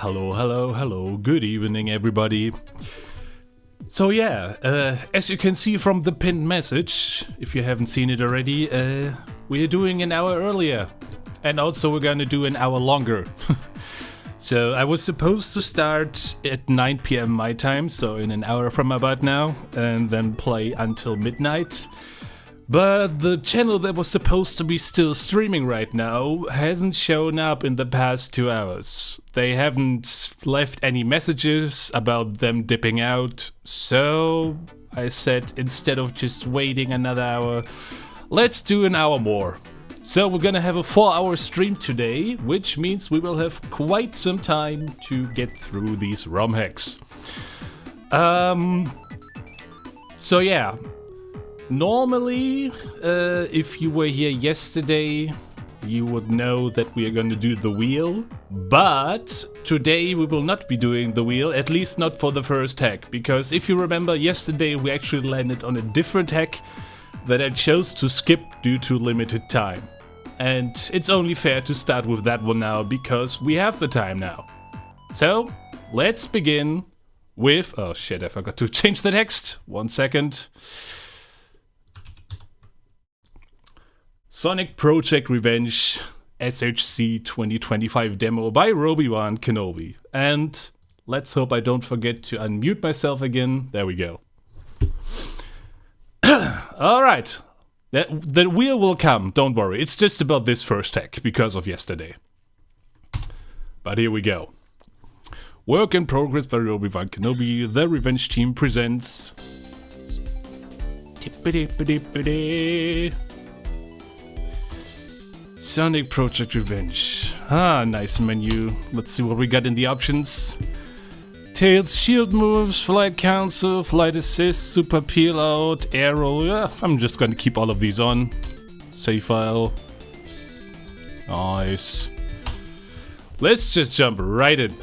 Hello, hello, hello. Good evening, everybody. So yeah, as you can see from the pinned message, if you haven't seen it already, we're doing an hour earlier. And also we're gonna do an hour longer. So I was supposed to start at 9 PM my time, so in an hour from about now, and then play until midnight. But the channel that was supposed to be still streaming right now hasn't shown up in the past 2 hours. They haven't left any messages about them dipping out, so I said instead of just waiting another hour, let's do an hour more. So we're gonna have a 4-hour stream today, which means we will have quite some time to get through these ROM hacks. So yeah. Normally, if you were here yesterday, you would know that we are going to do the wheel, but today we will not be doing the wheel, at least not for the first hack, because if you remember, yesterday we actually landed on a different hack that I chose to skip due to limited time. And it's only fair to start with that one now, because we have the time now. So, let's begin with... Oh shit, I forgot to change the text. 1 second. Sonic Project Revenge SHC 2025 demo by Obi-Wan Kenobi. And let's hope I don't forget to unmute myself again. There we go. Alright. The wheel will come, don't worry. It's just about this first hack because of yesterday. But here we go. Work in progress by Obi-Wan Kenobi. The Revenge team presents... Sonic Project Revenge. Ah, nice menu. Let's see what we got in the options. Tails, shield moves, flight cancel, flight assist, super peel out, arrow. Yeah, I'm just gonna keep all of these on. Save file. Nice. Let's just jump right in.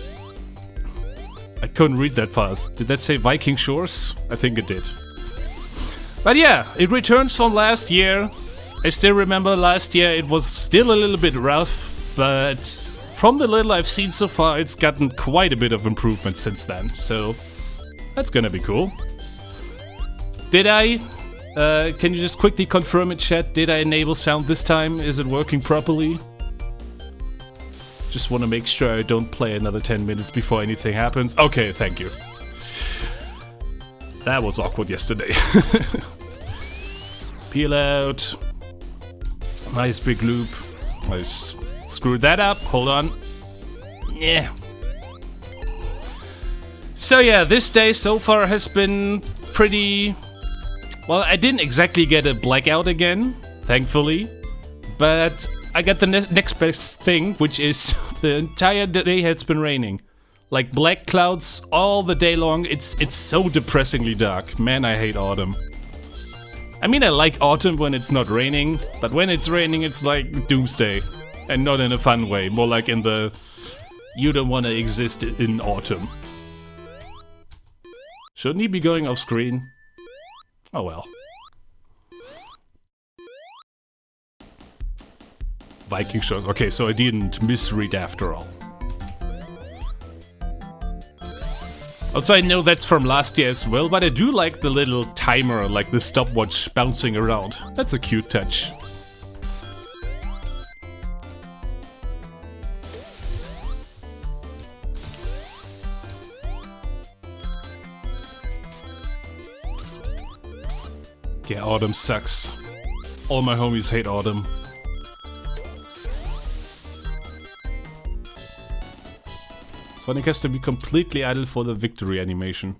I couldn't read that fast. Did that say Viking Shores? I think it did. But yeah, it returns from last year. I still remember last year it was still a little bit rough, but from the little I've seen so far, it's gotten quite a bit of improvement since then, so that's gonna be cool. Did I? Can you just quickly confirm it, chat? Did I enable sound this time? Is it working properly? Just want to make sure I don't play another 10 minutes before anything happens. Okay, thank you. That was awkward yesterday. Peel out. Nice big loop. I screwed that up. Hold on. Yeah. So yeah, this day so far has been pretty... Well, I didn't exactly get a blackout again, thankfully. But I got the next best thing, which is the entire day has been raining. Like black clouds all the day long. It's so depressingly dark. Man, I hate autumn. I mean, I like autumn when it's not raining, but when it's raining, it's like doomsday. And not in a fun way, more like in the you don't want to exist in autumn. Shouldn't he be going off screen? Oh well. Viking Shores. Okay, so I didn't misread after all. Also, I know that's from last year as well, but I do like the little timer, like the stopwatch bouncing around. That's a cute touch. Yeah, autumn sucks. All my homies hate autumn. Sonic has to be completely idle for the victory animation.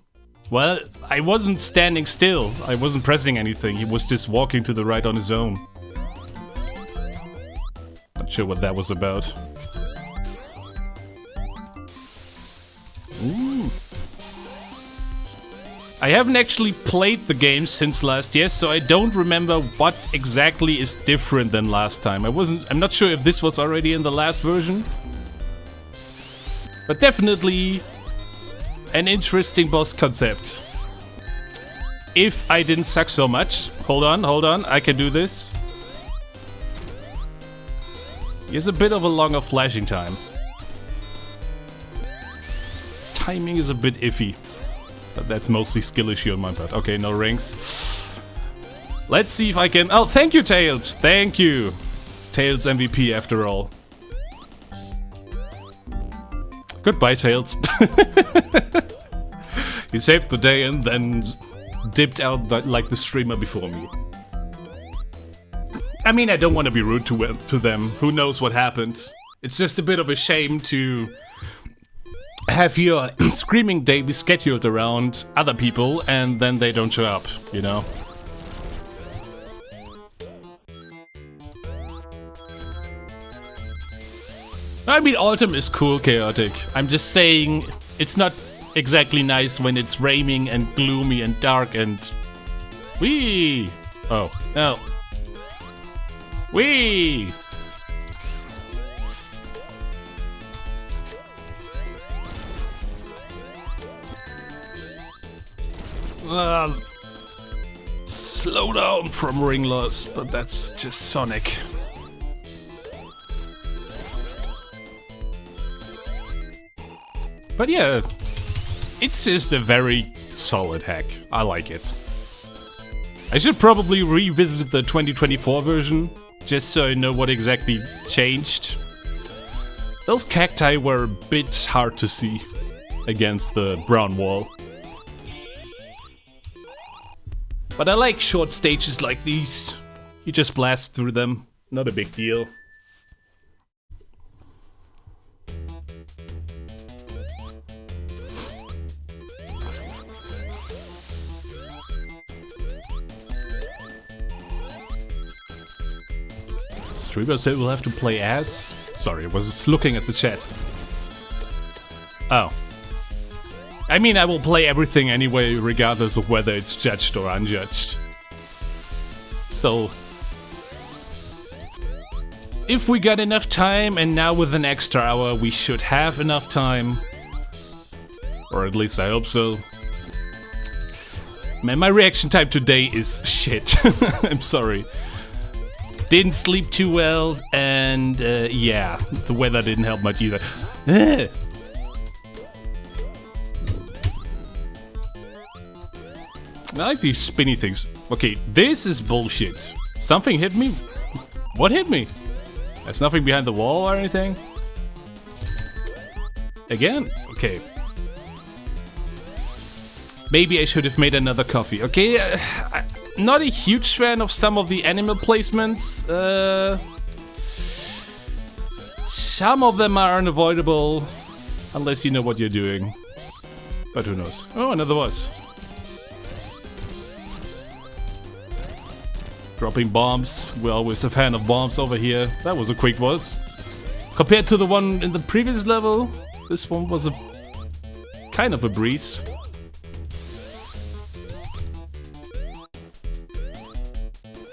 Well, I wasn't standing still. I wasn't pressing anything. He was just walking to the right on his own. Not sure what that was about. Ooh. I haven't actually played the game since last year, so I don't remember what exactly is different than last time. I'm not sure if this was already in the last version. But definitely an interesting boss concept. If I didn't suck so much. Hold on, I can do this. He has a bit of a longer flashing time. timing is a bit iffy. But that's mostly skill issue on my part. Okay, no rings. Let's see if I can... Oh, thank you, Tails! Thank you! Tails MVP after all. Goodbye, Tails. He saved the day and then dipped out like the streamer before me. I mean, I don't want to be rude to them. Who knows what happened? It's just a bit of a shame to have your screaming day be scheduled around other people and then they don't show up, you know? I mean, autumn is cool, chaotic. I'm just saying it's not exactly nice when it's raining and gloomy and dark and... Whee! Oh, no. Whee! Slow down from ring loss, but that's just Sonic. But yeah, it's just a very solid hack. I like it. I should probably revisit the 2024 version, just so I know what exactly changed. Those cacti were a bit hard to see against the brown wall. But I like short stages like these. You just blast through them, not a big deal. Streamer said we'll have to play as... Sorry, I was just looking at the chat. Oh. I mean, I will play everything anyway, regardless of whether it's judged or unjudged. So... if we got enough time, and now with an extra hour, we should have enough time. Or at least I hope so. Man, my reaction time today is shit. I'm sorry. Didn't sleep too well, and yeah, the weather didn't help much either. I like these spinny things. Okay, this is bullshit. Something hit me? What hit me? There's nothing behind the wall or anything? Again? Okay. Maybe I should have made another coffee. Okay, not a huge fan of some of the animal placements. Some of them are unavoidable, unless you know what you're doing. But who knows? Oh, another boss. Dropping bombs. We're always a fan of bombs over here. That was a quick one. Compared to the one in the previous level, this one was a kind of a breeze.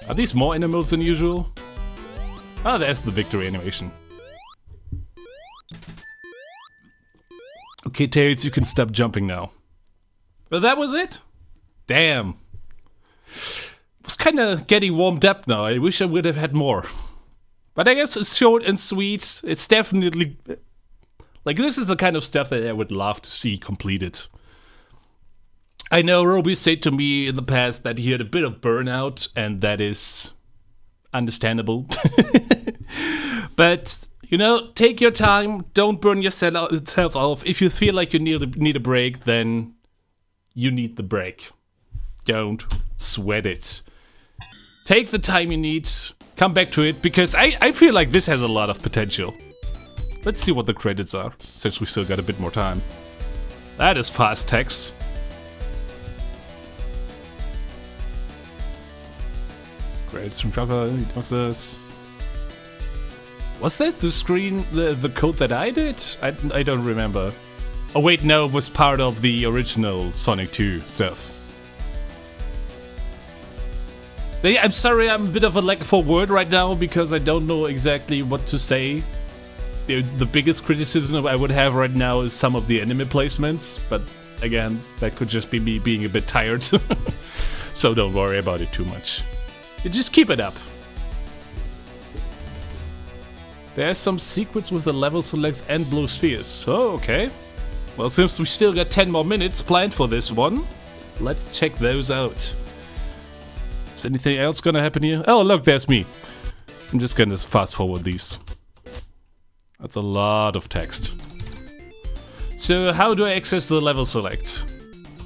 Are these more animals than usual? Ah, there's the victory animation. Okay, Tails, you can stop jumping now. But that was it? Damn. Was kinda getting warmed up now. I wish I would have had more. But I guess it's short and sweet. It's definitely... like, this is the kind of stuff that I would love to see completed. I know Roby said to me in the past that he had a bit of burnout, and that is understandable. But, you know, take your time, don't burn yourself off. If you feel like you need a break, then you need the break. Don't sweat it. Take the time you need, come back to it, because I feel like this has a lot of potential. Let's see what the credits are, since we still got a bit more time. That is fast text. Credits from Trucker, boxes. Was that the screen, the code that I did? I don't remember. Oh wait, no, it was part of the original Sonic 2 stuff. Yeah, I'm sorry, I'm a bit of a lack for word right now because I don't know exactly what to say. The biggest criticism I would have right now is some of the enemy placements, but again, that could just be me being a bit tired. So don't worry about it too much. You just keep it up. There's some secrets with the level selects and blue spheres. Oh, okay. Well, since we still got 10 more minutes planned for this one, let's check those out. Is anything else gonna happen here? Oh, look, there's me. I'm just gonna fast forward these. That's a lot of text. So, how do I access the level select?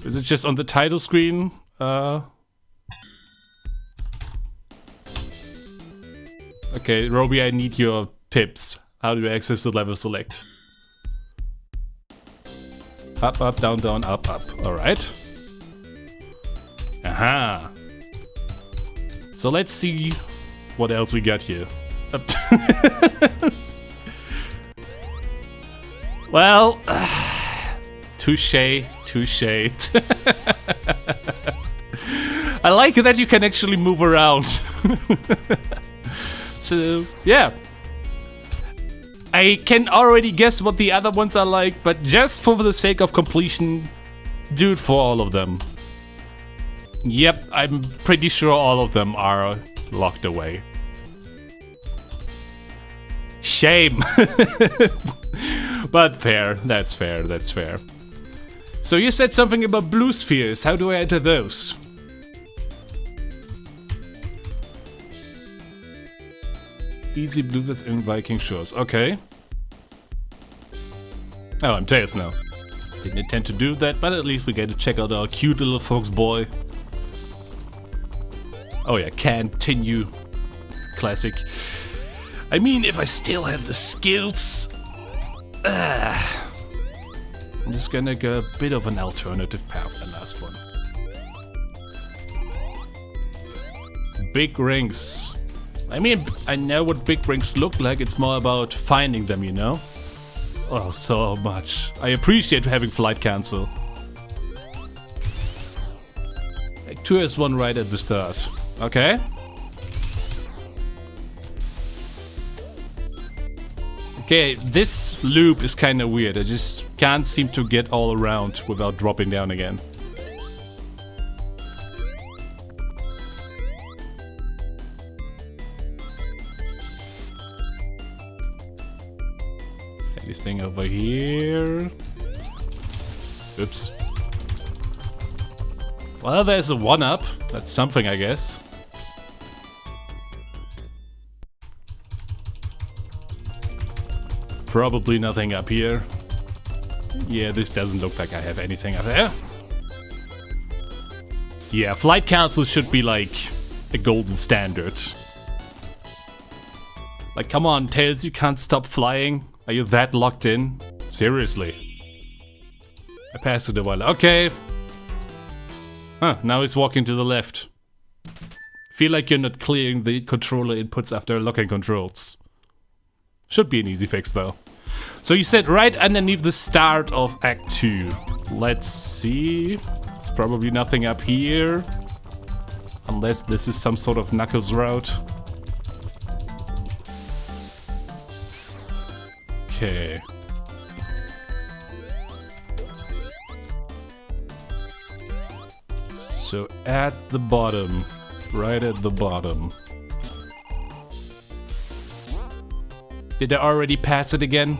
Is it just on the title screen? Okay, Roby, I need your tips. How do I access the level select? Up, up, down, down, up, up. Alright. Aha. So let's see what else we got here. Well, touche, touche. I like that you can actually move around. So, yeah. I can already guess what the other ones are like, but just for the sake of completion, do it for all of them. Yep, I'm pretty sure all of them are locked away. Shame. But fair, that's fair, that's fair. So you said something about blue spheres, how do I enter those? Easy blue within Viking Shores, okay. Oh, I'm Tails now. Didn't intend to do that, but at least we get to check out our cute little fox boy. Oh yeah, continue. Classic. I mean, if I still have the skills... I'm just gonna go a bit of an alternative path than last one. Big rings. I mean, I know what big rings look like, it's more about finding them, you know? Oh, so much. I appreciate having flight cancel. Like 2 has one right at the start. Okay. Okay, this loop is kind of weird. I just can't seem to get all around without dropping down again. Is anything over here? Oops. Well, there's a 1-up. That's something, I guess. Probably nothing up here. Yeah, this doesn't look like I have anything up there. Yeah, flight cancel should be like a golden standard. Like, come on, Tails, you can't stop flying. Are you that locked in? Seriously. I passed it a while. Okay. Huh, now he's walking to the left. Feel like you're not clearing the controller inputs after locking controls. Should be an easy fix though. So you said right underneath the start of Act 2. Let's see. There's probably nothing up here. Unless this is some sort of Knuckles route. Okay. So at the bottom. Right at the bottom. Did I already pass it again?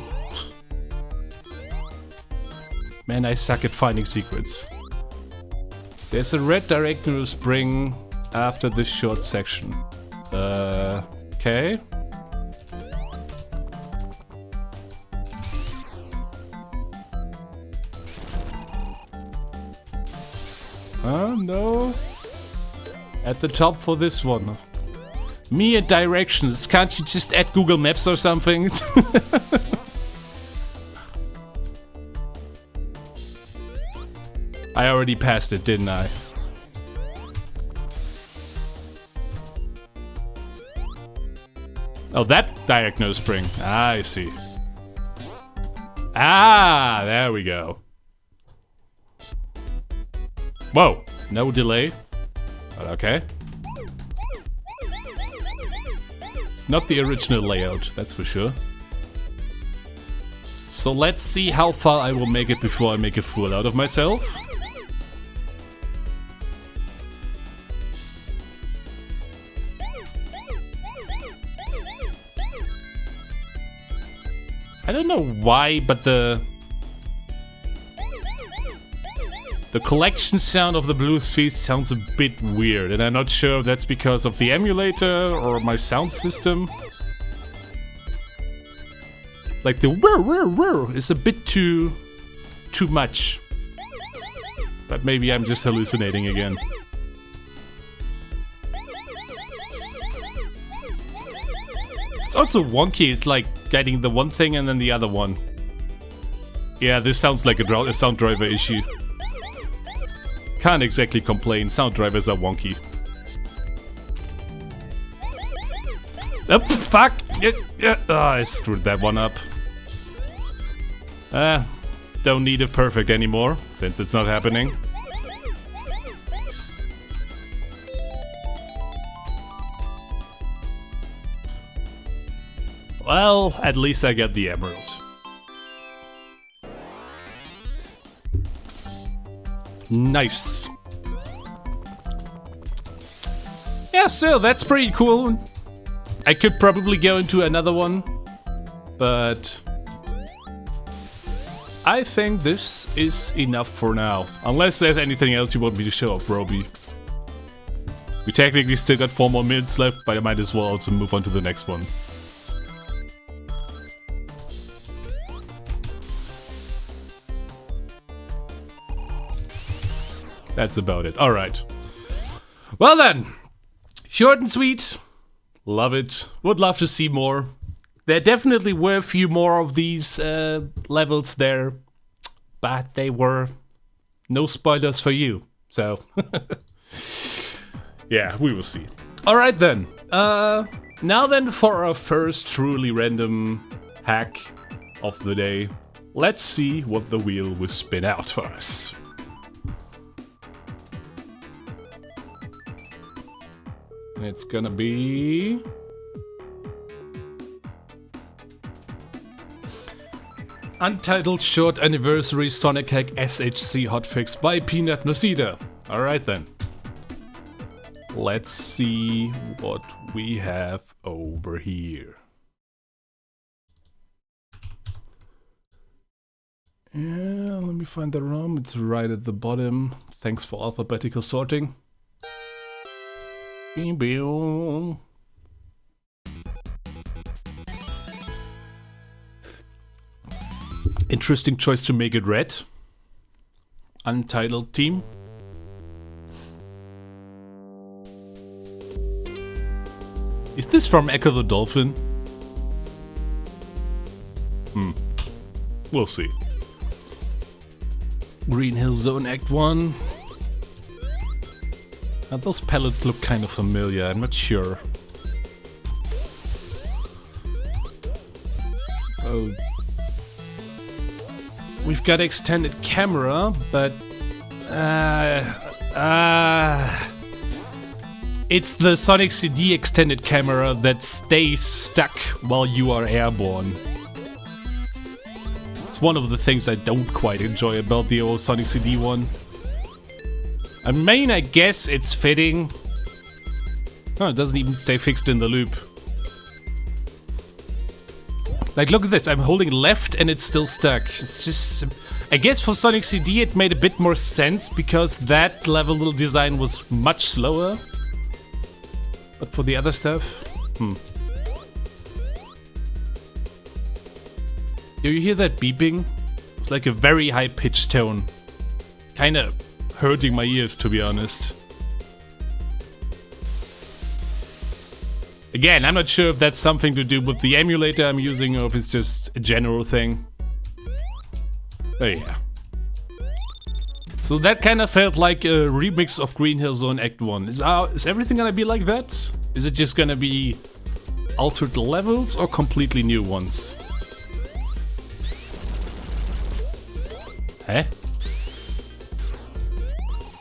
Man, I suck at finding secrets. There's a red directional spring after this short section. Okay. No. At the top for this one. Me and directions. Can't you just add Google Maps or something? I already passed it, didn't I? Oh, that diagonal spring. Ah, I see. Ah, there we go. Whoa, no delay. But okay. Not the original layout, that's for sure. So let's see how far I will make it before I make a fool out of myself. I don't know why, but the The collection sound of the blue spheres sounds a bit weird, and I'm not sure if that's because of the emulator or my sound system. Like the whir is a bit too much. But maybe I'm just hallucinating again. It's also wonky, it's like getting the one thing and then the other one. Yeah, this sounds like a sound driver issue. Can't exactly complain, sound drivers are wonky. Oh, fuck! Oh, I screwed that one up. Don't need it perfect anymore, since it's not happening. Well, at least I get the emerald. Nice. Yeah, so that's pretty cool. I could probably go into another one, but I think this is enough for now. Unless there's anything else you want me to show off, Roby. We technically still got 4 more minutes left, but I might as well also move on to the next one. That's about it. Alright. Well then. Short and sweet. Love it. Would love to see more. There definitely were a few more of these levels there. But they were no spoilers for you. So. Yeah, we will see. Alright then. Now then for our first truly random hack of the day. Let's see what the wheel will spin out for us. It's gonna be... Untitled Short Anniversary Sonic.exe SHC Hotfix by Peanut Nocida. Alright then. Let's see what we have over here. Yeah, let me find the ROM. It's right at the bottom. Thanks for alphabetical sorting. Interesting choice to make it red. Untitled team. Is this from Echo the Dolphin? We'll see. Green Hill Zone Act 1. Now those palettes look kind of familiar, I'm not sure. Oh. We've got extended camera, but... it's the Sonic.exe extended camera that stays stuck while you are airborne. It's one of the things I don't quite enjoy about the old Sonic.exe one. I mean, I guess it's fitting. Oh, it doesn't even stay fixed in the loop. Like, look at this. I'm holding left and it's still stuck. It's just... I guess for Sonic.exe it made a bit more sense because that level design was much slower. But for the other stuff... Do you hear that beeping? It's like a very high-pitched tone. Kinda hurting my ears, to be honest. Again, I'm not sure if that's something to do with the emulator I'm using or if it's just a general thing. But yeah. So that kind of felt like a remix of Green Hill Zone Act 1. Is everything gonna be like that? Is it just gonna be altered levels or completely new ones? Huh?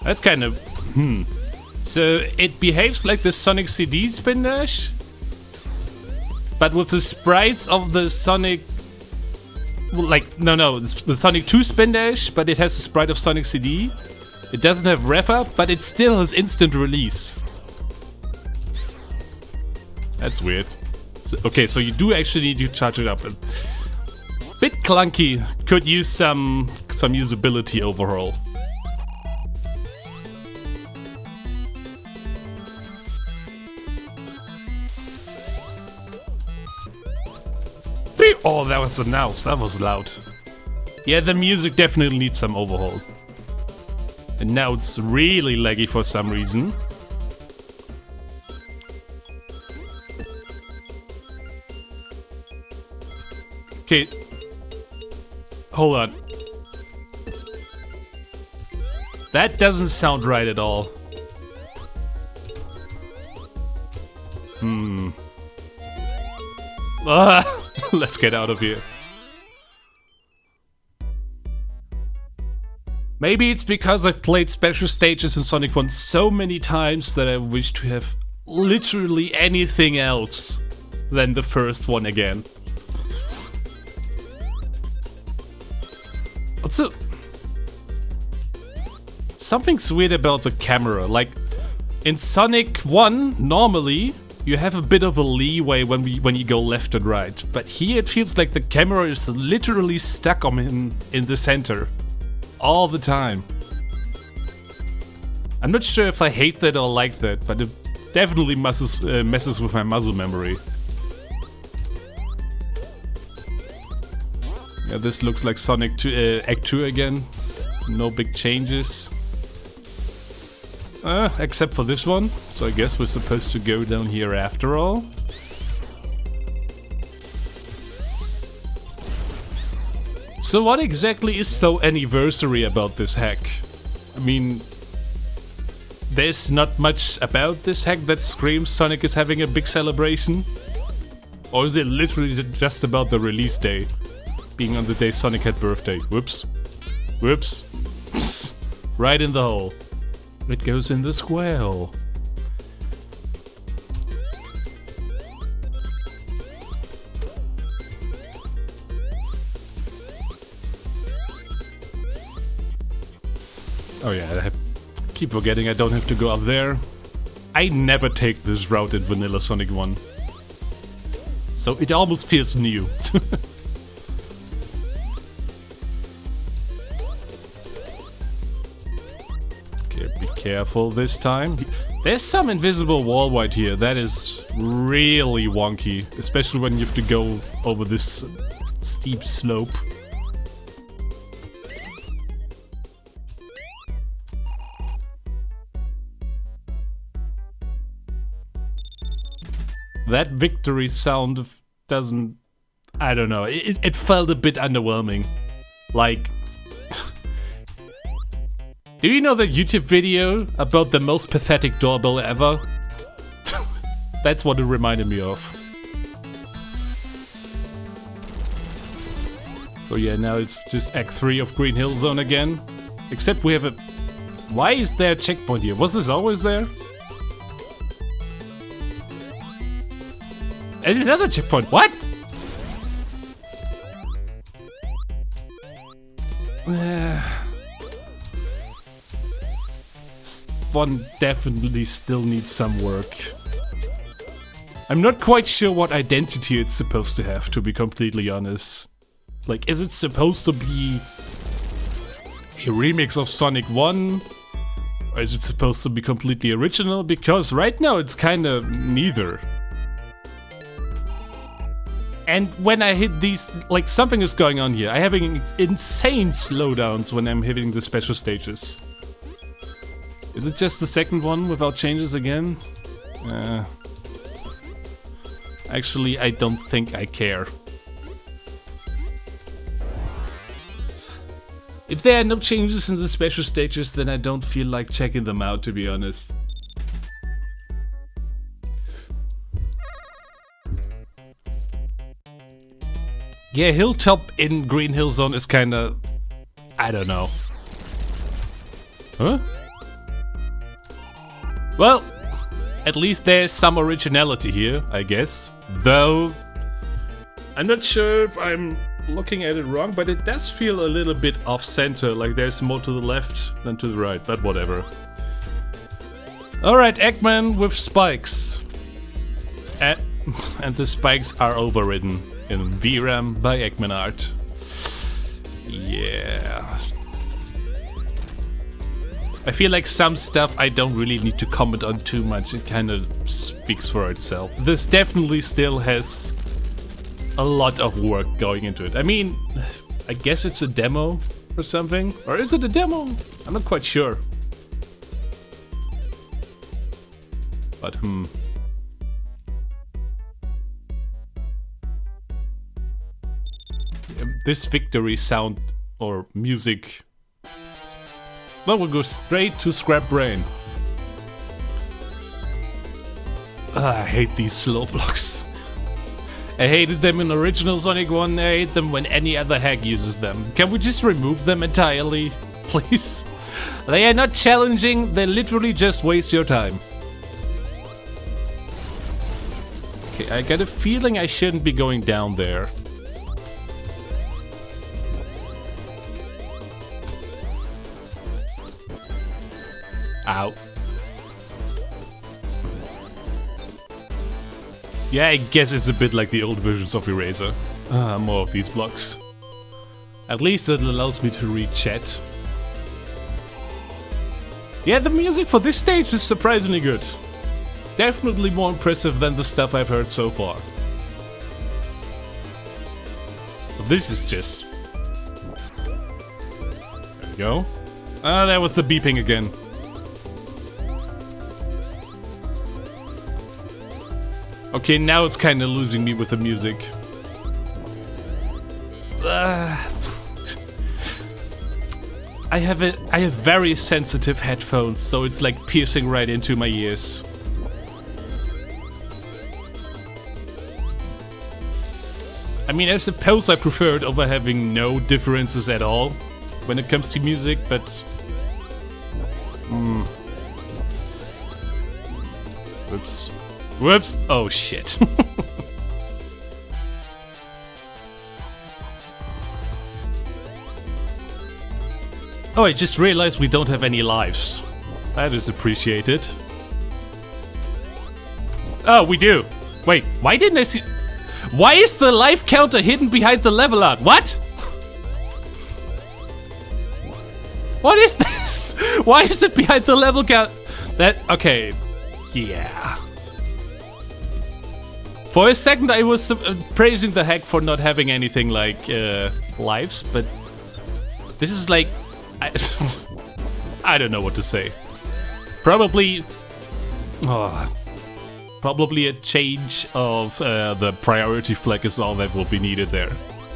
That's kind of... So it behaves like the Sonic.exe Spin Dash? But with the sprites of the Sonic... Like, no, it's the Sonic 2 Spin Dash, but it has the sprite of Sonic.exe. It doesn't have rev up, but it still has instant release. That's weird. Okay, so you do actually need to charge it up. A bit clunky. Could use some usability overhaul. Oh, that was a mouse. That was loud. Yeah, the music definitely needs some overhaul. And now it's really laggy for some reason. Okay. Hold on. That doesn't sound right at all. Let's get out of here. Maybe it's because I've played special stages in Sonic 1 so many times that I wish to have literally anything else than the first one again. Also, something's weird about the camera. Like, in Sonic 1, normally, you have a bit of a leeway when you go left and right. But here it feels like the camera is literally stuck on in the center. All the time. I'm not sure if I hate that or like that, but it definitely messes with my muscle memory. Yeah, this looks like Sonic 2, Act 2 again. No big changes. Except for this one. So I guess we're supposed to go down here after all. So what exactly is so anniversary about this hack? I mean, there's not much about this hack that screams Sonic is having a big celebration. Or is it literally just about the release day? Being on the day Sonic had birthday. Whoops. Whoops. Psst. Right in the hole. It goes in the square hole. Oh yeah, I keep forgetting I don't have to go up there. I never take this route in Vanilla Sonic 1. So it almost feels new. Okay, be careful this time. There's some invisible wall right here. That is really wonky. Especially when you have to go over this steep slope. That victory sound doesn't... I don't know. It felt a bit underwhelming. Like... Do you know that YouTube video about the most pathetic doorbell ever? That's what it reminded me of. So yeah, now it's just Act 3 of Green Hill Zone again. Except we have a... Why is there a checkpoint here? Was this always there? And another checkpoint. What? This one definitely still needs some work. I'm not quite sure what identity it's supposed to have, to be completely honest. Like, is it supposed to be a remix of Sonic 1? Or is it supposed to be completely original? Because right now it's kinda neither. And when I hit these, like, something is going on here. I'm having insane slowdowns when I'm hitting the special stages. Is it just the second one without changes again? Actually, I don't think I care. If there are no changes in the special stages, then I don't feel like checking them out, to be honest. Yeah, Hilltop in Green Hill Zone is kinda... I don't know. Huh? Well, at least there's some originality here, I guess. Though, I'm not sure if I'm looking at it wrong, but it does feel a little bit off-center, like there's more to the left than to the right, but whatever. Alright, Eggman with spikes. And the spikes are overridden in VRAM by Eggman Art. Yeah. I feel like some stuff I don't really need to comment on too much. It kind of speaks for itself. This definitely still has a lot of work going into it. I mean, I guess it's a demo or something. Or is it a demo? I'm not quite sure. But this victory sound or music. Well, we'll go straight to Scrap Brain. I hate these slow blocks. I hated them in original Sonic 1, I hate them when any other hack uses them. Can we just remove them entirely, please? They are not challenging, they literally just waste your time. Okay, I got a feeling I shouldn't be going down there. Ow. Yeah, I guess it's a bit like the old versions of ERaZor. More of these blocks. At least it allows me to read chat. Yeah, the music for this stage is surprisingly good. Definitely more impressive than the stuff I've heard so far. This is just... There we go. Ah, that was the beeping again. Okay, now it's kind of losing me with the music. I have very sensitive headphones, so it's like piercing right into my ears. I mean, I suppose I prefer it over having no differences at all when it comes to music, but... Whoops. Whoops! Oh shit. Oh, I just realized we don't have any lives. That is appreciated. Oh, we do. Wait, why didn't I see... Why is the life counter hidden behind the level art? What? What is this? Why is it behind the level count? That... Okay. Yeah. For a second I was praising the hack for not having anything like lives, but this is like... I don't know what to say. Probably... probably a change of the priority flag is all that will be needed there.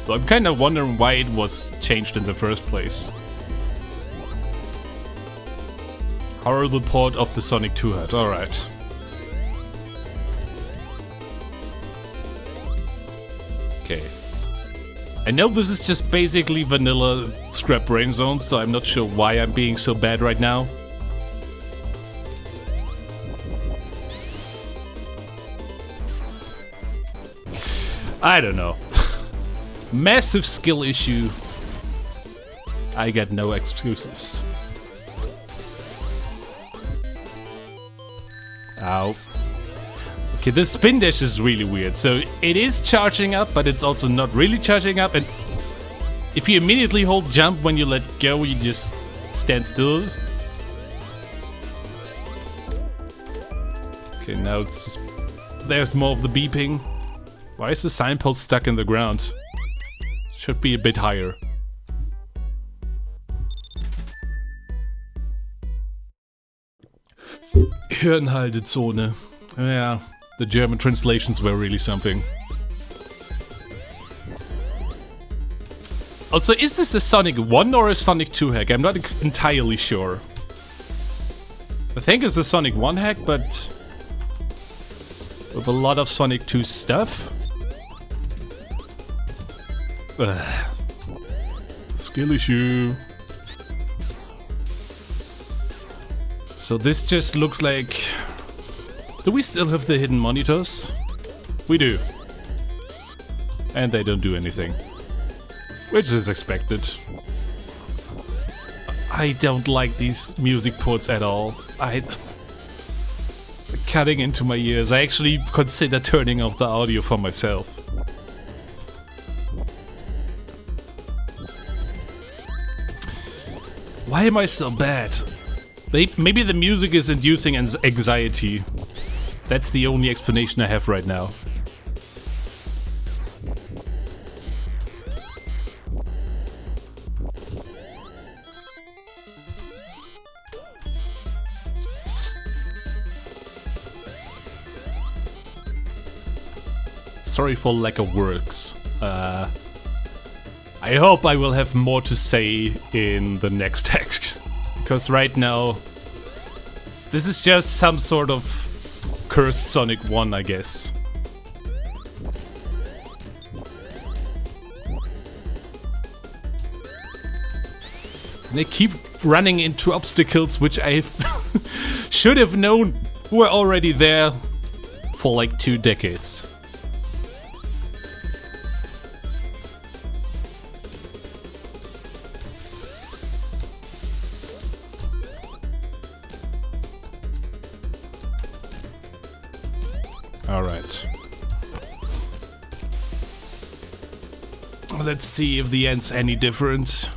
So I'm kind of wondering why it was changed in the first place. Horrible port of the Sonic 2 hat, alright. Okay. I know this is just basically vanilla Scrap Brain Zone, so I'm not sure why I'm being so bad right now. I don't know. Massive skill issue. I got no excuses. Ow. Okay, this spin dash is really weird. So it is charging up, but it's also not really charging up. And if you immediately hold jump when you let go, you just stand still. Okay, now it's just... There's more of the beeping. Why is the signpost stuck in the ground? Should be a bit higher. Hirnhaltezone. Yeah, the German translations were really something. Also, is this a Sonic 1 or a Sonic 2 hack? I'm not entirely sure. I think it's a Sonic 1 hack, but with a lot of Sonic 2 stuff. Skill issue. So this just looks like... Do we still have the hidden monitors? We do. And they don't do anything. Which is expected. I don't like these music ports at all. Cutting into my ears. I actually consider turning off the audio for myself. Why am I so bad? Maybe the music is inducing anxiety. That's the only explanation I have right now. sorry for lack of words. I hope I will have more to say in the next text. Because right now, this is just some sort of cursed Sonic 1, I guess. And they keep running into obstacles which I should have known were already there for like 2 decades. Alright. Let's see if the end's any different.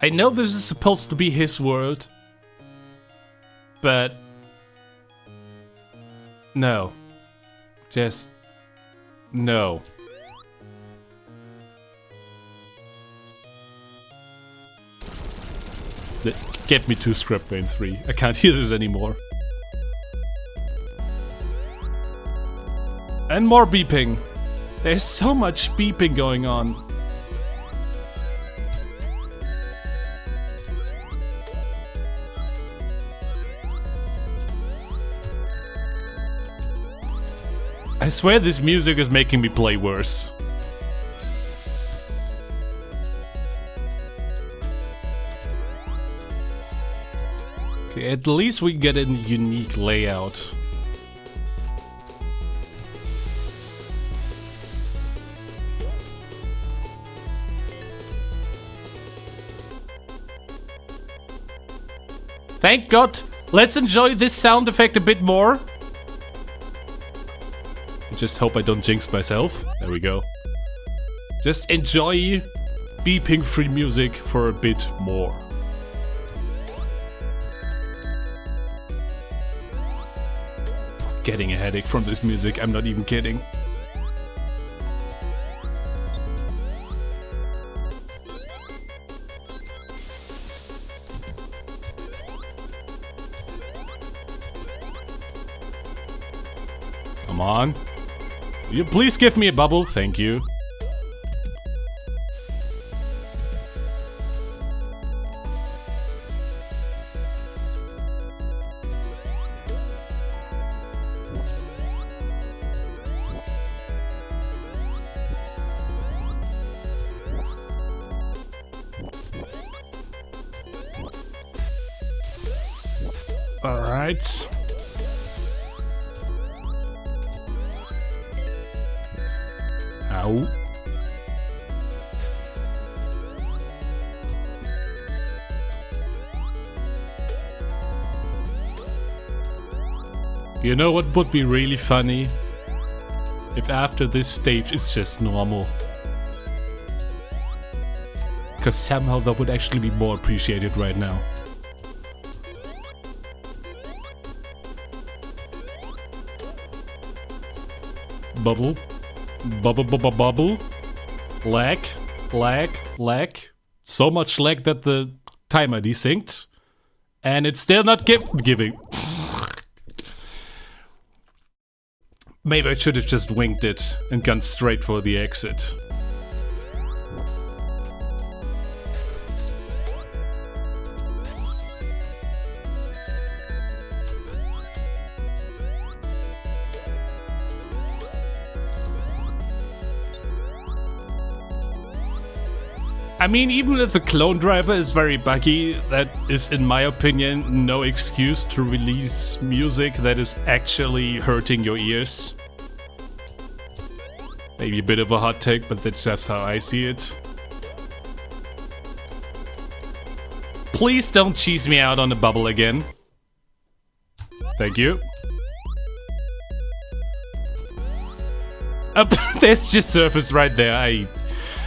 I know this is supposed to be his world, but no. Just no. Get me to Scrapbrain 3. I can't hear this anymore. And more beeping. There's so much beeping going on. I swear this music is making me play worse. Okay, at least we get a unique layout. Thank God! Let's enjoy this sound effect a bit more. Just hope I don't jinx myself. There we go. Just enjoy beeping free music for a bit more. Getting a headache from this music, I'm not even kidding. Come on. Will you please give me a bubble? Thank you. All right. Ow. You know what would be really funny? If after this stage it's just normal. Because somehow that would actually be more appreciated right now. Bubble. Bubble, bubble, bubble. Lag, lag, lag. So much lag that the timer desynced. And it's still not giving. Maybe I should have just winged it and gone straight for the exit. I mean, even if the clone driver is very buggy, that is, in my opinion, no excuse to release music that is actually hurting your ears. Maybe a bit of a hot take, but that's just how I see it. Please don't cheese me out on the bubble again. Thank you. Up, there's just surface right there.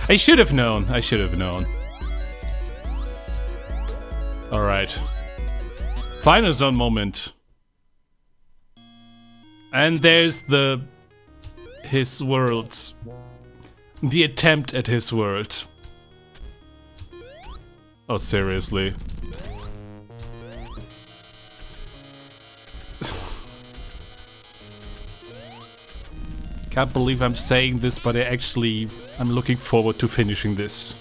I should have known. I should have known. Alright. Final zone moment. And there's his world. The attempt at his world. Oh, seriously. Can't believe I'm saying this, but I'm looking forward to finishing this.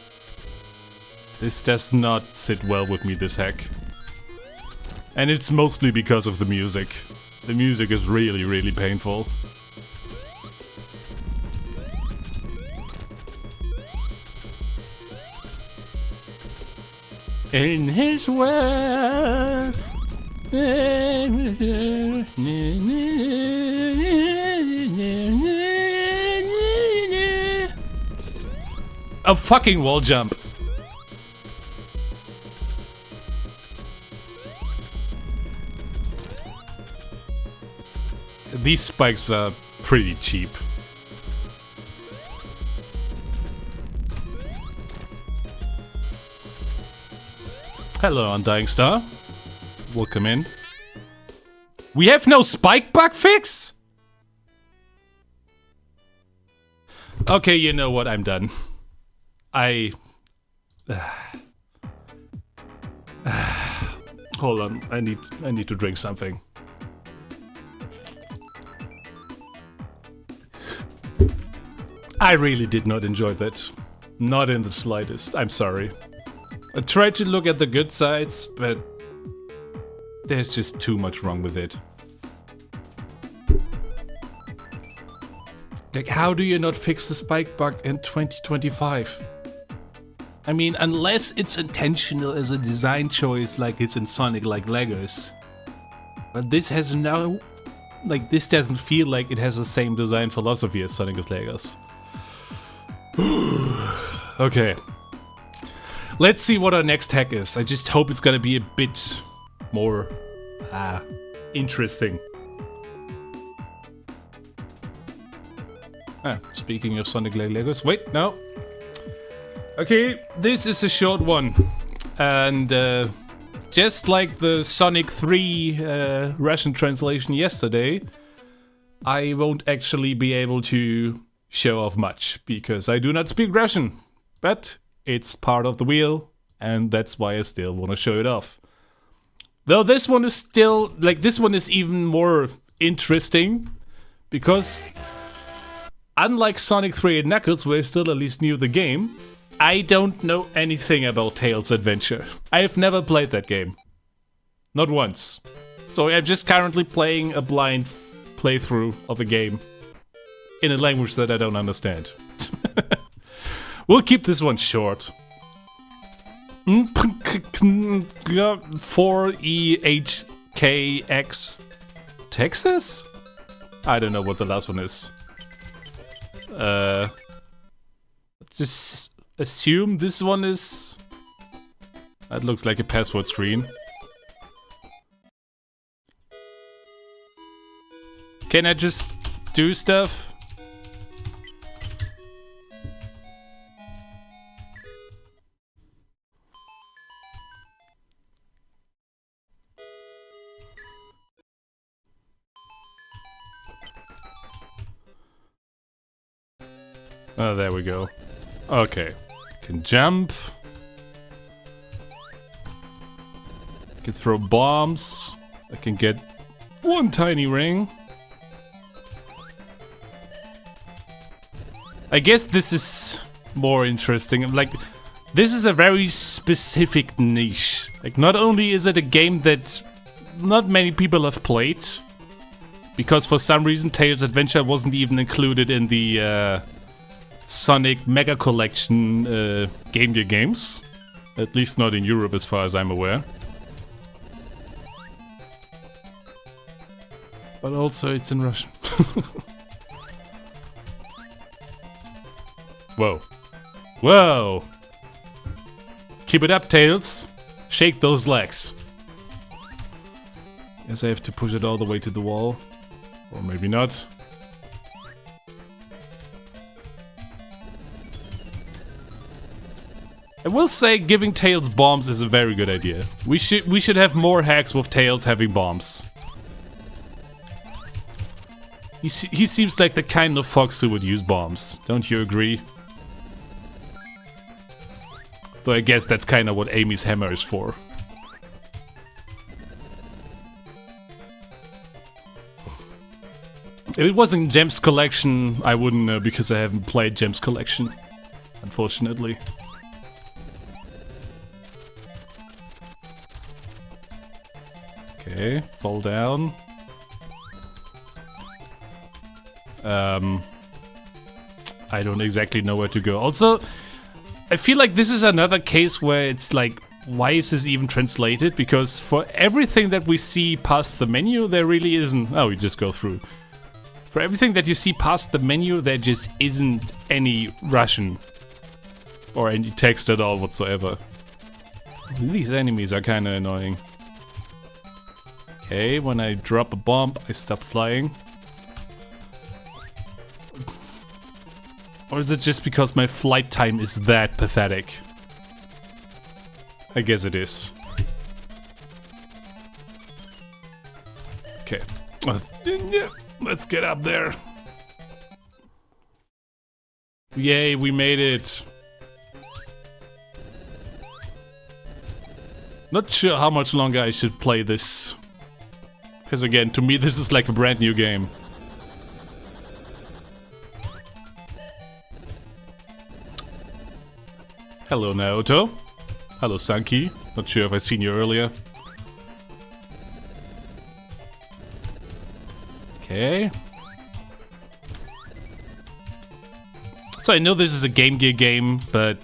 This does not sit well with me, this hack. And it's mostly because of the music. The music is really, really painful. In his world. A fucking wall jump. These spikes are pretty cheap. Hello, Undying Star. Welcome in. We have no spike bug fix? Okay, you know what? I'm done. Hold on. I need to drink something. I really did not enjoy that. Not in the slightest. I'm sorry. I tried to look at the good sides, but there's just too much wrong with it. Like, how do you not fix the spike bug in 2025? I mean, unless it's intentional as a design choice like it's in Sonic like Legos. But this has no... Like, this doesn't feel like it has the same design philosophy as Sonic as Legos. Okay. Let's see what our next hack is. I just hope it's gonna be a bit more interesting. Speaking of Sonic like Legos. Wait, no. Okay, this is a short one. And just like the Sonic 3 Russian translation yesterday, I won't actually be able to show off much because I do not speak Russian. But it's part of the wheel, and that's why I still want to show it off. Though this one is still, like, this one is even more interesting because unlike Sonic 3 and Knuckles, where I still at least knew the game, I don't know anything about Tails Adventure. I have never played that game. Not once. So I'm just currently playing a blind playthrough of a game in a language that I don't understand. We'll keep this one short. 4EHKX Texas? I don't know what the last one is. Just assume this one is... That looks like a password screen. Can I just do stuff? Oh, there we go. Okay. Can jump. Can throw bombs. I can get one tiny ring. I guess this is more interesting. Like, this is a very specific niche. Like, not only is it a game that not many people have played, because for some reason Tails Adventure wasn't even included in the Sonic Mega Collection Game Gear games. At least not in Europe as far as I'm aware. But also it's in Russian. Whoa. Whoa! Keep it up, Tails. Shake those legs. Guess I have to push it all the way to the wall. Or maybe not. I will say giving Tails bombs is a very good idea. We should have more hacks with Tails having bombs. He seems like the kind of fox who would use bombs. Don't you agree? Though I guess that's kind of what Amy's hammer is for. If it wasn't Gems Collection, I wouldn't know because I haven't played Gems Collection, unfortunately. Okay, fall down. I don't exactly know where to go. Also, I feel like this is another case where it's like, why is this even translated? Because for everything that we see past the menu, there really isn't... Oh, we just go through. For everything that you see past the menu, there just isn't any Russian. Or any text at all whatsoever. These enemies are kinda annoying. Okay, when I drop a bomb, I stop flying. Or is it just because my flight time is that pathetic? I guess it is. Okay. Let's get up there. Yay, we made it. Not sure how much longer I should play this. Because again, to me this is like a brand new game. Hello, Naoto. Hello, Sunky. Not sure if I've seen you earlier. Okay. So I know this is a Game Gear game, but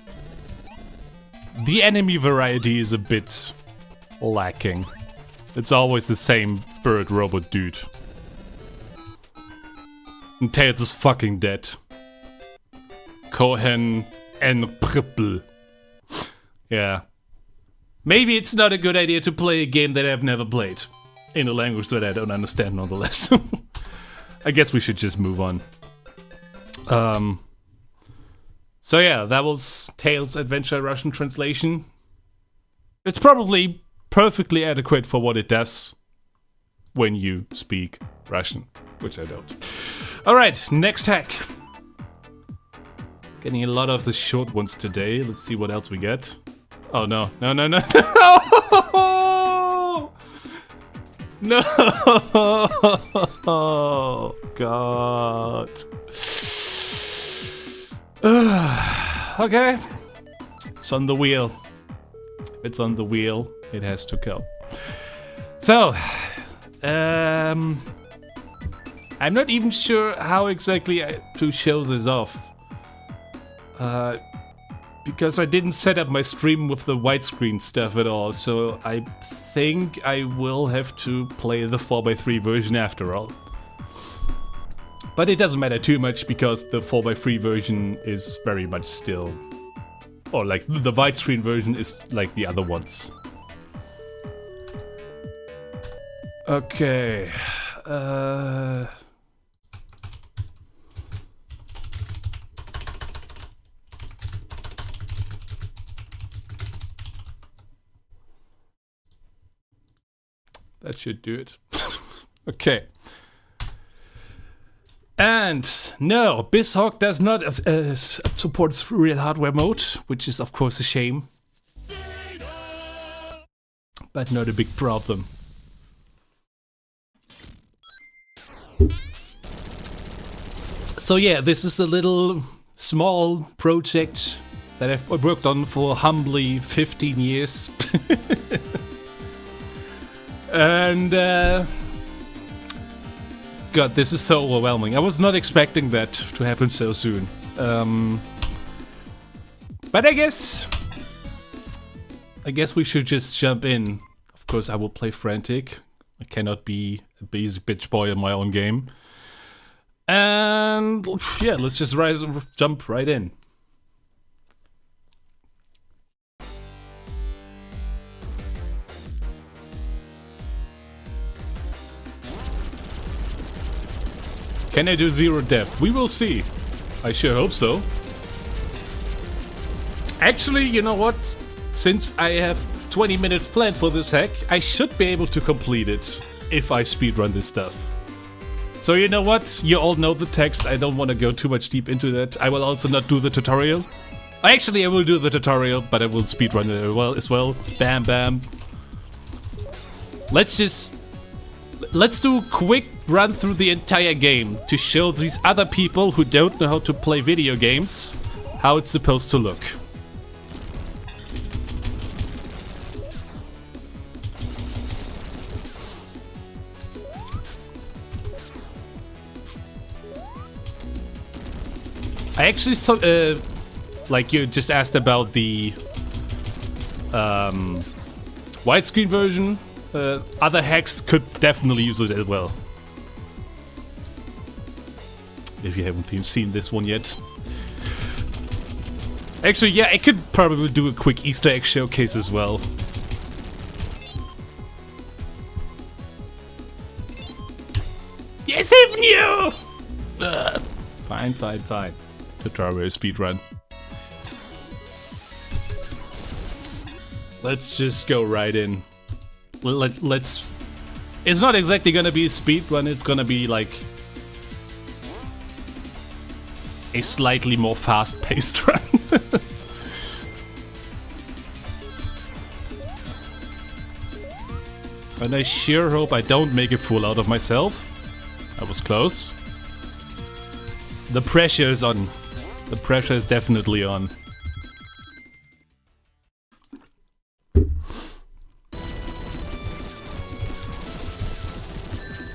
the enemy variety is a bit lacking. It's always the same bird robot dude. And Tails is fucking dead. Cohen and Pripple. Yeah. Maybe it's not a good idea to play a game that I've never played. In a language that I don't understand nonetheless. I guess we should just move on. So yeah, that was Tails Adventure Russian translation. It's probably perfectly adequate for what it does when you speak Russian, which I don't. Alright, next hack. Getting a lot of the short ones today. Let's see what else we get. Oh no, no, no, no, no! No! Oh, God. Okay. It's on the wheel. If it's on the wheel, it has to go. So, I'm not even sure how exactly to show this off. Because I didn't set up my stream with the widescreen stuff at all, so I think I will have to play the 4x3 version after all. But it doesn't matter too much because the 4x3 version is very much still... Or like, the widescreen version is like the other ones. Okay... That should do it. Okay. And no, BizHawk does not support real hardware mode, which is of course a shame. But not a big problem. So yeah, this is a little small project that I've worked on for humbly 15 years. And God, this is so overwhelming. I was not expecting that to happen so soon. But I guess we should just jump in. Of course, I will play frantic. I cannot be a basic bitch boy in my own game. And yeah, let's just jump right in. Can I do zero depth? We will see. I sure hope so. Actually, you know what? Since I have 20 minutes planned for this hack, I should be able to complete it if I speedrun this stuff. So you know what? You all know the text. I don't want to go too much deep into that. I will also not do the tutorial. Actually, I will do the tutorial, but I will speedrun it as well. Bam, bam. Let's do a quick run through the entire game to show these other people who don't know how to play video games how it's supposed to look. I actually saw, like you just asked about the widescreen version. Other hacks could definitely use it as well. If you haven't seen this one yet. Actually, yeah, I could probably do a quick Easter egg showcase as well. Yes, even you! Fine, fine, fine. Tutorial speedrun. Let's just go right in. Let's. It's not exactly gonna be a speedrun, it's gonna be like a slightly more fast-paced run. And I sure hope I don't make a fool out of myself. I was close. The pressure is on. The pressure is definitely on.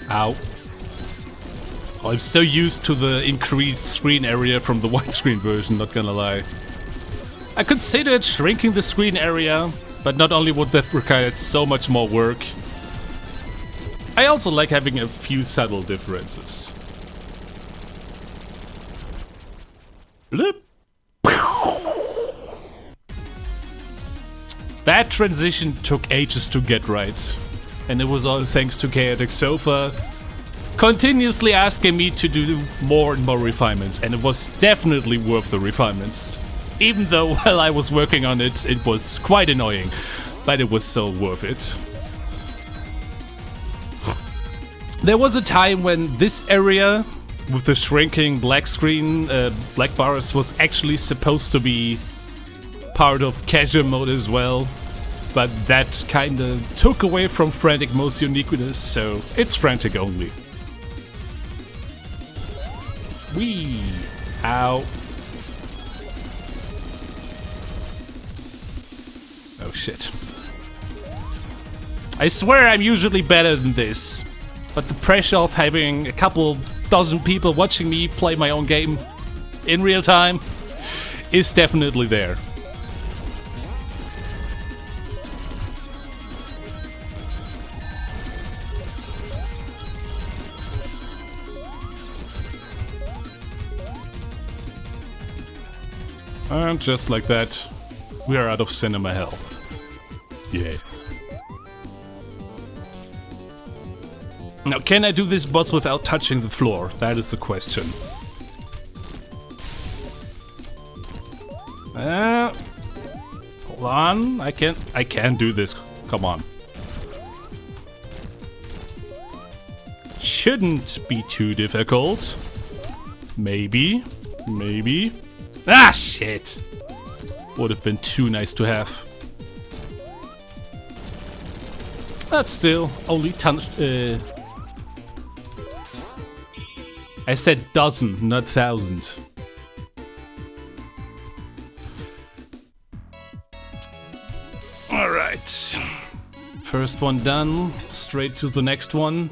Ow. Oh, I'm so used to the increased screen area from the widescreen version, not gonna lie. I considered shrinking the screen area, but not only would that require so much more work, I also like having a few subtle differences. Bloop. That transition took ages to get right. And it was all thanks to Chaotic Sofa continuously asking me to do more and more refinements, and it was definitely worth the refinements. Even though while I was working on it, it was quite annoying, but it was so worth it. There was a time when this area with the shrinking black screen, black bars, was actually supposed to be part of casual mode as well. But that kinda took away from frantic mode's uniqueness, so it's frantic only. Whee! Ow. Oh shit. I swear I'm usually better than this, but the pressure of having a couple dozen people watching me play my own game in real time is definitely there. And just like that, we are out of cinema hell. Yeah. Now, can I do this boss without touching the floor? That is the question. Hold on, I can do this. Come on. Shouldn't be too difficult. Maybe. Maybe. Ah, shit! Would have been too nice to have. But still, only I said dozen, not thousand. Alright. First one done, straight to the next one.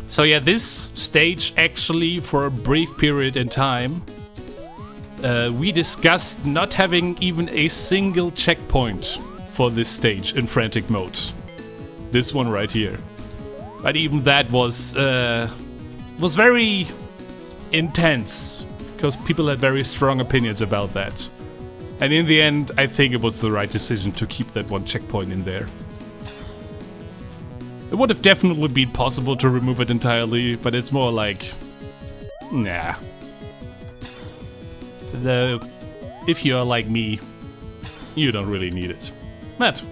So yeah, this stage actually, for a brief period in time, we discussed not having even a single checkpoint for this stage in frantic mode. This one right here. But even that was very intense, because people had very strong opinions about that. And in the end, I think it was the right decision to keep that one checkpoint in there. It would have definitely been possible to remove it entirely, but it's more like... nah. Though, if you're like me, you don't really need it. But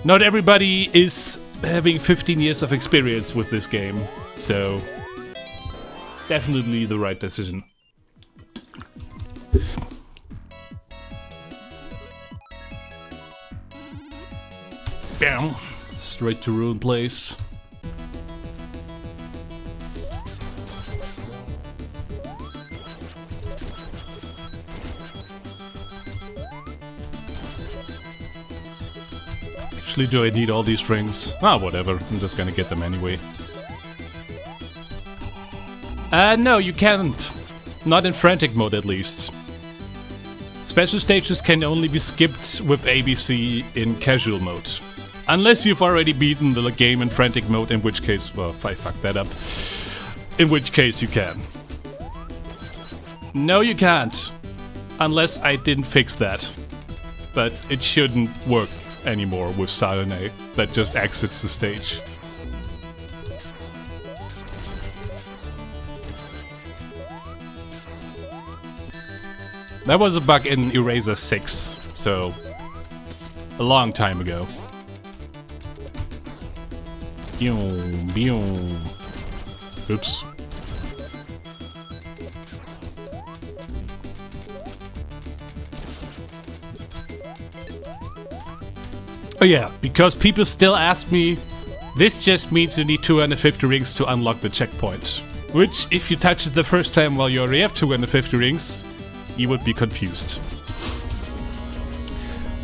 not everybody is having 15 years of experience with this game, so definitely the right decision. Bam! Straight to ruin place. Actually, do I need all these rings? Ah, whatever. I'm just gonna get them anyway. No, you can't. Not in frantic mode, at least. Special stages can only be skipped with ABC in casual mode. Unless you've already beaten the game in frantic mode, in which case... well, if I fucked that up. In which case you can. No, you can't. Unless I didn't fix that. But it shouldn't work anymore with Star A that just exits the stage. That was a bug in ERaZor 6, so a long time ago. Oops. Oh yeah, because people still ask me, this just means you need 250 rings to unlock the checkpoint. Which, if you touch it the first time while you already have 250 rings, you would be confused.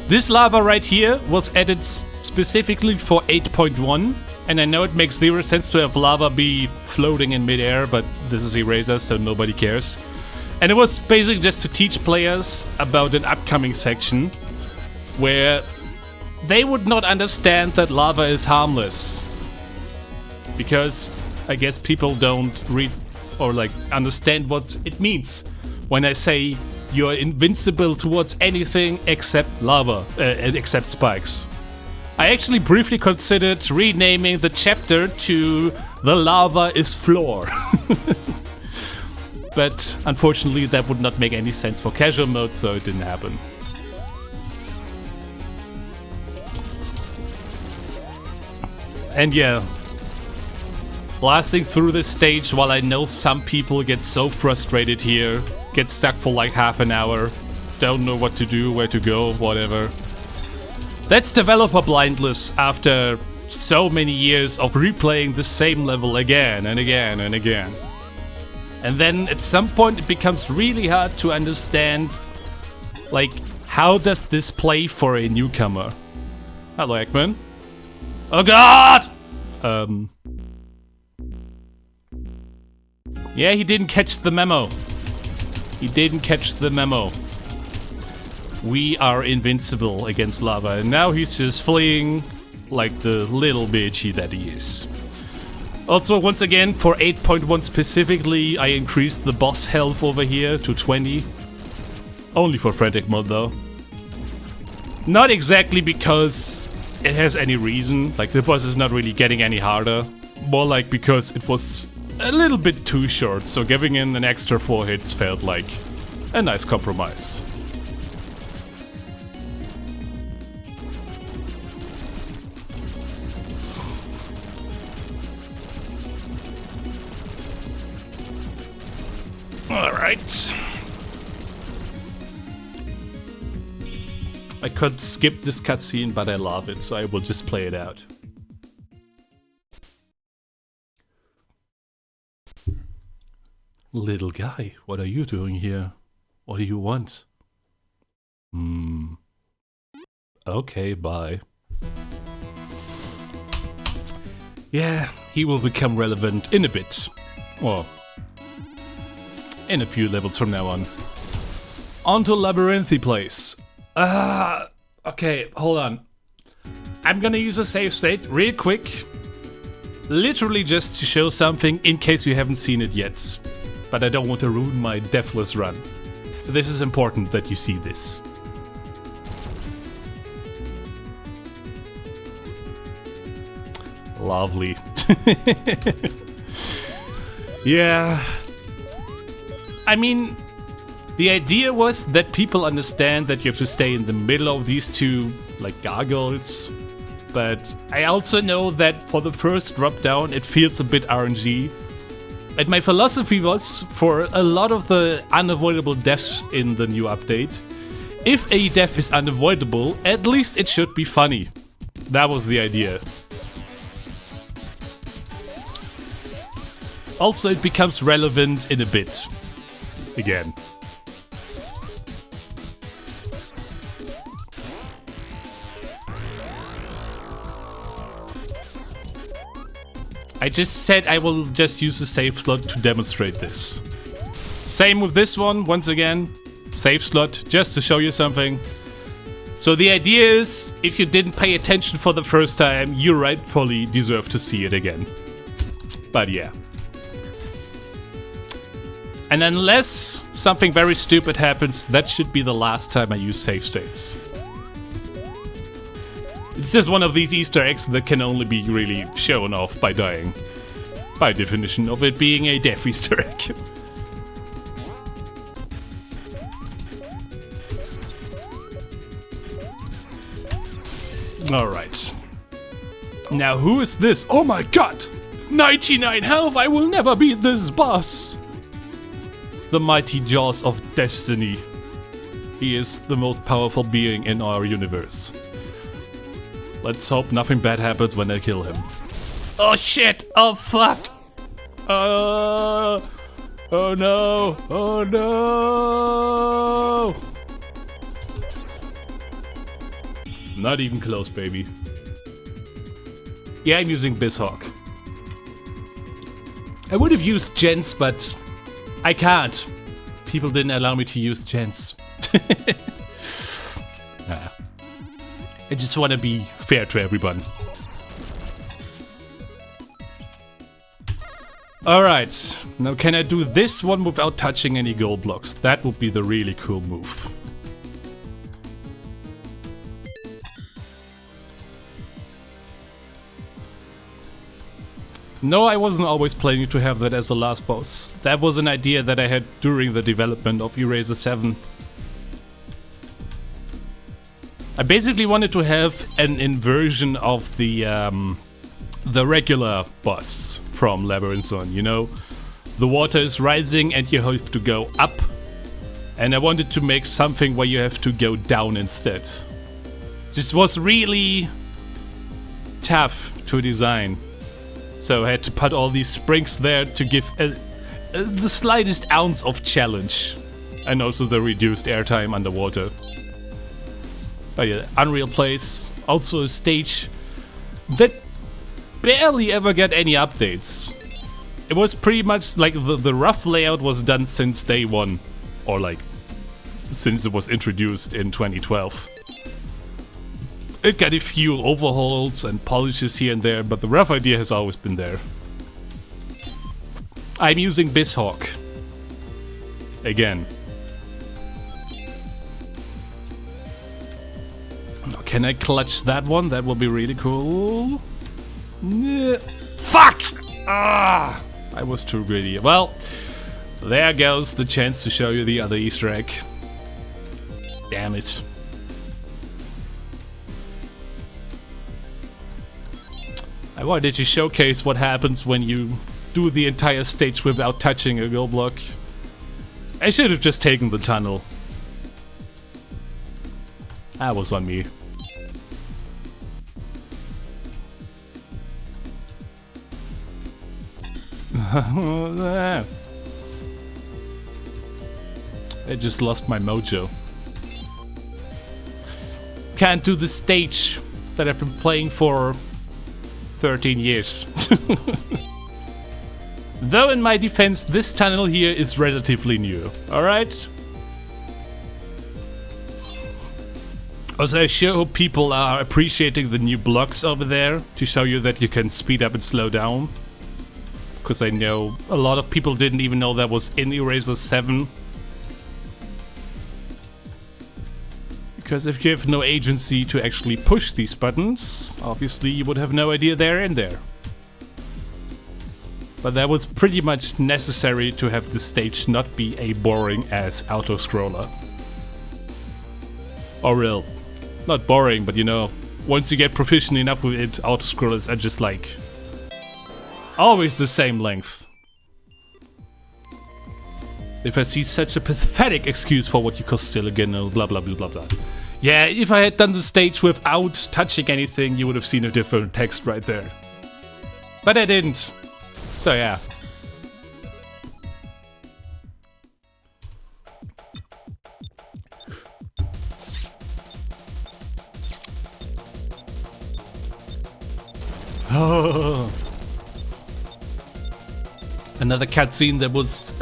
This lava right here was added specifically for 8.1, and I know it makes zero sense to have lava be floating in midair, but this is ERaZor, so nobody cares. And it was basically just to teach players about an upcoming section where they would not understand that lava is harmless. Because I guess people don't read or like understand what it means when I say you're invincible towards anything except lava, except spikes. I actually briefly considered renaming the chapter to The Lava is Floor. But unfortunately that would not make any sense for casual mode, so it didn't happen. And yeah, blasting through this stage while I know some people get so frustrated here, get stuck for like half an hour, don't know what to do, where to go, whatever. That's developer blindness after so many years of replaying the same level again and again and again. And then at some point it becomes really hard to understand, like, how does this play for a newcomer? Hello, Eggman. Oh god! Yeah, he didn't catch the memo. He didn't catch the memo. We are invincible against lava, and now he's just fleeing like the little bitchy that he is. Also, once again, for 8.1 specifically, I increased the boss health over here to 20. Only for frantic mode, though. Not exactly because it has any reason, like the boss is not really getting any harder. More like because it was a little bit too short, so giving in an extra 4 hits felt like a nice compromise. Alright. I could skip this cutscene, but I love it, so I will just play it out. Little guy, what are you doing here? What do you want? Okay, bye. Yeah, he will become relevant in a bit. Well, in a few levels from now on. On to Labyrinthy Place. Okay, hold on. I'm gonna use a save state real quick. Literally just to show something in case you haven't seen it yet. But I don't want to ruin my deathless run. This is important that you see this. . Lovely. Yeah. I mean, the idea was that people understand that you have to stay in the middle of these two, like, gargoyles. But I also know that for the first drop down, it feels a bit RNG. And my philosophy was, for a lot of the unavoidable deaths in the new update, if a death is unavoidable, at least it should be funny. That was the idea. Also, it becomes relevant in a bit. Again. I just said I will just use a save slot to demonstrate this. Same with this one, once again. Save slot, just to show you something. So the idea is, if you didn't pay attention for the first time, you rightfully deserve to see it again. But yeah. And unless something very stupid happens, that should be the last time I use save states. It's just one of these Easter eggs that can only be really shown off by dying. By definition of it being a death Easter egg. Alright. Now who is this? Oh my god! 99 health! I will never beat this boss! The mighty jaws of destiny. He is the most powerful being in our universe. Let's hope nothing bad happens when I kill him. Oh shit! Oh fuck! Oh no! Oh no! Not even close, baby. Yeah, I'm using Hedgehog. I would have used Gens, but I can't. People didn't allow me to use Gens. Nah. I just want to be fair to everyone. Alright, now can I do this one without touching any gold blocks? That would be the really cool move. No, I wasn't always planning to have that as the last boss. That was an idea that I had during the development of ERaZor 7. I basically wanted to have an inversion of the regular boss from Labyrinth Zone, you know? The water is rising and you have to go up. And I wanted to make something where you have to go down instead. This was really tough to design. So I had to put all these springs there to give the slightest ounce of challenge. And also the reduced airtime underwater. But yeah, Unreal Place, also a stage that barely ever got any updates. It was pretty much like the rough layout was done since day one. Or like, since it was introduced in 2012. It got a few overhauls and polishes here and there, but the rough idea has always been there. I'm using Hedgehog. Again. Can I clutch that one? That will be really cool. Fuck! Ah! I was too greedy. Well, there goes the chance to show you the other Easter egg. Damn it. I wanted to showcase what happens when you do the entire stage without touching a gold block. I should have just taken the tunnel. That was on me. I just lost my mojo. Can't do the stage that I've been playing for 13 years. Though in my defense, this tunnel here is relatively new, alright? Also, I sure hope people are appreciating the new blocks over there to show you that you can speed up and slow down. Because I know a lot of people didn't even know that was in ERaZor 7. Because if you have no agency to actually push these buttons, obviously you would have no idea they're in there. but that was pretty much necessary to have the stage not be a boring ass auto-scroller. Or real. Not boring, but you know, once you get proficient enough with it, auto-scrollers are just like always the same length. If I see such a pathetic excuse for what you cost still again, blah blah blah blah blah. Yeah, if I had done the stage without touching anything, you would have seen a different text right there. But I didn't. So yeah. Oh. Another cutscene that was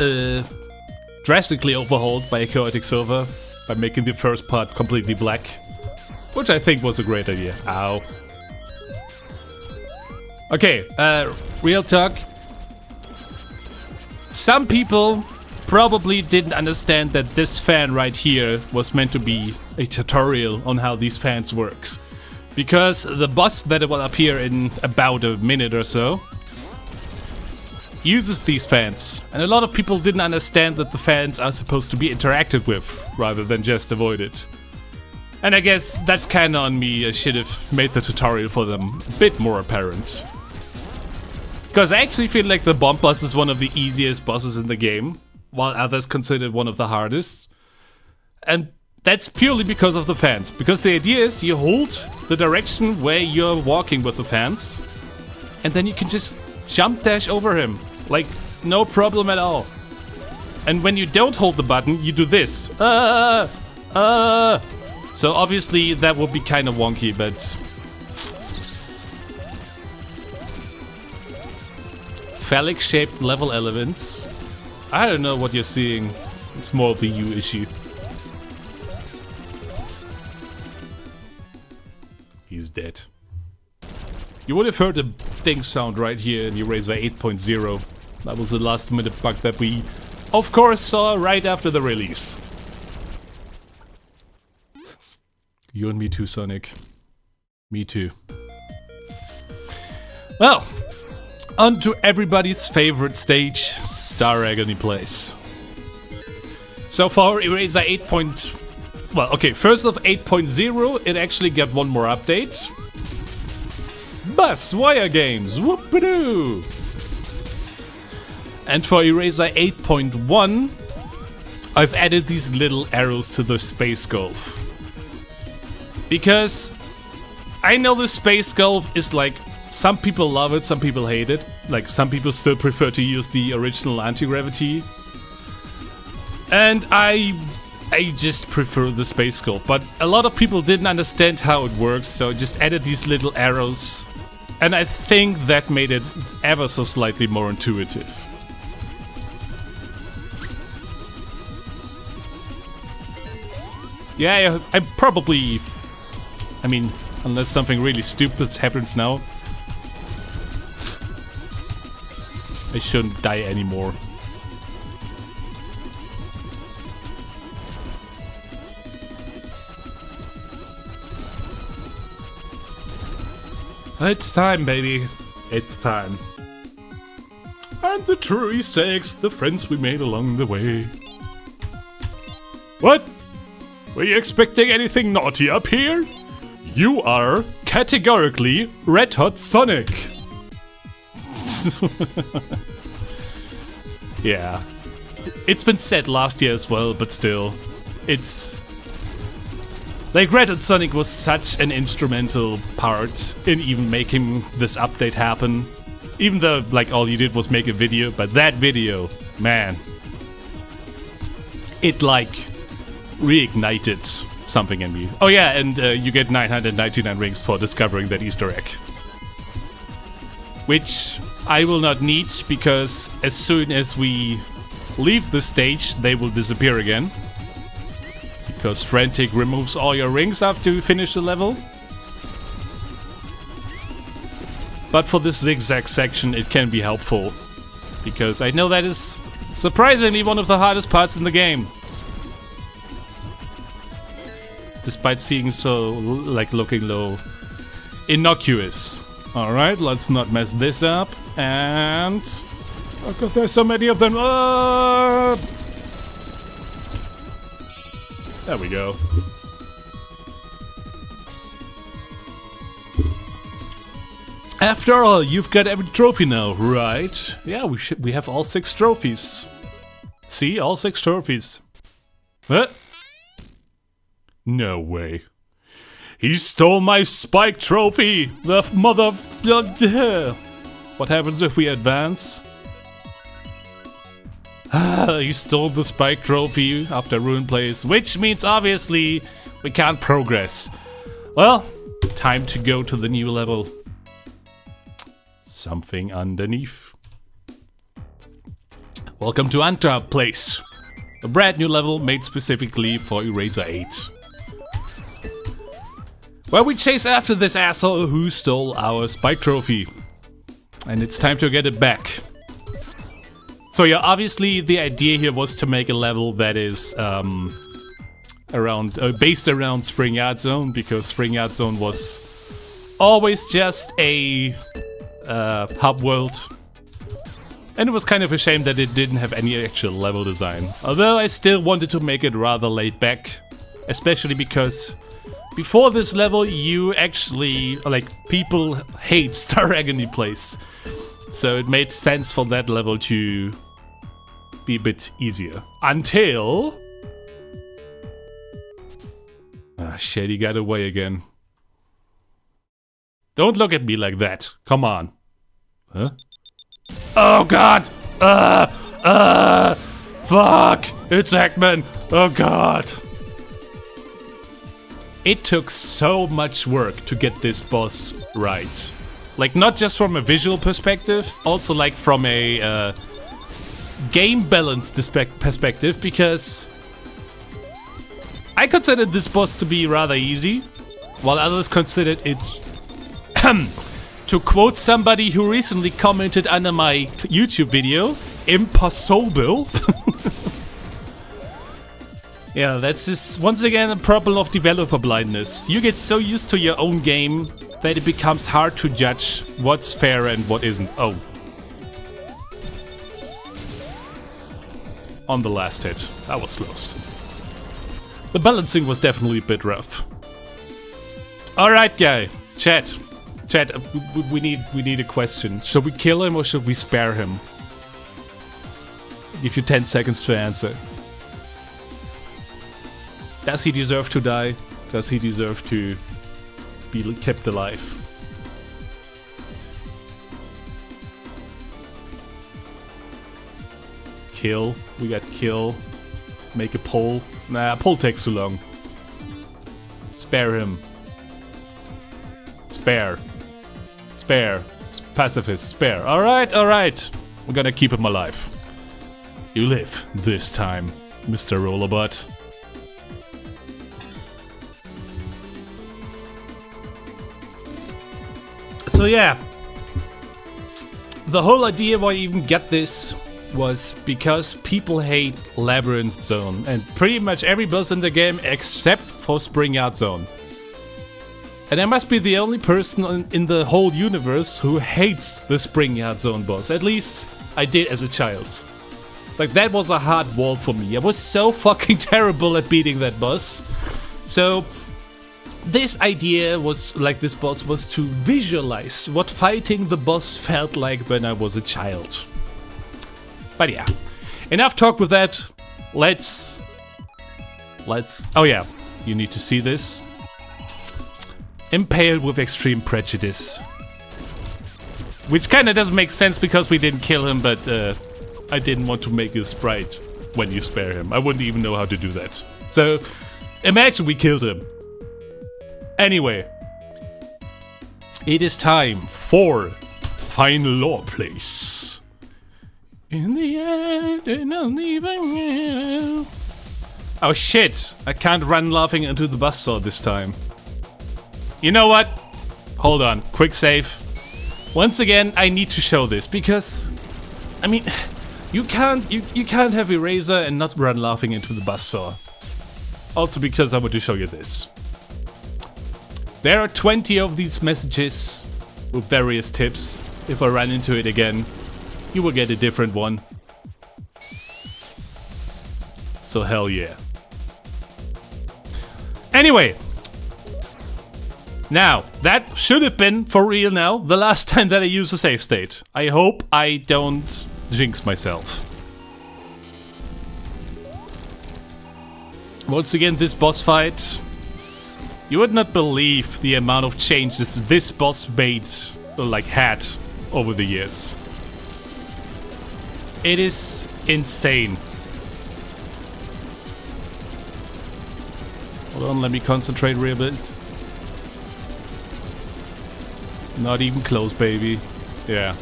drastically overhauled by a chaotic server by making the first part completely black, which I think was a great idea. Ow. Okay, real talk. Some people probably didn't understand that this fan right here was meant to be a tutorial on how these fans works. Because the boss that will appear in about a minute or so uses these fans. And a lot of people didn't understand that the fans are supposed to be interacted with, rather than just avoided. And I guess that's kinda on me. I should have made the tutorial for them a bit more apparent. Because I actually feel like the bomb boss is one of the easiest bosses in the game, while others consider it one of the hardest. And that's purely because of the fans. Because the idea is you hold the direction where you're walking with the fans, and then you can just jump dash over him. Like, no problem at all. And when you don't hold the button, you do this. So obviously that would be kind of wonky, but... Phallic-shaped level elements. I don't know what you're seeing. It's more of a you issue. He's dead. You would have heard a ding sound right here in ERaZor 8.0. That was the last minute bug that we, of course, saw right after the release. You and me too, Sonic. Me too. Well, on to everybody's favorite stage, Star Agony Place. So far, ERaZor 8. Well, okay, first of 8.0, it actually got one more update. Bus Wire Games, whoop-a-doo! And for ERaZor 8.1, I've added these little arrows to the Space Golf. Because I know the Space Golf is like, some people love it, some people hate it. Like, some people still prefer to use the original anti-gravity. And I just prefer the Space Golf. But a lot of people didn't understand how it works, so I just added these little arrows. And I think that made it ever so slightly more intuitive. Yeah, I probably... I mean, unless something really stupid happens now, I shouldn't die anymore. It's time, baby. It's time. And the true Easter eggs, the friends we made along the way. What? Were you expecting anything naughty up here? You are categorically Red Hot Sonic. Yeah. It's been said last year as well, but still. It's... like, Red Hot Sonic was such an instrumental part in even making this update happen. Even though, like, all you did was make a video, but that video, man. It, like, reignited something in me. Oh yeah, and you get 999 rings for discovering that Easter egg. Which I will not need, because as soon as we leave the stage, they will disappear again. Because Frantic removes all your rings after you finish the level. But for this zigzag section, it can be helpful. Because I know that is surprisingly one of the hardest parts in the game. Despite seeing so, like, looking low innocuous. Alright, let's not mess this up. And... Oh god, there's so many of them. There we go. After all, you've got every trophy now, right? Yeah, we have all 6 trophies. See, all 6 trophies. What? No way. He stole my spike trophy! The mother... What happens if we advance? He stole the spike trophy after Ruined Place, which means obviously we can't progress. Well, time to go to the new level. Something underneath. Welcome to Untitled Place. A brand new level made specifically for ERaZor 8. Where we chase after this asshole who stole our spike trophy. And it's time to get it back. So yeah, obviously the idea here was to make a level that is based around Spring Yard Zone, because Spring Yard Zone was always just a hub world. And it was kind of a shame that it didn't have any actual level design. Although I still wanted to make it rather laid back, especially because before this level, you actually, people hate Star Agony Place. So it made sense for that level to be a bit easier. Until... Ah, shit, he got away again. Don't look at me like that. Come on. Huh? Oh god! Fuck! It's Eggman! Oh god! It took so much work to get this boss right. Like, not just from a visual perspective, also like from a game balance perspective, because I considered this boss to be rather easy, while others considered it, to quote somebody who recently commented under my YouTube video, impossible. Yeah, that's just, once again, a problem of developer blindness. You get so used to your own game that it becomes hard to judge what's fair and what isn't. Oh. On the last hit. That was close. The balancing was definitely a bit rough. Alright, guy. Chat, we need a question. Should we kill him or should we spare him? I'll give you 10 seconds to answer. Does he deserve to die? Does he deserve to be kept alive? Kill. We got kill. Make a poll. Nah, a poll takes too long. Spare him. Spare. Spare. Pacifist. Spare. Alright, alright. We're gonna keep him alive. You live this time, Mr. Rollerbot. So yeah, the whole idea why you even get this was because people hate Labyrinth Zone and pretty much every boss in the game except for Spring Yard Zone. And I must be the only person in the whole universe who hates the Spring Yard Zone boss. At least I did as a child. Like, that was a hard wall for me. I was so fucking terrible at beating that boss. So this idea was, like, this boss was to visualize what fighting the boss felt like when I was a child. But yeah, enough talk with that. Let's... Oh yeah, you need to see this. Impaled with extreme prejudice. Which kinda doesn't make sense because we didn't kill him, but I didn't want to make a sprite when you spare him. I wouldn't even know how to do that. So, imagine we killed him. Anyway, it is time for Final Law Place. In the end, and I'll even know. Oh shit, I can't run laughing into the buzzsaw this time. You know what? Hold on, quick save. Once again, I need to show this because, I mean, you can't have ERaZor and not run laughing into the buzzsaw. Also because I want to show you this. There are 20 of these messages with various tips. If I run into it again, you will get a different one. So hell yeah. Anyway. Now, that should have been, for real now, the last time that I use a save state. I hope I don't jinx myself. Once again, this boss fight. You would not believe the amount of changes this boss made, had over the years. It is insane. Hold on, let me concentrate real bit. Not even close, baby. Yeah.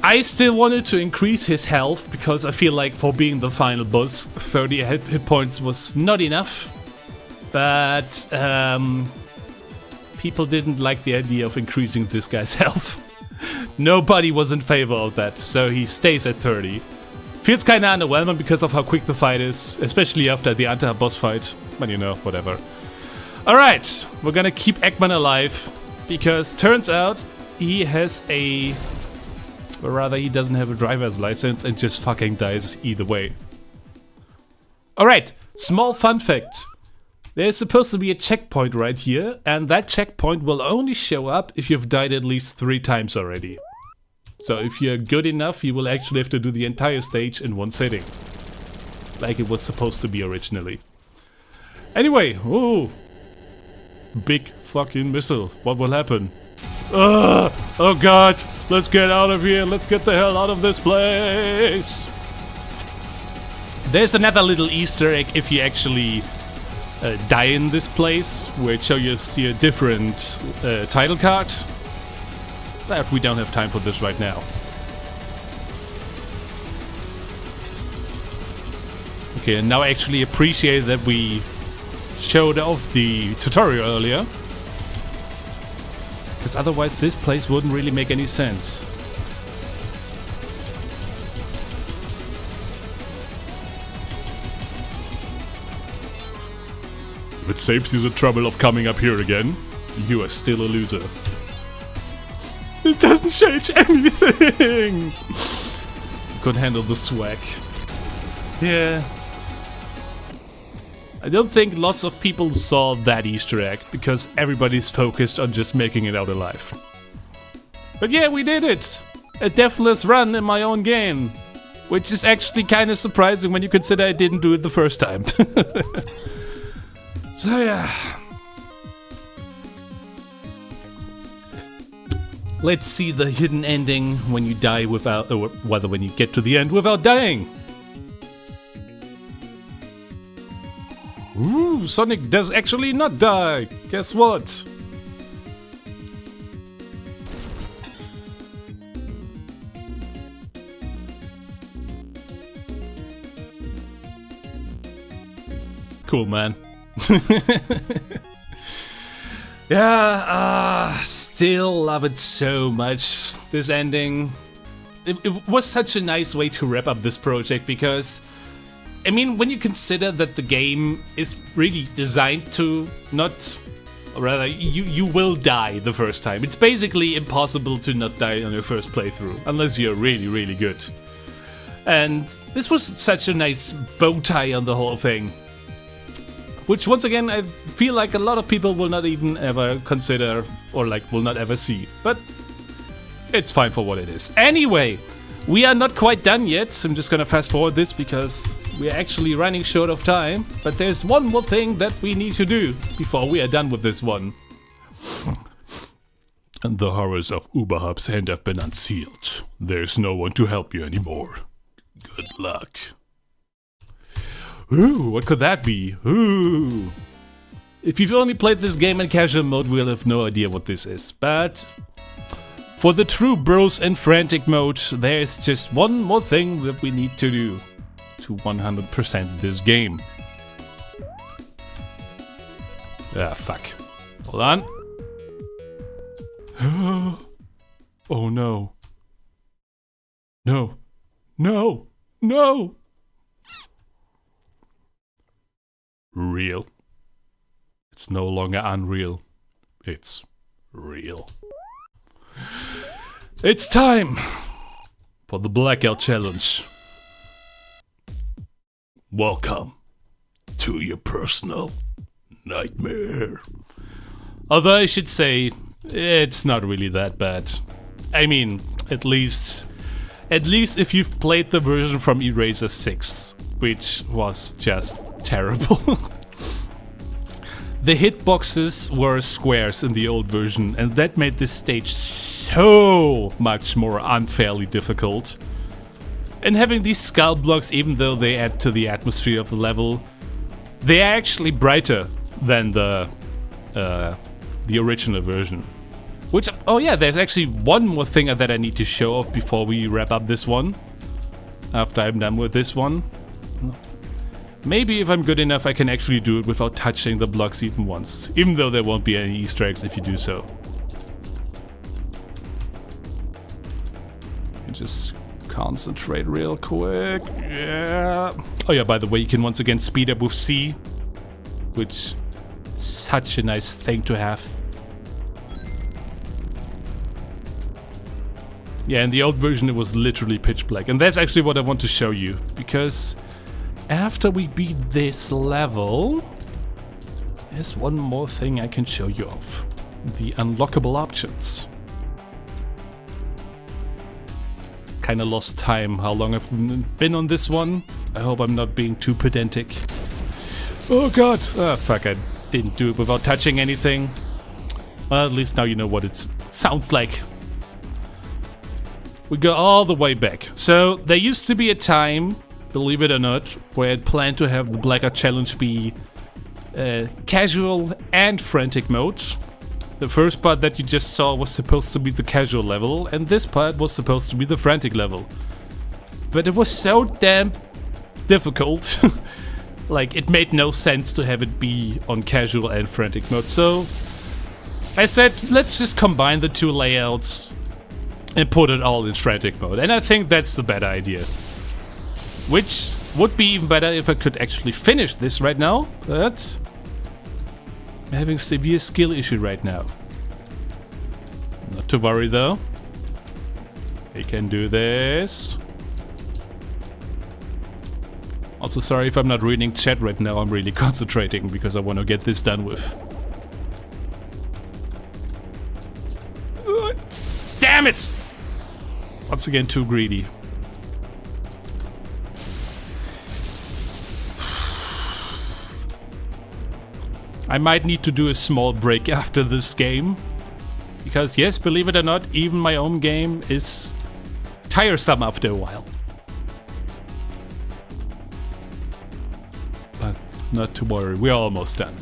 I still wanted to increase his health because I feel like for being the final boss, 30 hit points was not enough. But people didn't like the idea of increasing this guy's health. Nobody was in favor of that, so he stays at 30. Feels kinda underwhelming because of how quick the fight is, especially after the anti-boss fight. But you know, whatever. Alright, we're gonna keep Eggman alive, because turns out he has or rather he doesn't have a driver's license and just fucking dies either way. Alright, small fun fact. There's supposed to be a checkpoint right here, and that checkpoint will only show up if you've died at least 3 times already. So if you're good enough, you will actually have to do the entire stage in one sitting. Like it was supposed to be originally. Anyway, ooh. Big fucking missile. What will happen? Oh god, let's get out of here. Let's get the hell out of this place. There's another little Easter egg if you actually die in this place, where it shows you a different title card. But we don't have time for this right now. Okay, and now I actually appreciate that we showed off the tutorial earlier. Because otherwise this place wouldn't really make any sense. If it saves you the trouble of coming up here again, you are still a loser. This doesn't change anything! Could handle the swag. Yeah. I don't think lots of people saw that Easter egg, because everybody's focused on just making it out alive. But yeah, we did it! A deathless run in my own game. Which is actually kind of surprising when you consider I didn't do it the first time. So yeah. Let's see the hidden ending when you die without, or whether when you get to the end without dying. Ooh, Sonic does actually not die. Guess what? Cool, man. Yeah, still love it so much, this ending. It was such a nice way to wrap up this project, because I mean, when you consider that the game is really designed to not, or rather, you will die the first time. It's basically impossible to not die on your first playthrough, unless you're really, really good. And this was such a nice bow tie on the whole thing. Which, once again, I feel like a lot of people will not even ever consider, or like, will not ever see. But it's fine for what it is. Anyway, we are not quite done yet. I'm just gonna fast forward this because we're actually running short of time. But there's one more thing that we need to do before we are done with this one. And the horrors of Uberhub's hand have been unsealed. There's no one to help you anymore. Good luck. Ooh, what could that be? Ooh. If you've only played this game in casual mode, we'll have no idea what this is. But for the true bros and frantic mode, there's just one more thing that we need to do to 100% this game. Ah, fuck. Hold on. Oh no. No. No. No. Real. It's no longer unreal. It's real. It's time for the Blackout Challenge. Welcome to your personal nightmare. Although I should say, it's not really that bad. I mean, at least if you've played the version from ERaZor 6, which was just terrible. The hitboxes were squares in the old version, and that made this stage so much more unfairly difficult. And having these skull blocks, even though they add to the atmosphere of the level, they are actually brighter than the original version. Which, oh yeah, there's actually one more thing that I need to show off before we wrap up this one. After I'm done with this one. Maybe if I'm good enough I can actually do it without touching the blocks even once. Even though there won't be any Easter eggs if you do so. Just concentrate real quick. Yeah. Oh yeah, by the way, you can once again speed up with C. Which is such a nice thing to have. Yeah, in the old version it was literally pitch black. And that's actually what I want to show you. Because after we beat this level, there's one more thing I can show you of. The unlockable options. Kinda lost time how long I've been on this one. I hope I'm not being too pedantic. Oh god! Oh fuck, I didn't do it without touching anything. Well, at least now you know what it sounds like. We go all the way back. So, there used to be a time, believe it or not, where I'd planned to have the Blackout Challenge be casual and frantic mode. The first part that you just saw was supposed to be the casual level, and this part was supposed to be the frantic level. But it was so damn difficult. Like, it made no sense to have it be on casual and frantic mode. So, I said, let's just combine the two layouts and put it all in frantic mode. And I think that's the better idea. Which would be even better if I could actually finish this right now, but I'm having severe skill issue right now. Not to worry though. We can do this. Also sorry if I'm not reading chat right now, I'm really concentrating because I want to get this done with. Damn it! Once again too greedy. I might need to do a small break after this game. Because yes, believe it or not, even my own game is tiresome after a while. But not to worry, we're almost done.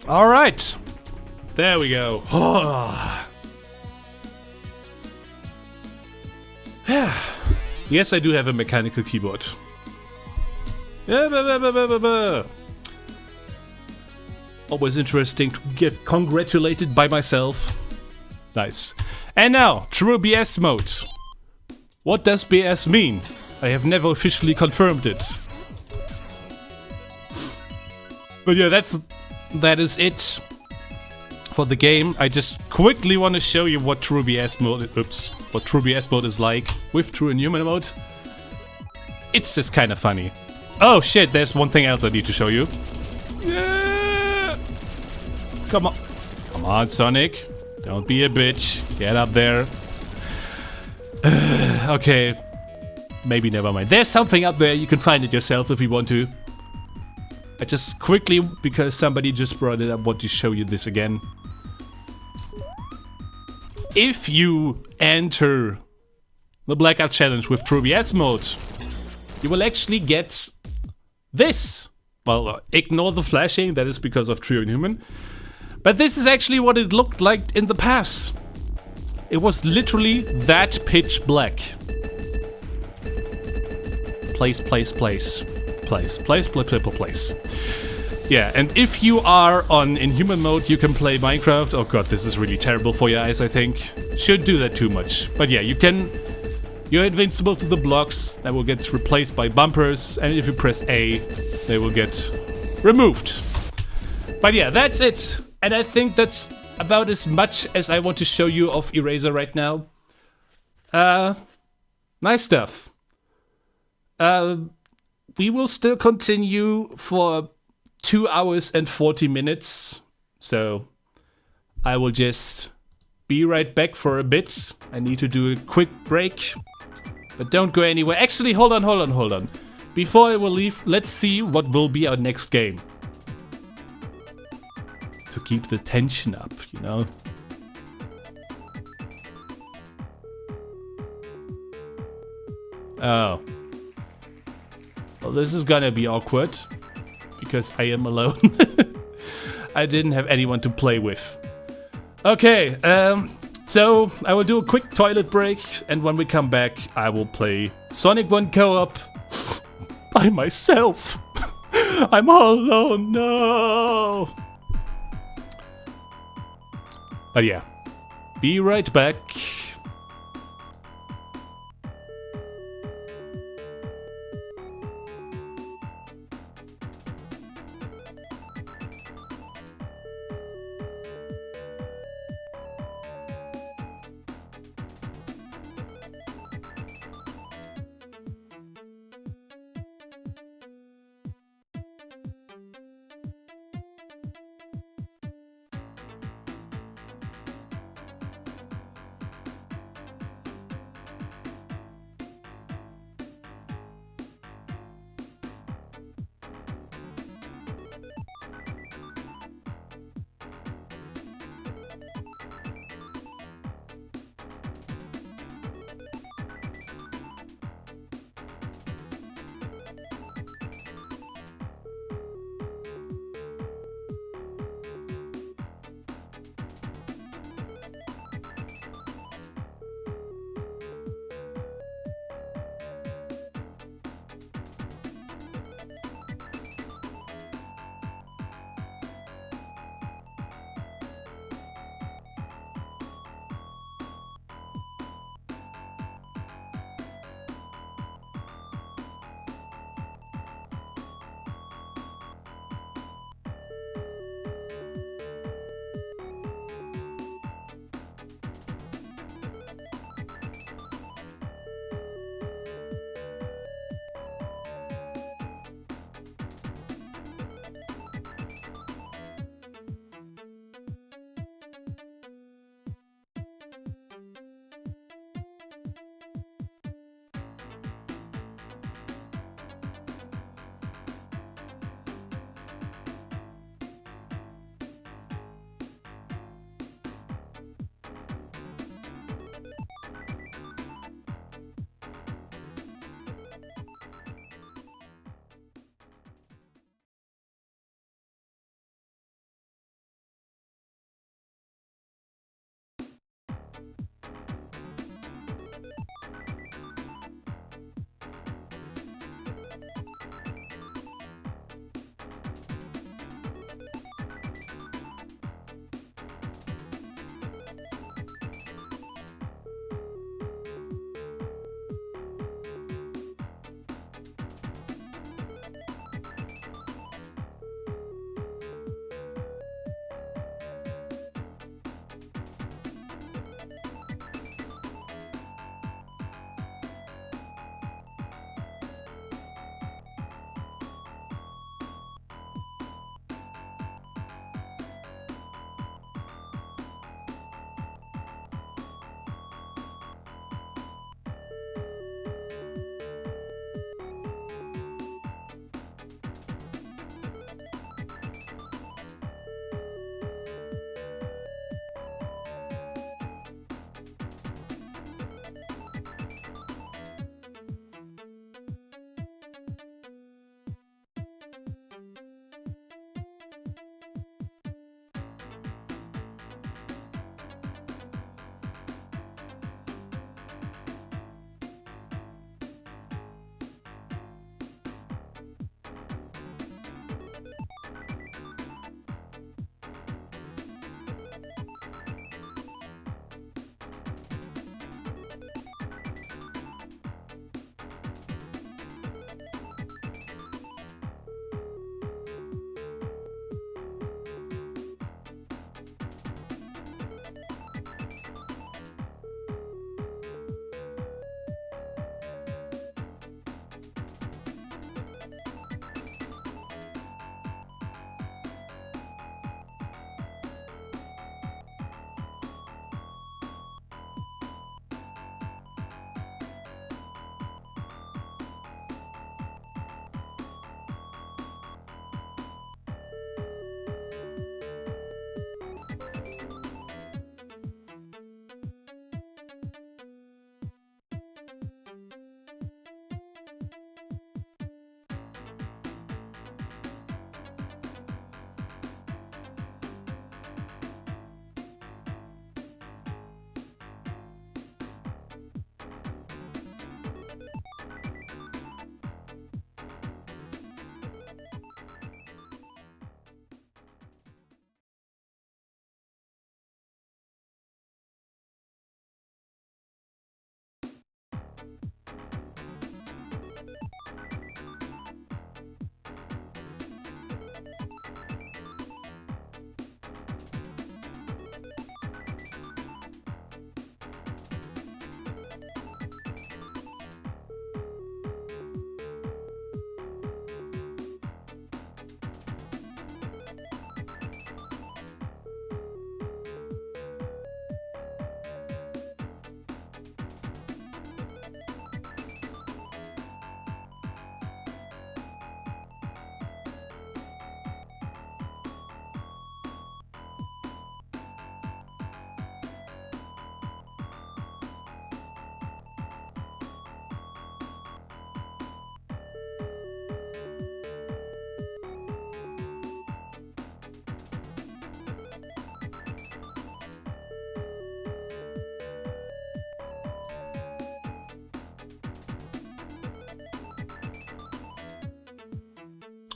Alright. There we go. Yes, I do have a mechanical keyboard. Always interesting to get congratulated by myself. Nice. And now, true BS mode. What does BS mean? I have never officially confirmed it. But yeah, that is it for the game. I just quickly want to show you what true BS mode is like with true and human mode. It's just kind of funny. Oh shit, there's one thing else I need to show you. Yeah! Come on. Come on, Sonic. Don't be a bitch. Get up there. Okay. Maybe never mind. There's something up there. You can find it yourself if you want to. I just quickly, because somebody just brought it up, want to show you this again. If you enter the Blackout Challenge with True BS mode, you will actually get this. Well, ignore the flashing, that is because of True and Human. But this is actually what it looked like in the past. It was literally that pitch black. Place. Yeah, and if you are in human mode, you can play Minecraft. Oh god, this is really terrible for your eyes, I think. Should do that too much. But yeah, you're invincible to the blocks that will get replaced by bumpers, and if you press A, they will get removed. But yeah, that's it. And I think that's about as much as I want to show you of ERaZor right now. Nice stuff. We will still continue for 2 hours and 40 minutes. So I will just be right back for a bit. I need to do a quick break. But don't go anywhere. Actually, hold on. Before I will leave, let's see what will be our next game. To keep the tension up, you know? Oh. Well, this is gonna be awkward. Because I am alone. I didn't have anyone to play with. Okay, so I will do a quick toilet break, and when we come back, I will play Sonic 1 co-op by myself. I'm all alone, no! But yeah, be right back.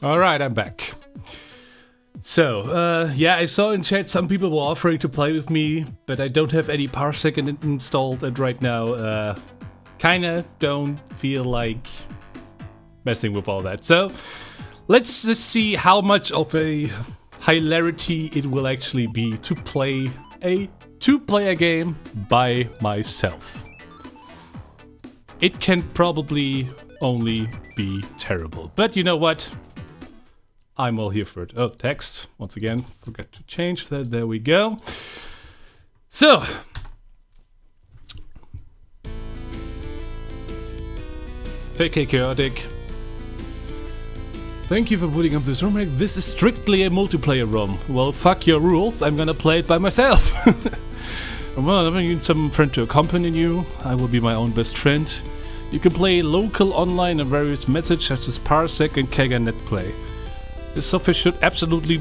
Alright, I'm back. So, yeah, I saw in chat some people were offering to play with me, but I don't have any parsec installed, and right now, kinda don't feel like messing with all that. So, let's just see how much of a hilarity it will actually be to play a two-player game by myself. It can probably only be terrible, but you know what? I'm all here for it. Oh, text. Once again, forgot to change that. There we go. So, take a chaotic. Thank you for putting up this room. This is strictly a multiplayer ROM. Well, fuck your rules. I'm gonna play it by myself. Well, I need some friend to accompany you. I will be my own best friend. You can play local online and various methods such as Parsec and KagaNet Play. This software should absolutely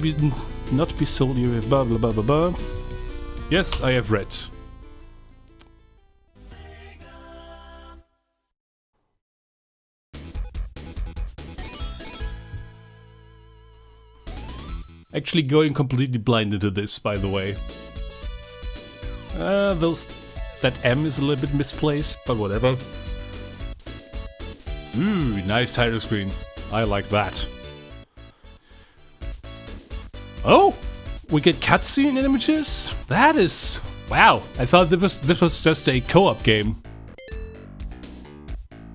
not be sold here. Blah blah blah blah blah. Yes, I have read. Actually going completely blind into this, by the way. That M is a little bit misplaced, but whatever. Ooh, nice title screen. I like that. Oh, we get cutscene images? That is... wow, I thought this was just a co-op game.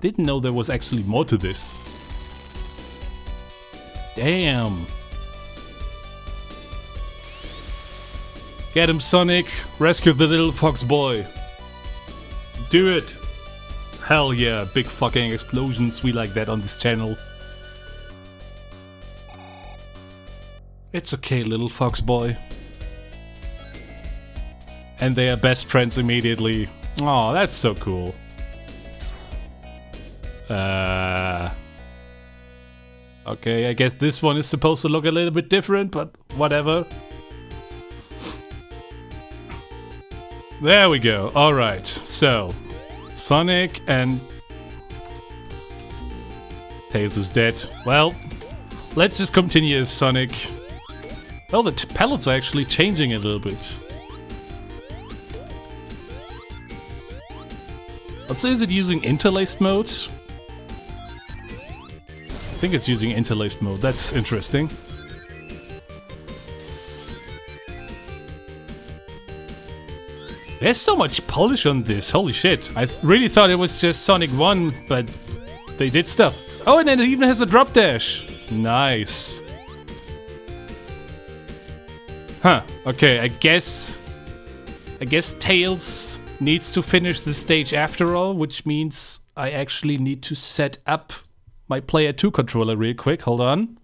Didn't know there was actually more to this. Damn. Get him, Sonic. Rescue the little fox boy. Do it. Hell yeah, big fucking explosions. We like that on this channel. It's okay, little fox boy. And they are best friends immediately. Oh, that's so cool. Okay, I guess this one is supposed to look a little bit different, but whatever. There we go. Alright, so Sonic and Tails is dead. Well, let's just continue as Sonic. Oh, the palettes are actually changing a little bit. Also, is it using interlaced mode? I think it's using interlaced mode. That's interesting. There's so much polish on this. Holy shit. I really thought it was just Sonic 1, but they did stuff. Oh, and then it even has a drop dash. Nice. Huh. Okay, I guess Tails needs to finish the stage after all, which means I actually need to set up my Player 2 controller real quick. Hold on.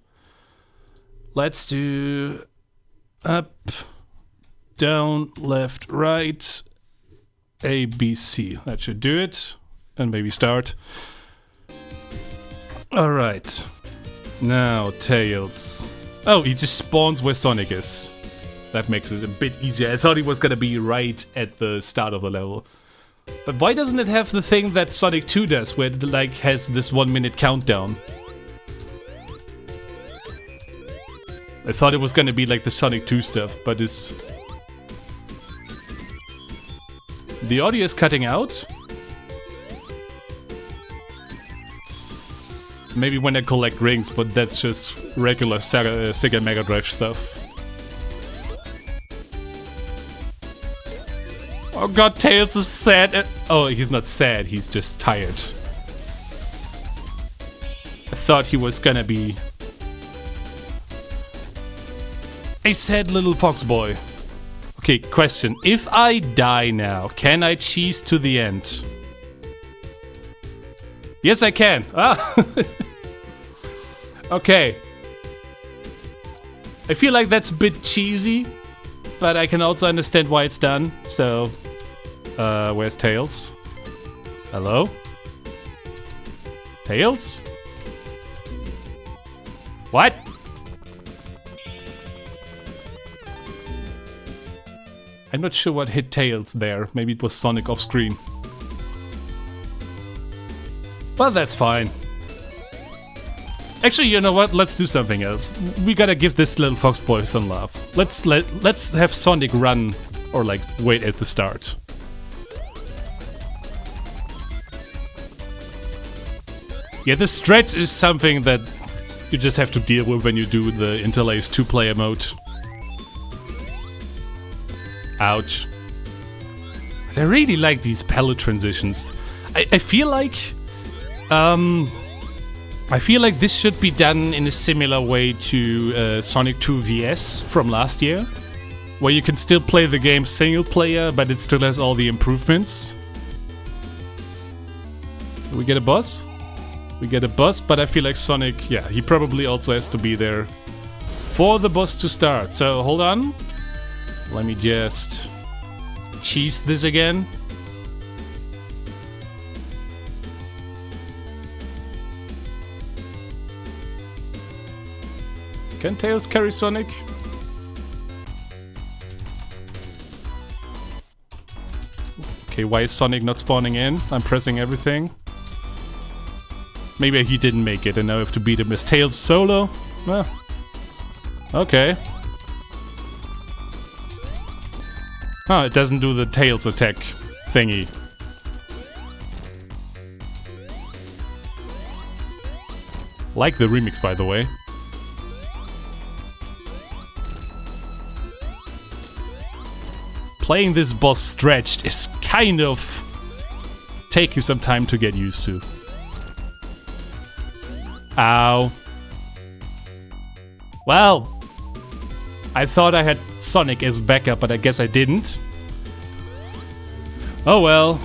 Let's do up, down, left, right, A, B, C. That should do it. And maybe start. Alright. Now, Tails. Oh, he just spawns where Sonic is. That makes it a bit easier. I thought he was gonna be right at the start of the level. But why doesn't it have the thing that Sonic 2 does, where it like has this 1 minute countdown? I thought it was gonna be like the Sonic 2 stuff, but it's... The audio is cutting out? Maybe when I collect rings, but that's just regular Sega Mega Drive stuff. Oh god, Tails is sad. Oh, he's not sad, he's just tired. I thought he was gonna be a sad little fox boy. Okay, question. If I die now, can I cheese to the end? Yes, I can. Ah. Okay. I feel like that's a bit cheesy, but I can also understand why it's done. So, where's Tails? Hello? Tails? What? I'm not sure what hit Tails there. Maybe it was Sonic off screen. But that's fine. Actually, you know what? Let's do something else. We gotta give this little fox boy some love. Let's have Sonic run or like wait at the start. Yeah, the stretch is something that you just have to deal with when you do the interlaced 2-player mode. Ouch. I really like these palette transitions. I feel like this should be done in a similar way to Sonic 2 VS from last year, where you can still play the game single player, but it still has all the improvements. Do we get a boss? We get a boss, but I feel like Sonic, yeah, he probably also has to be there for the boss to start. So hold on. Let me just cheese this again. Can Tails carry Sonic? Okay, why is Sonic not spawning in? I'm pressing everything. Maybe he didn't make it and now I have to beat him as Tails solo? Well, okay. Oh, it doesn't do the Tails attack thingy. Like the remix, by the way. Playing this boss stretched is kind of taking some time to get used to. Ow. Well, I thought I had Sonic as backup, but I guess I didn't. Oh well.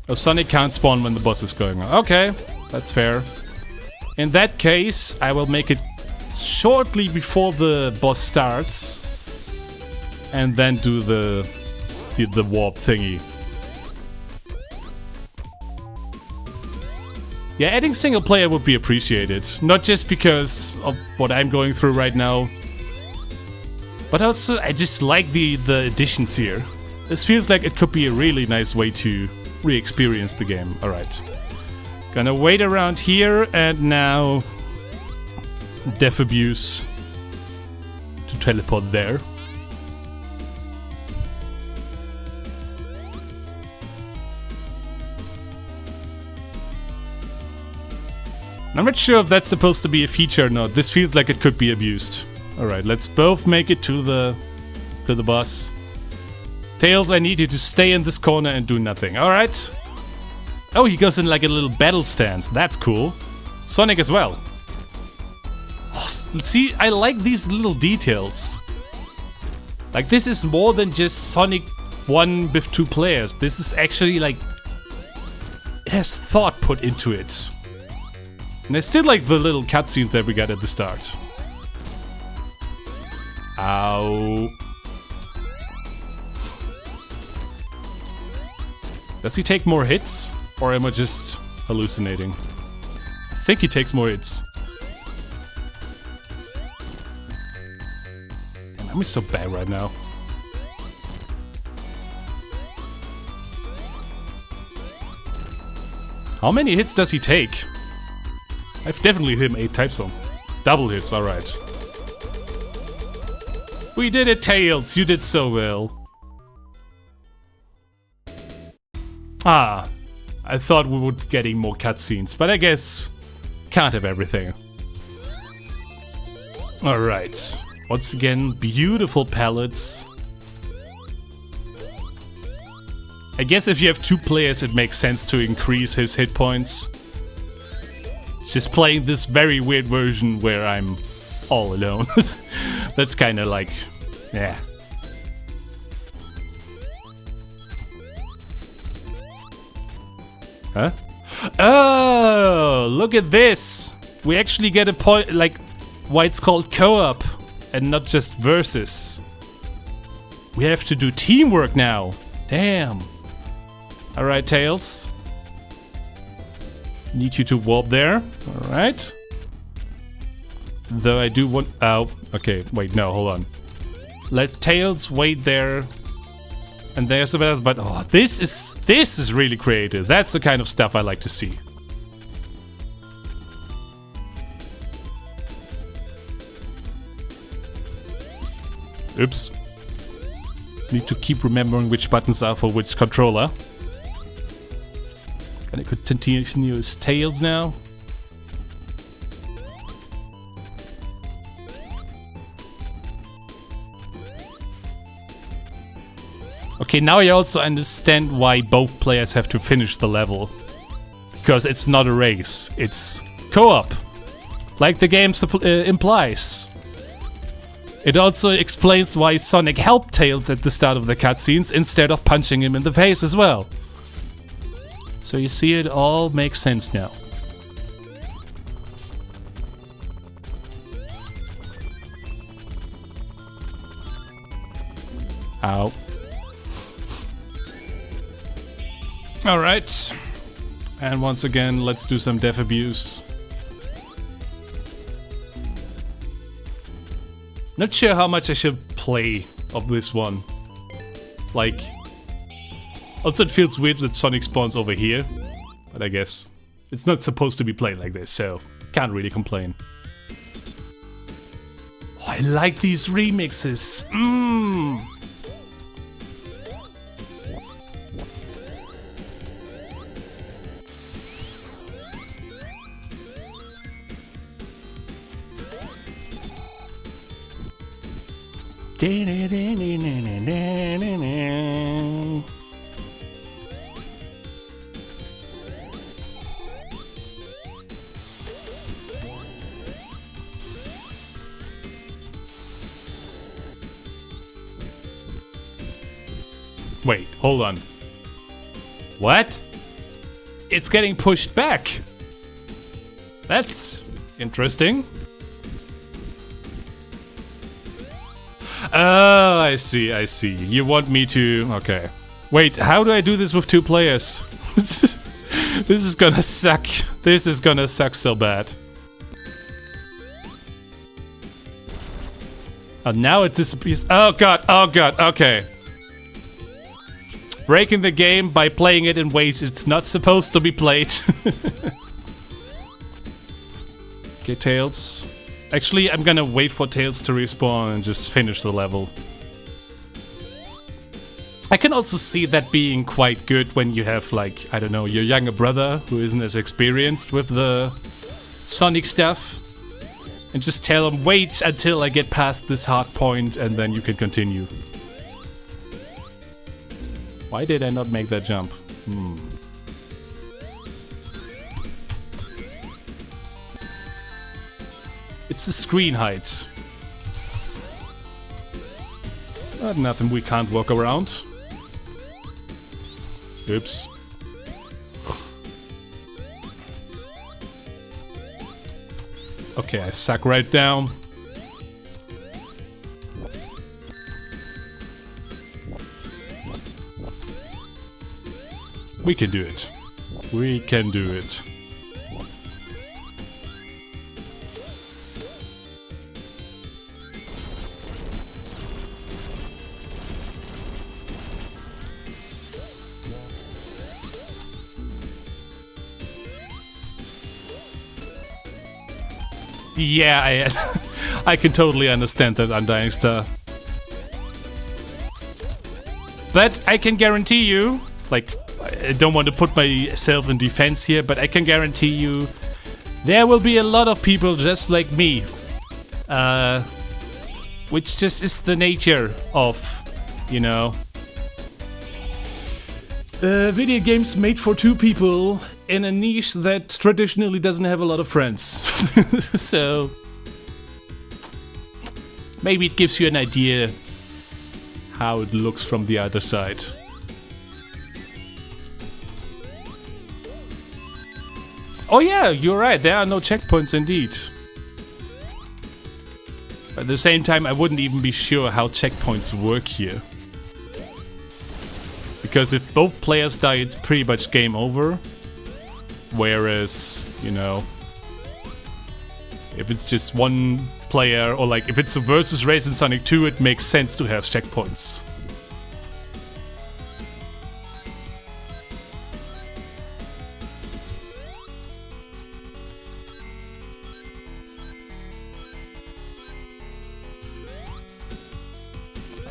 Oh, Sonic can't spawn when the boss is going on. Okay, that's fair. In that case, I will make it shortly before the boss starts. And then do the warp thingy. Yeah, adding single player would be appreciated. Not just because of what I'm going through right now, but also I just like the additions here. This feels like it could be a really nice way to re-experience the game. Alright. Gonna wait around here and now Death Abuse to teleport there. I'm not sure if that's supposed to be a feature or not. This feels like it could be abused. Alright, let's both make it to the boss. Tails, I need you to stay in this corner and do nothing. Alright. Oh, he goes in like a little battle stance. That's cool. Sonic as well. Oh, see, I like these little details. Like, this is more than just Sonic 1 with 2 players. This is actually like... it has thought put into it. And I still like the little cutscenes that we got at the start. Ow. Does he take more hits? Or am I just hallucinating? I think he takes more hits. Damn, I'm so bad right now. How many hits does he take? I've definitely hit him 8 types on. Double hits, alright. We did it, Tails! You did so well. Ah, I thought we would be getting more cutscenes, but I guess can't have everything. Alright. Once again, beautiful palettes. I guess if you have 2 players, it makes sense to increase his hit points. Just playing this very weird version where I'm all alone. That's kind of like, yeah. Huh? Oh, look at this. We actually get a point, like, why it's called co-op and not just versus. We have to do teamwork now. Damn. Alright, Tails. Need you to warp there. Alright. Though I do want... oh, okay. Wait, no, hold on. Let Tails wait there. and there's the better, but oh, this is really creative. That's the kind of stuff I like to see. Oops. Need to keep remembering which buttons are for which controller. Can I continue his tails now? Okay, now I also understand why both players have to finish the level. Because it's not a race, it's co-op. Like the game implies. It also explains why Sonic helped Tails at the start of the cutscenes instead of punching him in the face as well. So you see, it all makes sense now. Ow. Alright. And once again, let's do some death abuse. Not sure how much I should play of this one. Like, also it feels weird that Sonic spawns over here, but I guess it's not supposed to be played like this, so can't really complain. Oh, I like these remixes. Wait, hold on. What? It's getting pushed back. That's interesting. Oh, I see, I see. You want me to... Okay. Wait, how do I do this with 2 players? This is gonna suck. This is gonna suck so bad. Oh, now it disappears. Oh god, okay. Breaking the game by playing it in ways it's not supposed to be played. Okay, Tails. Actually, I'm gonna wait for Tails to respawn and just finish the level. I can also see that being quite good when you have, like, I don't know, your younger brother who isn't as experienced with the Sonic stuff. And just tell him, wait until I get past this hard point and then you can continue. Why did I not make that jump? It's the screen height. But nothing we can't walk around. Oops. Okay, I suck right down. We can do it. We can do it. Yeah, I can totally understand that, Undying Star. But I can guarantee you, like, I don't want to put myself in defense here, but I can guarantee you there will be a lot of people just like me. Which just is the nature of, you know, video games made for 2 people in a niche that traditionally doesn't have a lot of friends. So maybe it gives you an idea how it looks from the other side. Oh yeah, you're right, there are no checkpoints indeed. But at the same time, I wouldn't even be sure how checkpoints work here. Because if both players die, it's pretty much game over. Whereas, you know, if it's just one player, or like if it's a versus race in Sonic 2, it makes sense to have checkpoints.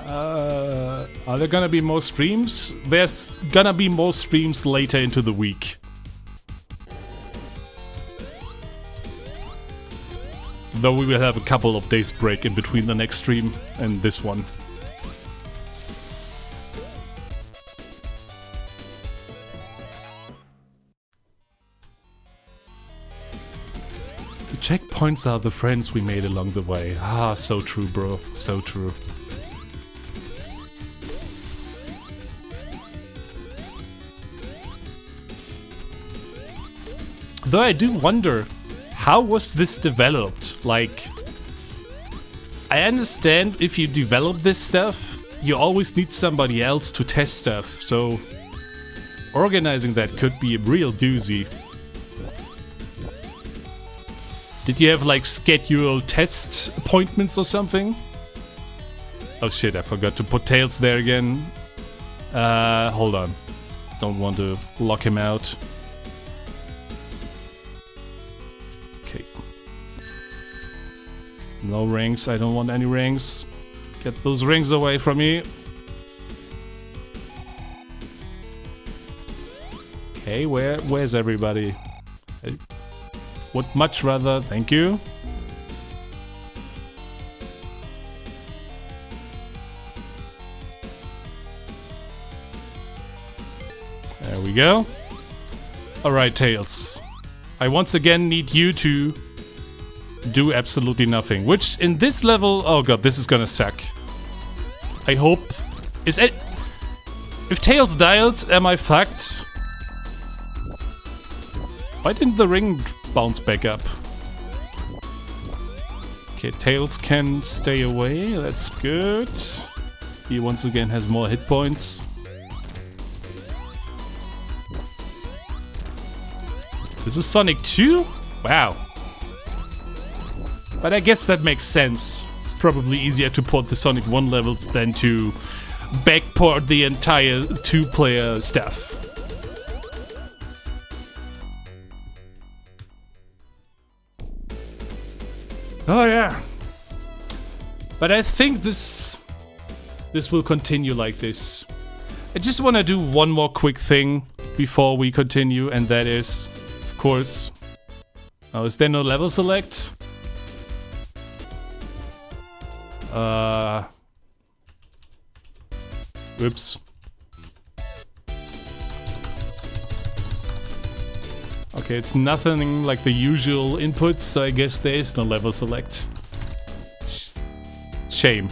Are there gonna be more streams? There's gonna be more streams later into the week. Though we will have a couple of days break in between the next stream and this one. The checkpoints are the friends we made along the way. Ah, so true, bro. So true. Though I do wonder, how was this developed? Like, I understand if you develop this stuff, you always need somebody else to test stuff, so organizing that could be a real doozy. Did you have like scheduled test appointments or something? Oh shit, I forgot to put Tails there again. Hold on. Don't want to lock him out. Okay. No rings, I don't want any rings. Get those rings away from me. Okay, where's everybody? I would much rather, thank you. There we go. Alright, Tails. I once again need you to do absolutely nothing. Which, in this level... Oh god, this is gonna suck. I hope... If Tails dies, am I fucked? Why didn't the ring bounce back up? Okay, Tails can stay away. That's good. He once again has more hit points. This is Sonic 2? Wow. But I guess that makes sense. It's probably easier to port the Sonic 1 levels than to backport the entire two-player stuff. Oh yeah. But I think this will continue like this. I just want to do one more quick thing before we continue, and that is, of course... Oh, is there no level select? Whoops. Okay, it's nothing like the usual inputs, so I guess there is no level select. Shame.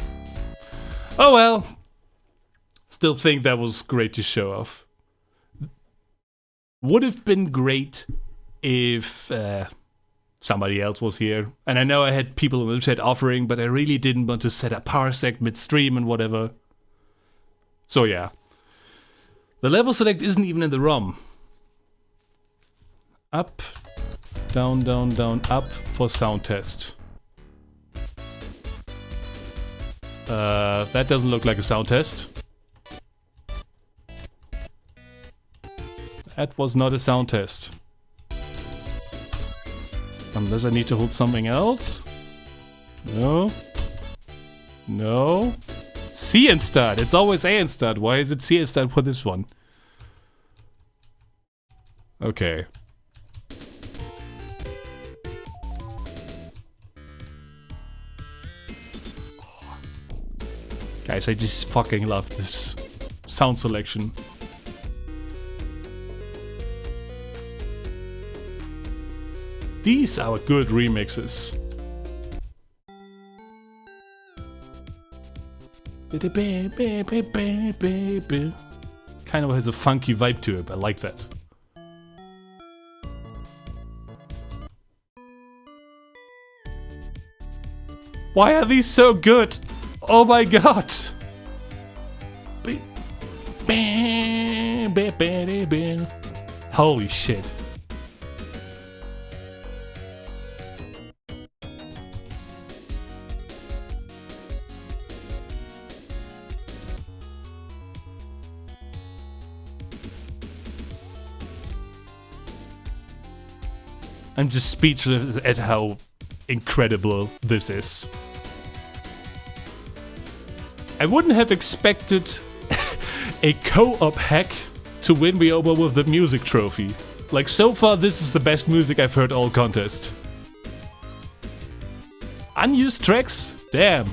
Oh well. Still think that was great to show off. Would have been great if somebody else was here. And I know I had people in the chat offering, but I really didn't want to set up parsec mid-stream and whatever. So yeah. The level select isn't even in the ROM. Up, down, down, down, up for sound test. That doesn't look like a sound test. That was not a sound test. Unless I need to hold something else. No. No. C and start. It's always A and start. Why is it C and start for this one? Okay. Guys, I just fucking love this sound selection. These are good remixes. Kind of has a funky vibe to it, I like that. Why are these so good? Oh my god! Holy shit. I'm just speechless at how incredible this is. I wouldn't have expected a co-op hack to win me over with the music trophy. Like, so far, this is the best music I've heard all contest. Unused tracks? Damn.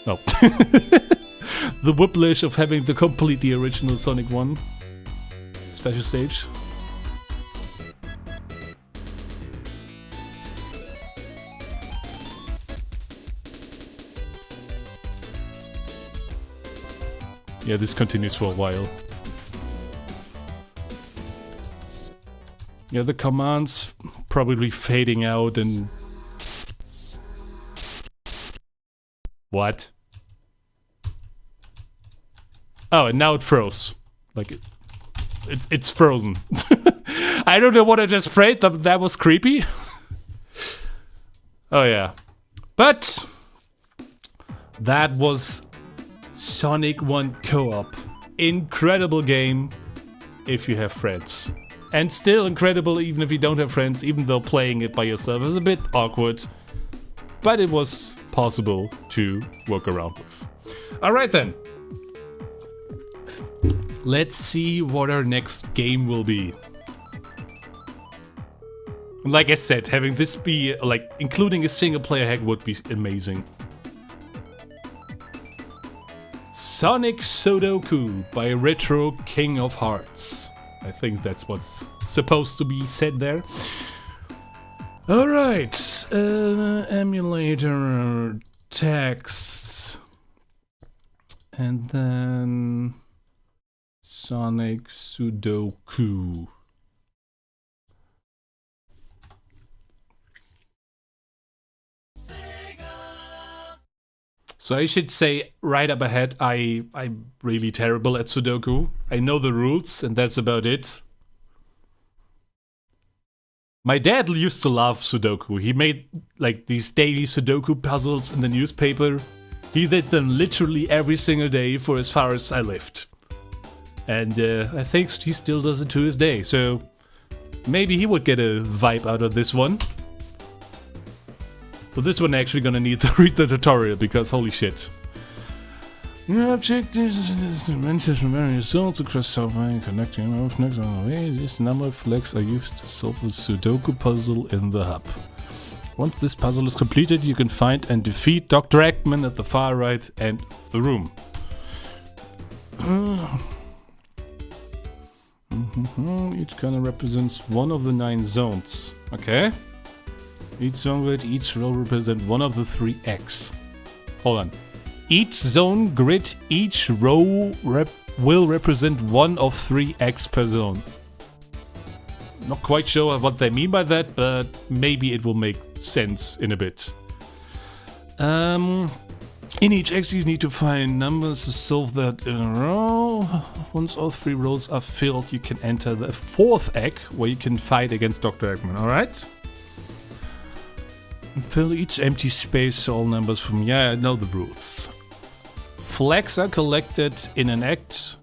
No. The whiplash of having the completely original Sonic 1 special stage. Yeah, this continues for a while. Yeah, the commands probably fading out and... What? Oh, and now it froze. Like, it's frozen. I don't know what I just prayed, that was creepy. Oh yeah. But... that was Sonic 1 Co-op. Incredible game if you have friends. And still incredible even if you don't have friends, even though playing it by yourself is a bit awkward. But it was possible to work around with. Alright then. Let's see what our next game will be. Like I said, having this be, like, including a single player hack would be amazing. Sonic Sudoku by Retro King of Hearts. I think that's what's supposed to be said there. Alright, emulator, text, and then Sonic Sudoku. So I should say right up ahead, I'm really terrible at Sudoku. I know the rules and that's about it. My dad used to love Sudoku. He made like these daily Sudoku puzzles in the newspaper. He did them literally every single day for as far as I lived. And I think he still does it to this day. So maybe he would get a vibe out of this one. But this one actually gonna need to read the tutorial because holy shit. Your object is dimensions from various zones across software and connecting both next on the way. This number of flags are used to solve the Sudoku puzzle in the hub. Once this puzzle is completed, you can find and defeat Dr. Eggman at the far right end of the room. Each color represents one of the 9 zones. Okay. Each zone grid, each row represents one of the 3 X. Hold on. Each zone grid, each row will represent one of 3 X per zone. Not quite sure what they mean by that, but maybe it will make sense in a bit. In each X you need to find numbers to solve that in a row. Once all 3 rows are filled, you can enter the 4th egg where you can fight against Dr. Eggman, alright? Fill each empty space so all numbers from... Yeah, I know the rules. Flags are collected in an act.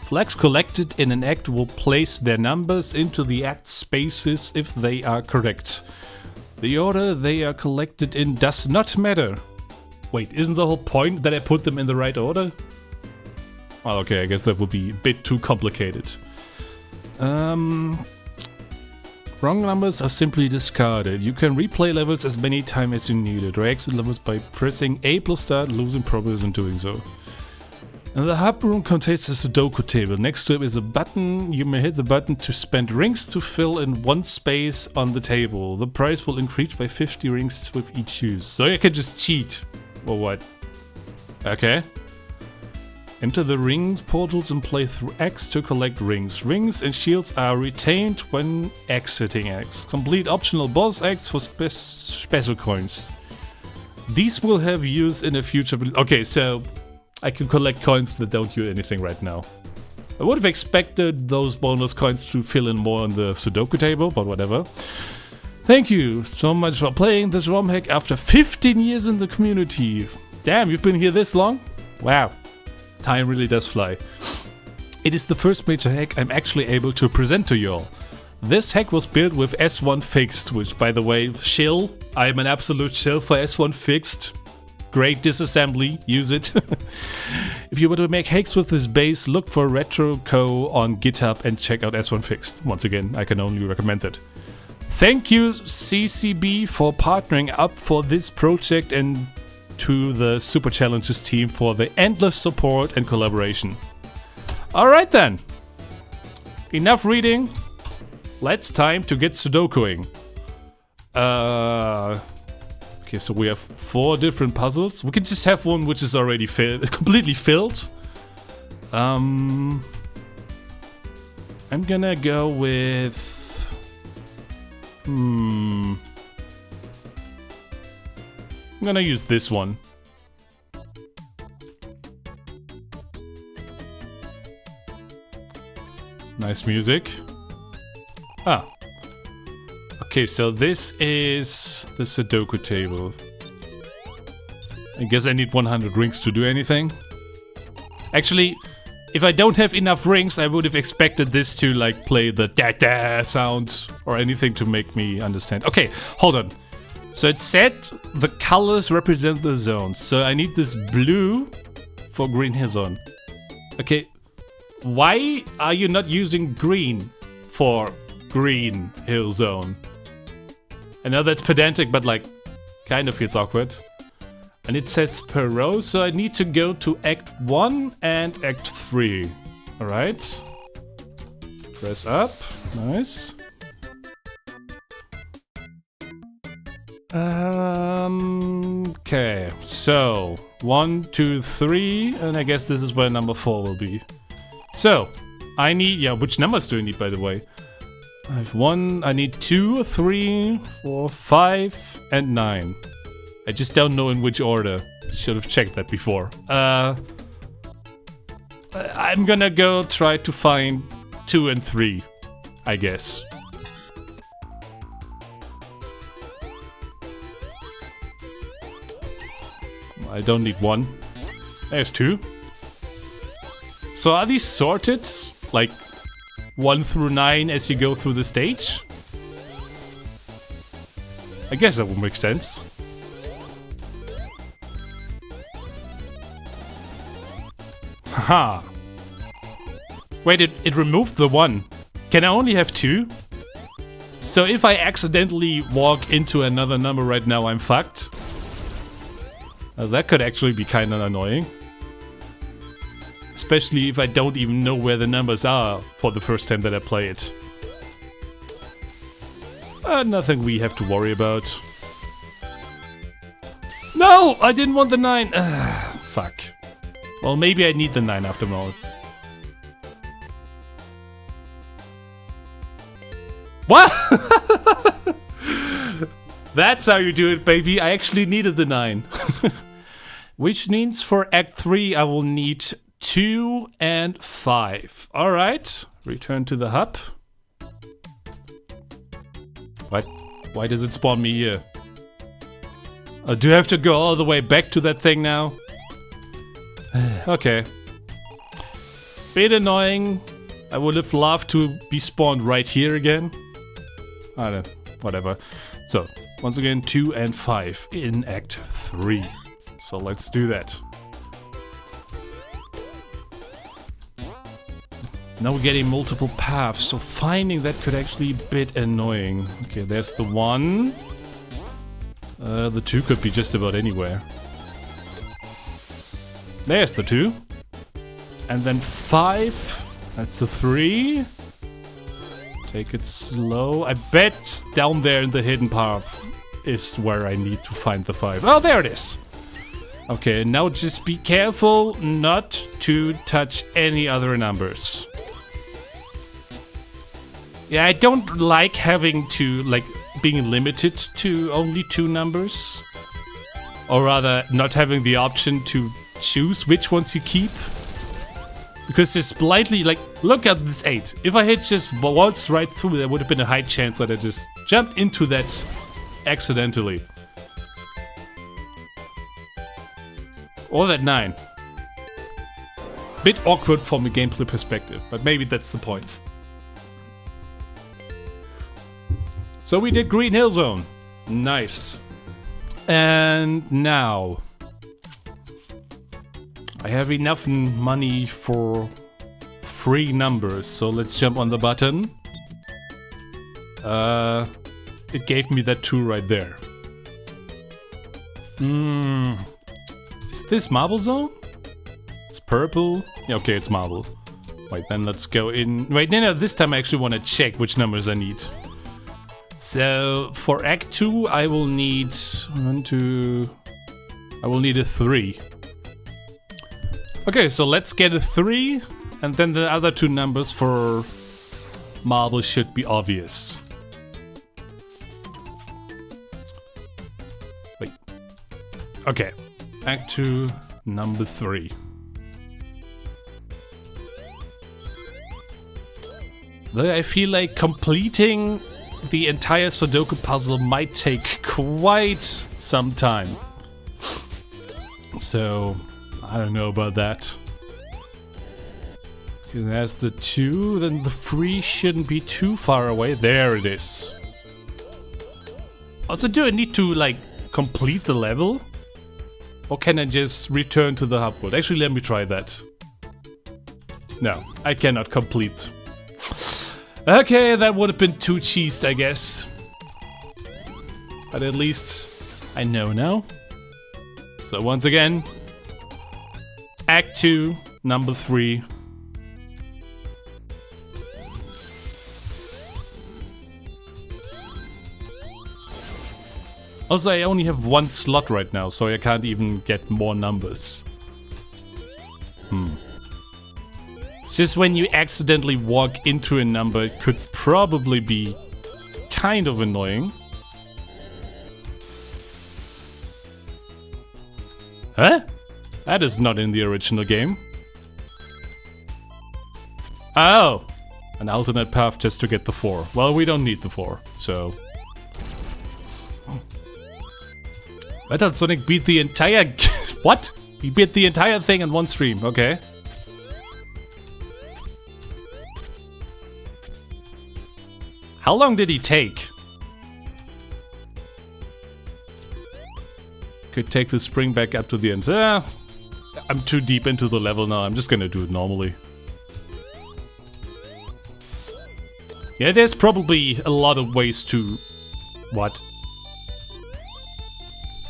Flags collected in an act will place their numbers into the act spaces if they are correct. The order they are collected in does not matter. Wait, isn't the whole point that I put them in the right order? Well, okay, I guess that would be a bit too complicated. Wrong numbers are simply discarded. You can replay levels as many times as you need it, or exit levels by pressing A plus start, losing progress in doing so. And the hub room contains a Sudoku table. Next to it is a button. You may hit the button to spend rings to fill in one space on the table. The price will increase by 50 rings with each use. So you can just cheat. Or what? Okay. Enter the rings portals and play through X to collect rings. Rings and shields are retained when exiting X. Complete optional boss X for special coins. These will have use in a future... Okay, so I can collect coins that don't do anything right now. I would have expected those bonus coins to fill in more on the Sudoku table, but whatever. Thank you so much for playing this ROM hack after 15 years in the community. Damn, you've been here this long? Wow. Time really does fly. It is the first major hack I'm actually able to present to you all. This hack was built with S1 Fixed, which by the way, shill. I'm an absolute shill for S1 Fixed. great disassembly. Use it. If you want to make hacks with this base, look for RetroCo on GitHub and check out S1 Fixed. Once again, I can only recommend it. Thank you, CCB, for partnering up for this project, and to the Super Challenges team for the endless support and collaboration. Alright then. Enough reading. Let's time to get Sudokuing. Okay, so we have 4 different puzzles. We can just have one which is already completely filled. I'm gonna go with... I'm gonna use this one. Nice music. Ah. Okay, so this is the Sudoku table. I guess I need 100 rings to do anything. Actually, if I don't have enough rings, I would have expected this to like play the da-da sound or anything to make me understand. Okay, hold on. So it said the colors represent the zones. So I need this blue for Green Hill Zone. Okay, why are you not using green for Green Hill Zone? I know that's pedantic, but like, kind of feels awkward. And it says per row, so I need to go to Act 1 and Act 3. Alright. Press up. Nice. Okay, so 1, 2, 3, and I guess this is where number 4 will be. So, I need, yeah, which numbers do I need, by the way? I have 1, I need 2, 3, 4, 5, and 9. I just don't know in which order. Should have checked that before. I'm gonna go try to find 2 and 3, I guess. I don't need 1. There's 2. So are these sorted? Like 1 through 9 as you go through the stage? I guess that would make sense. Haha. Wait, it removed the 1. Can I only have 2? So if I accidentally walk into another number right now, I'm fucked. That could actually be kind of annoying. Especially if I don't even know where the numbers are for the first time that I play it. Nothing we have to worry about. No! I didn't want the 9! Fuck. Well, maybe I need the 9 after all. What? That's how you do it, baby. I actually needed the 9. Which means for Act 3 I will need 2 and 5. Alright. Return to the hub. What? Why does it spawn me here? Do I have to go all the way back to that thing now? Okay. Bit annoying. I would have loved to be spawned right here again. I don't know. Whatever. So, once again, 2 and 5 in Act 3. So let's do that. Now we're getting multiple paths, so finding that could actually be a bit annoying. Okay, there's the 1. The 2 could be just about anywhere. There's the 2. And then 5. That's the 3. Take it slow. I bet down there in the hidden path is where I need to find the 5. Oh, there it is. Okay, now just be careful not to touch any other numbers. Yeah, I don't like having to, like, being limited to only 2 numbers. Or rather, not having the option to choose which ones you keep. Because it's blindly, like, look at this 8. If I had just waltzed right through, there would have been a high chance that I just jumped into that accidentally. Or that 9. Bit awkward from a gameplay perspective, but maybe that's the point. So we did Green Hill Zone. Nice. And now, I have enough money for 3 numbers, so let's jump on the button. It gave me that 2 right there. Is this Marble Zone? It's purple. Yeah, okay, it's marble. Wait, then let's go in. Wait, no, this time I actually want to check which numbers I need. So for Act 2, I will need I will need a 3. Okay, so let's get a 3, and then the other 2 numbers for marble should be obvious. Wait. Okay. Act 2, number 3. Though I feel like completing the entire Sudoku puzzle might take quite some time. So, I don't know about that. There's the 2, then the 3 shouldn't be too far away. There it is. Also, do I need to, like, complete the level? Or can I just return to the hub world? Actually, let me try that. No, I cannot complete. Okay, that would have been too cheesed, I guess. But at least I know now. So once again, Act 2, number 3. Also, I only have 1 slot right now, so I can't even get more numbers. Just when you accidentally walk into a number, it could probably be kind of annoying. Huh? That is not in the original game. Oh! An alternate path just to get the 4. Well, we don't need the 4, so... I thought Sonic beat the entire... What? He beat the entire thing in 1 stream, okay. How long did he take? Could take the spring back up to the end. I'm too deep into the level now. I'm just gonna do it normally. Yeah, there's probably a lot of ways to... What?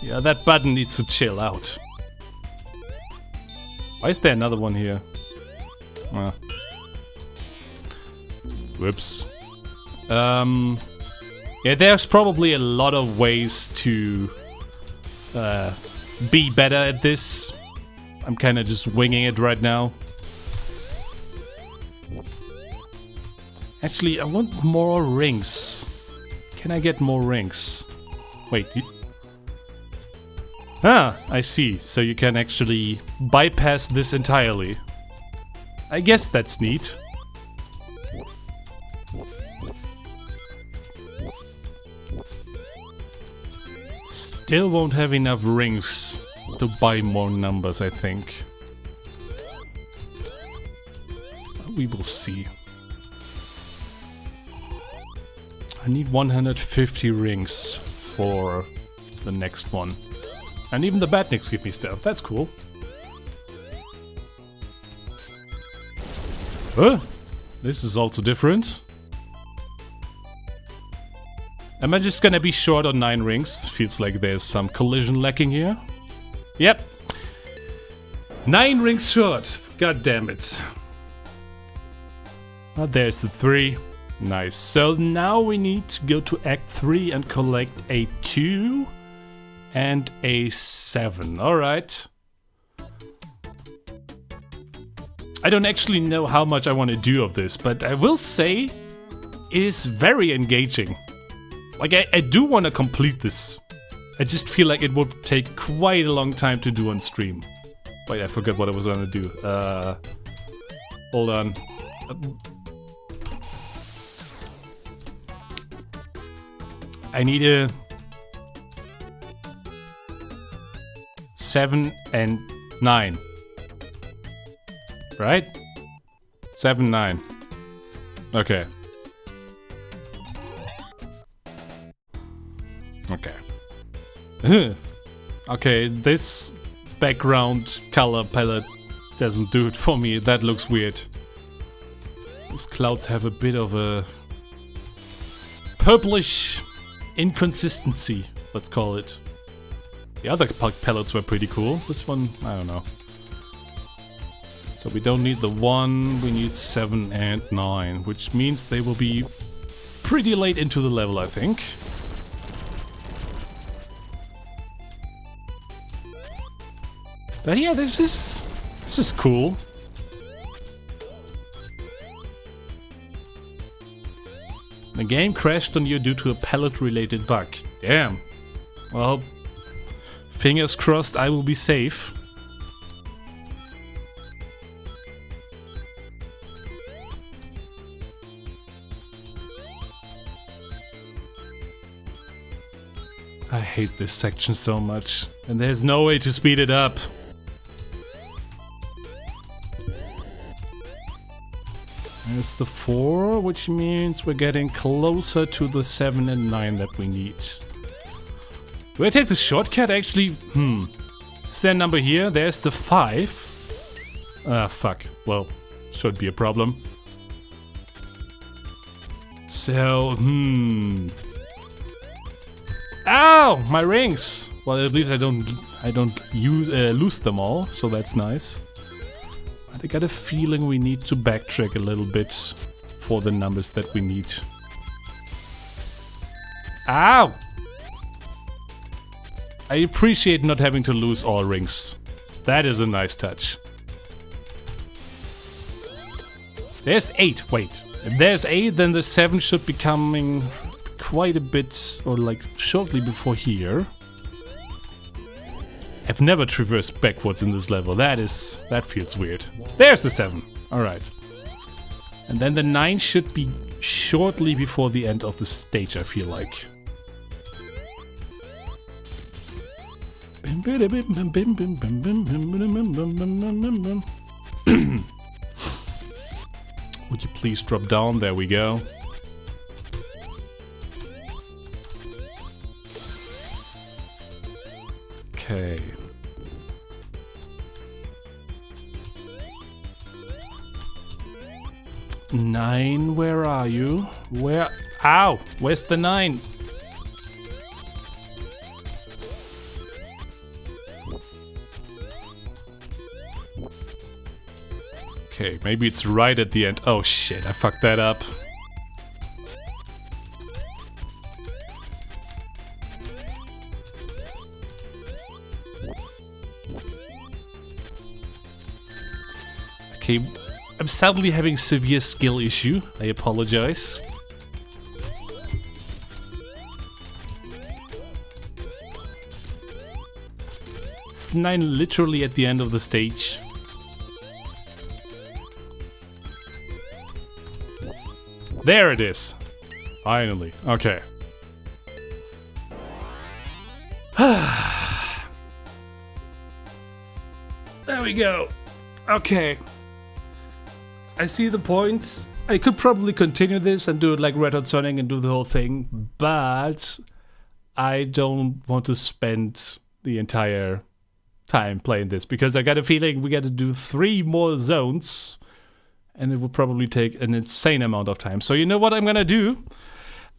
Yeah, that button needs to chill out. Why is there another one here? Whoops. Yeah, there's probably a lot of ways to be better at this. I'm kind of just winging it right now. Actually, I want more rings. Can I get more rings? Wait. Ah, I see. So you can actually bypass this entirely. I guess that's neat. Still won't have enough rings to buy more numbers, I think. We will see. I need 150 rings for the next one. And even the badniks give me stuff. That's cool. This is also different. Am I just gonna be short on 9 rings? Feels like there's some collision lacking here. Yep. 9 rings short. God damn it. Oh, there's the 3. Nice. So now we need to go to Act 3 and collect a 2 and a 7. Alright. I don't actually know how much I want to do of this, but I will say it is very engaging. Like, I do want to complete this. I just feel like it would take quite a long time to do on stream. Wait, I forgot what I was gonna do. Hold on. I need a 7 and 9. Right? 7, 9. Okay. Okay. Okay, this background color palette doesn't do it for me. That looks weird. Those clouds have a bit of a purplish inconsistency, let's call it. The other palettes were pretty cool. This one, I don't know. So we don't need the 1, we need 7 and 9, which means they will be pretty late into the level, I think. But yeah, this is cool. The game crashed on you due to a palette-related bug. Damn. Well, fingers crossed I will be safe. I hate this section so much, and there's no way to speed it up. There's the 4, which means we're getting closer to the 7 and 9 that we need. Do I take the shortcut actually? Is there a number here? There's the 5. Ah, fuck. Well, should be a problem. So, Ow! My rings! Well, at least I don't lose them all, so that's nice. But I got a feeling we need to backtrack a little bit for the numbers that we need. Ow! I appreciate not having to lose all rings. That is a nice touch. There's 8, wait. If there's 8, then the 7 should be coming quite a bit, or like shortly before here. I've never traversed backwards in this level. That feels weird. There's the 7. Alright. And then the 9 should be shortly before the end of the stage, I feel like. Would you please drop down? There we go. Okay. Nine, where are you? Where? Ow! Where's the 9? Okay, maybe it's right at the end. Oh shit, I fucked that up. Okay, I'm sadly having severe skill issue. I apologize. It's 9 literally at the end of the stage. There it is. Finally. Okay. There we go. Okay. I see the points. I could probably continue this and do it like Red Hot Sonic and do the whole thing, but I don't want to spend the entire time playing this because I got a feeling we got to do 3 more zones and it will probably take an insane amount of time. So you know what I'm gonna do?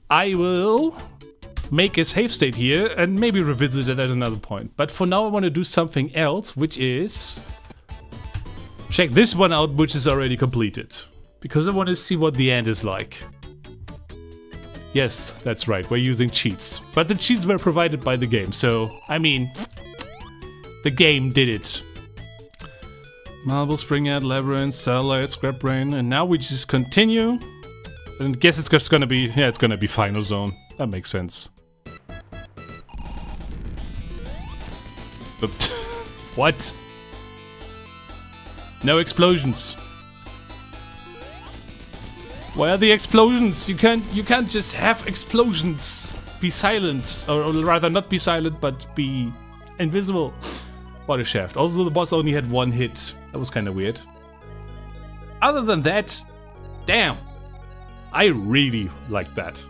I will make a save state here and maybe revisit it at another point. But for now I want to do something else, which is check this one out, which is already completed. Because I want to see what the end is like. Yes, that's right, we're using cheats. But the cheats were provided by the game, so, I mean, the game did it. Marble, Springhead, Labyrinth, Starlight, Scrap Brain, and now we just continue. And I guess it's just gonna be, yeah, it's gonna be Final Zone. That makes sense. But what? No explosions. Why are the explosions? You can't just have explosions. Be silent, or rather not be silent, but be invisible. What a shaft. Also, the boss only had 1 hit. That was kind of weird. Other than that, damn, I really like that.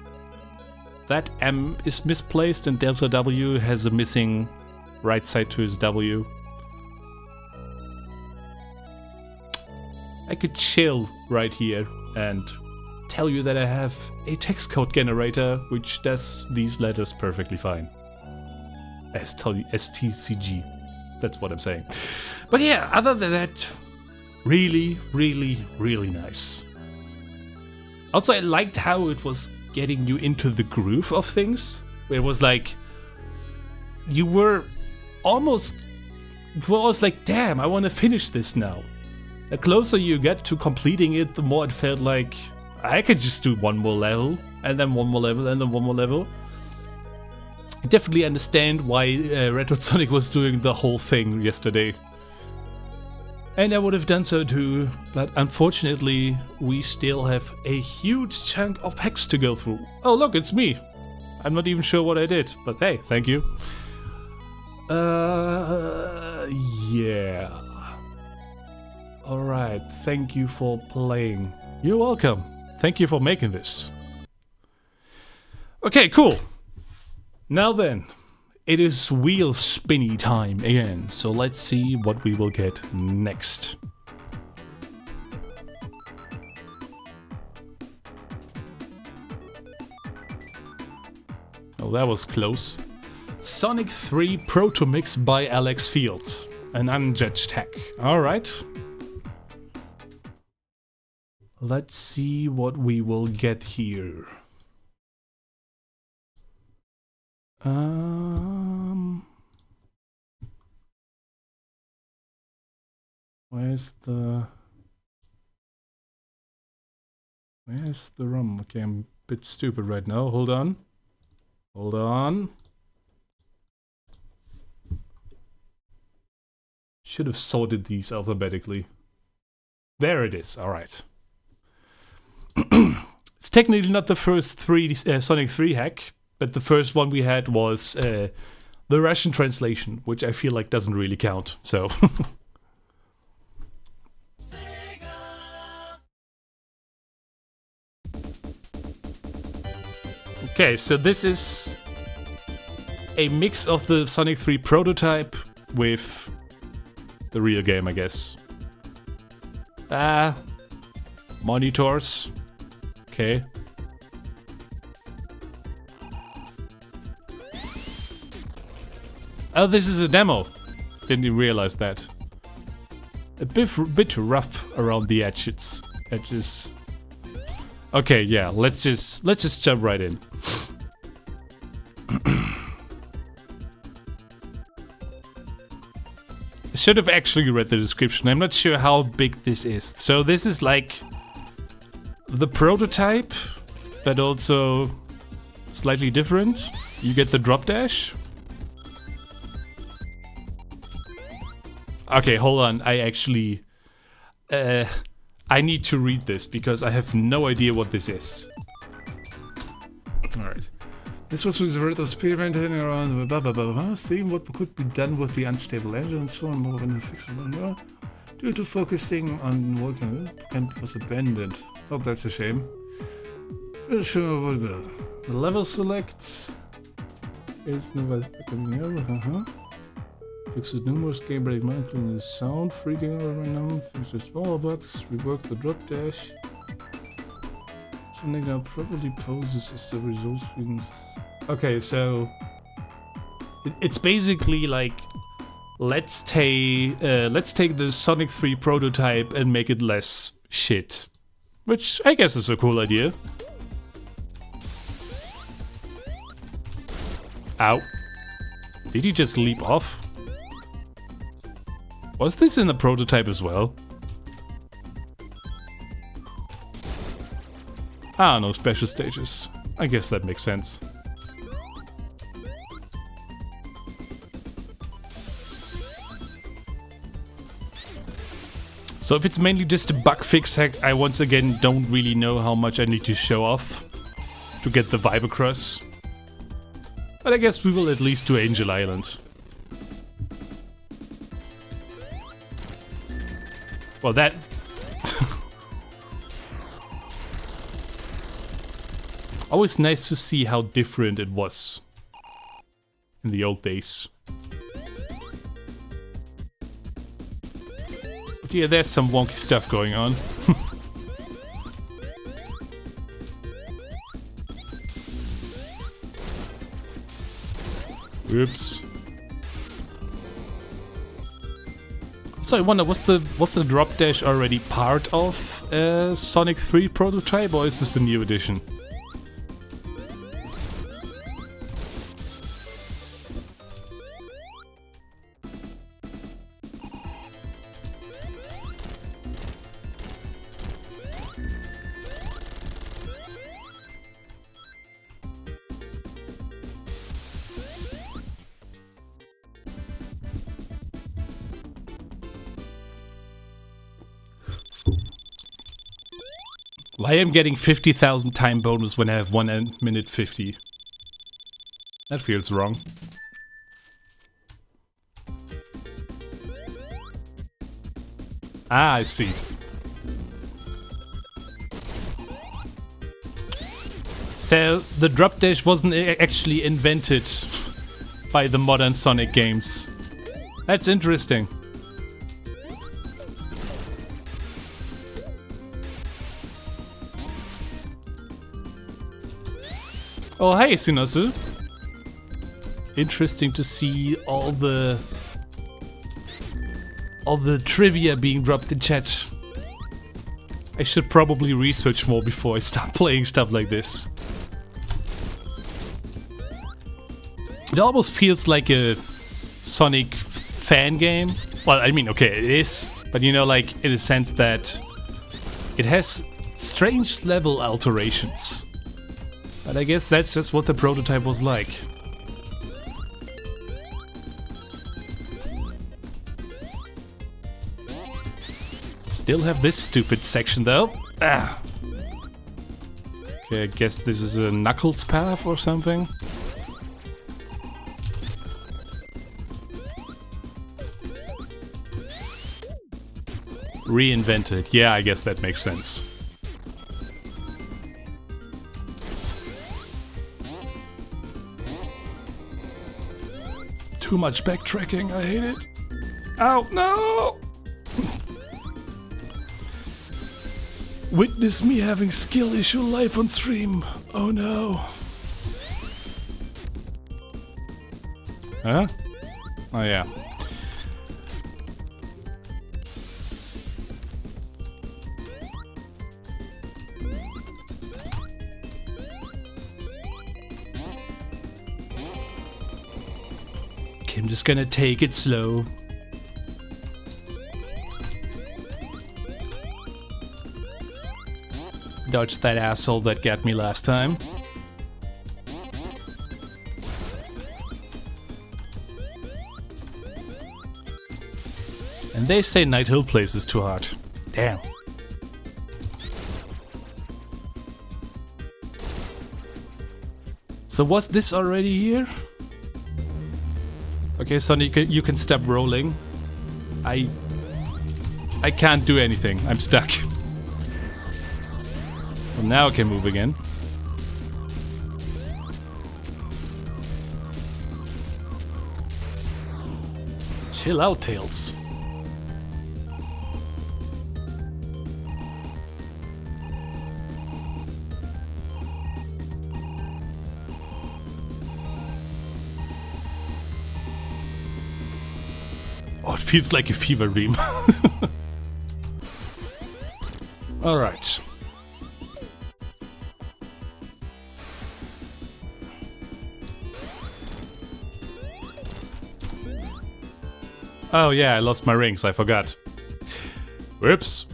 That M is misplaced and Delta W has a missing right side to his W. I could chill right here and tell you that I have a text code generator which does these letters perfectly fine. STCG. That's what I'm saying. But yeah, other than that, really, really, really nice. Also, I liked how it was getting you into the groove of things. Where it was like, you were almost, like, damn, I want to finish this now. The closer you get to completing it, the more it felt like, I could just do one more level, and then one more level, and then one more level. I definitely understand why Retro Sonic was doing the whole thing yesterday. And I would have done so too, but unfortunately, we still have a huge chunk of hacks to go through. Oh look, it's me! I'm not even sure what I did, but hey, thank you. Yeah. Alright, thank you for playing. You're welcome. Thank you for making this. Okay, cool. Now then, it is wheel spinny time again, so let's see what we will get next. Oh, that was close. Sonic 3 Protomix by Alex Field. An unjudged hack. Alright. Let's see what we will get here. Where's the ROM? Okay, I'm a bit stupid right now. Hold on. Hold on. Should have sorted these alphabetically. There it is. All right. It's technically not the first Sonic 3 hack, but the first one we had was the Russian translation, which I feel like doesn't really count. So. Okay, so this is a mix of the Sonic 3 prototype with the real game, I guess. Monitors. Okay. Oh, this is a demo. Didn't even realize that. A bit rough around the edges. Okay, yeah. Let's just jump right in. I should have actually read the description. I'm not sure how big this is. So this is like the prototype, but also slightly different. You get the drop dash. Okay, hold on. I actually I need to read this because I have no idea what this is. Alright. This was with experimenting around blah blah blah blah, seeing what could be done with the unstable engine and so on, more than a fixable. Due to focusing on working and was abandoned. Oh, that's a shame. The level select is fixes numerous game break minds including the sound, freaking random, fixes smaller bugs, rework the drop dash. Something now properly poses as the result screen. Okay, so it's basically like let's take the Sonic 3 prototype and make it less shit, which I guess is a cool idea. Ow! Did he just leap off? Was this in the prototype as well? Ah, no special stages. I guess that makes sense. So if it's mainly just a bug fix hack, I once again don't really know how much I need to show off to get the vibe across. But I guess we will at least do Angel Island. Well, that... Always nice to see how different it was in the old days. But yeah, there's some wonky stuff going on. Oops. So I wonder, was the drop dash already part of Sonic 3 prototype, or is this a new edition? Why am I getting 50,000 time bonus when I have 1 minute 50? That feels wrong. Ah, I see. So the drop dash wasn't actually invented by the modern Sonic games. That's interesting. Oh, hey, Sinosu. Interesting to see all the trivia being dropped in chat. I should probably research more before I start playing stuff like this. It almost feels like a Sonic fan game. Well, I mean, okay, it is, but you know, like in a sense that it has strange level alterations. But I guess that's just what the prototype was like. Still have this stupid section though. Ah. Okay, I guess this is a Knuckles path or something. Reinvented. Yeah, I guess that makes sense. Too much backtracking, I hate it. Ow, no! Witness me having skill issue live on stream. Oh no. Huh? Oh yeah. I'm just gonna take it slow. Dodge that asshole that got me last time. And they say Night Hill Place is too hard. Damn. So was this already here? Okay, Sonic, you can stop rolling. I can't do anything. I'm stuck. Well, now I can move again. Chill out, Tails. Oh, it feels like a fever dream. Alright. Oh yeah, I lost my rings, I forgot. Whoops.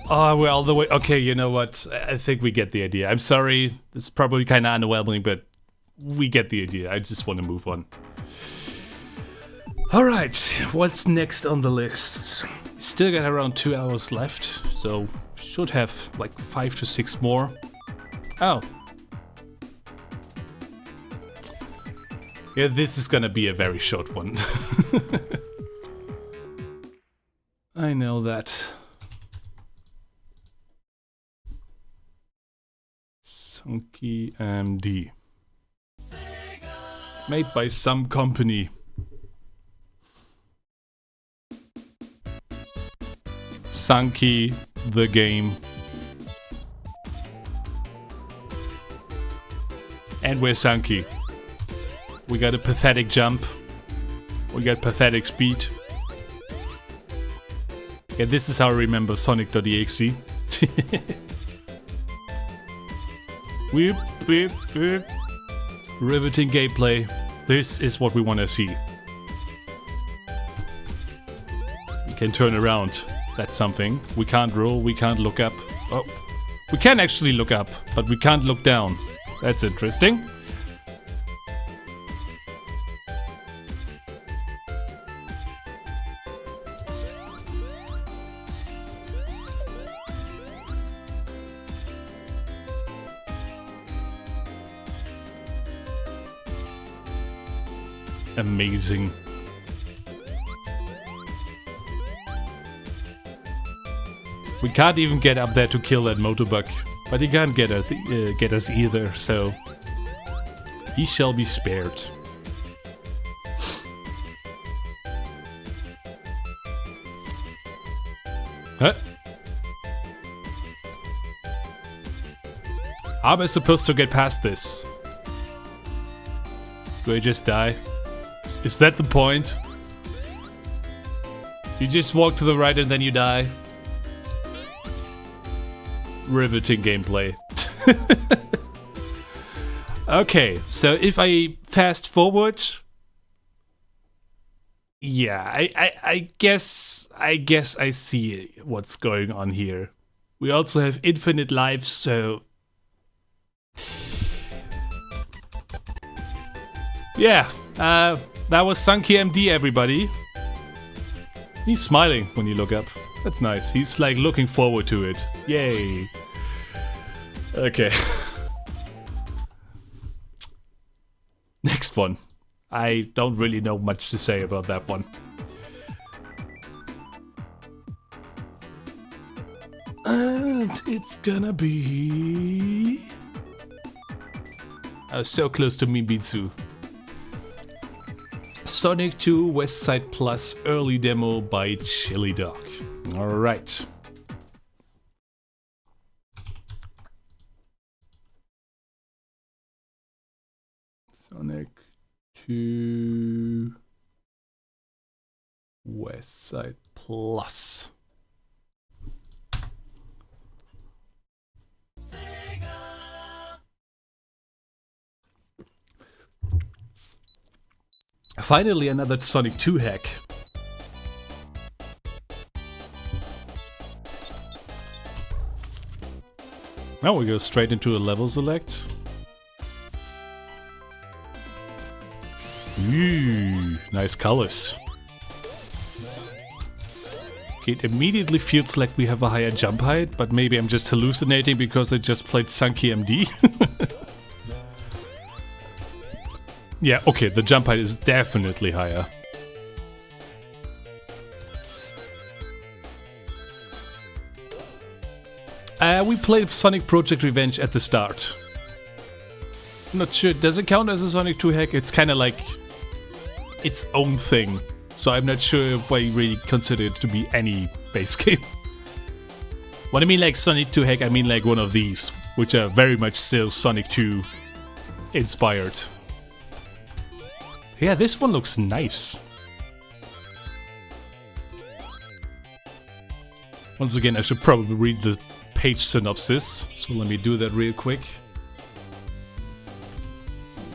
Oh, we're all the way. Okay, you know what? I think we get the idea. I'm sorry. This is probably kind of underwhelming, but we get the idea. I just want to move on. Alright, what's next on the list? Still got around 2 hours left, so should have like 5 to 6 more. Oh. Yeah, this is gonna be a very short one. I know that. Sunky MD. Made by some company. Sunky the game. And we're Sunky. We got a pathetic jump. We got pathetic speed. Yeah, this is how I remember Sonic.exe. Whip, whip, whip. Riveting gameplay. This is what we want to see. We can turn around. That's something. We can't roll, we can't look up. Oh, we can actually look up, but we can't look down. That's interesting. Amazing. We can't even get up there to kill that motorbug, but he can't get us either, so he shall be spared. Huh? How am I supposed to get past this? Do I just die? Is that the point? You just walk to the right and then you die? Riveting gameplay. Okay, so if I fast forward... Yeah, I guess I see what's going on here. We also have infinite lives, so... Yeah, that was Sunky MD, everybody. He's smiling when you look up. That's nice. He's like looking forward to it. Yay. Okay. Next one. I don't really know much to say about that one. And it's gonna be... so close to Mimbitsu. Sonic 2 Westside Plus early demo by Chili Dog. Alright. Sonic 2 Westside Plus. Finally, another Sonic 2 hack. Now we go straight into a level select. Ooh, nice colors. Okay, it immediately feels like we have a higher jump height, but maybe I'm just hallucinating because I just played Sunky MD. Yeah, okay, the jump height is definitely higher. We played Sonic Project Revenge at the start. I'm not sure, does it count as a Sonic 2 hack? It's kind of like its own thing. So I'm not sure if I really consider it to be any base game. When I mean like Sonic 2 hack, I mean like one of these, which are very much still Sonic 2 inspired. Yeah, this one looks nice. Once again, I should probably read the page synopsis, so let me do that real quick.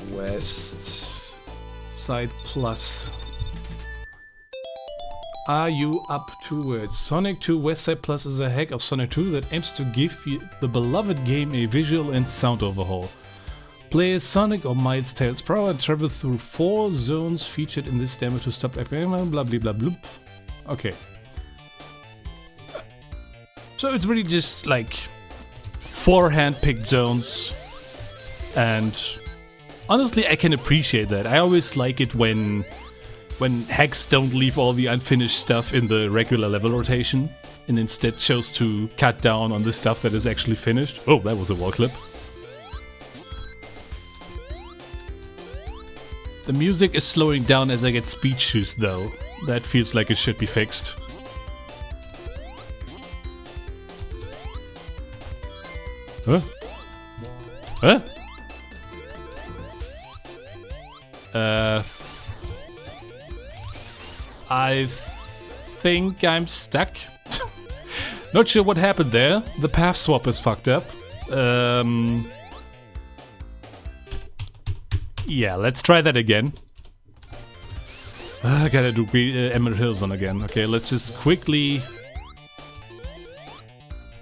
Westside Plus. Are you up to it? Sonic 2 Westside Plus is a hack of Sonic 2 that aims to give the beloved game a visual and sound overhaul. Play as Sonic or Miles Tails Prow and travel through 4 zones featured in this demo to stop FM, blah blah blah blah. Okay. So it's really just like 4 hand-picked zones, and honestly I can appreciate that. I always like it when hacks don't leave all the unfinished stuff in the regular level rotation and instead chose to cut down on the stuff that is actually finished. Oh, that was a wall clip. The music is slowing down as I get speed issues though. That feels like it should be fixed. Huh? Huh? I think I'm stuck. Not sure what happened there. The path swap is fucked up. Yeah, let's try that again. I gotta do Emerald Hills on again. Okay, let's just quickly...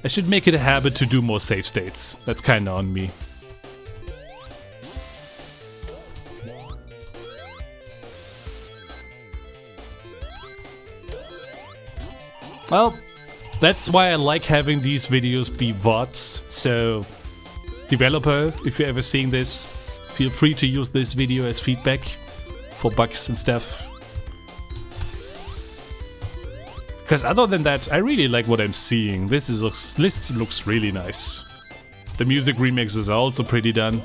I should make it a habit to do more save states. That's kinda on me. Well, that's why I like having these videos be VODs. So, developer, if you're ever seeing this, feel free to use this video as feedback for bugs and stuff. Because other than that, I really like what I'm seeing. This looks really nice. The music remixes are also pretty done.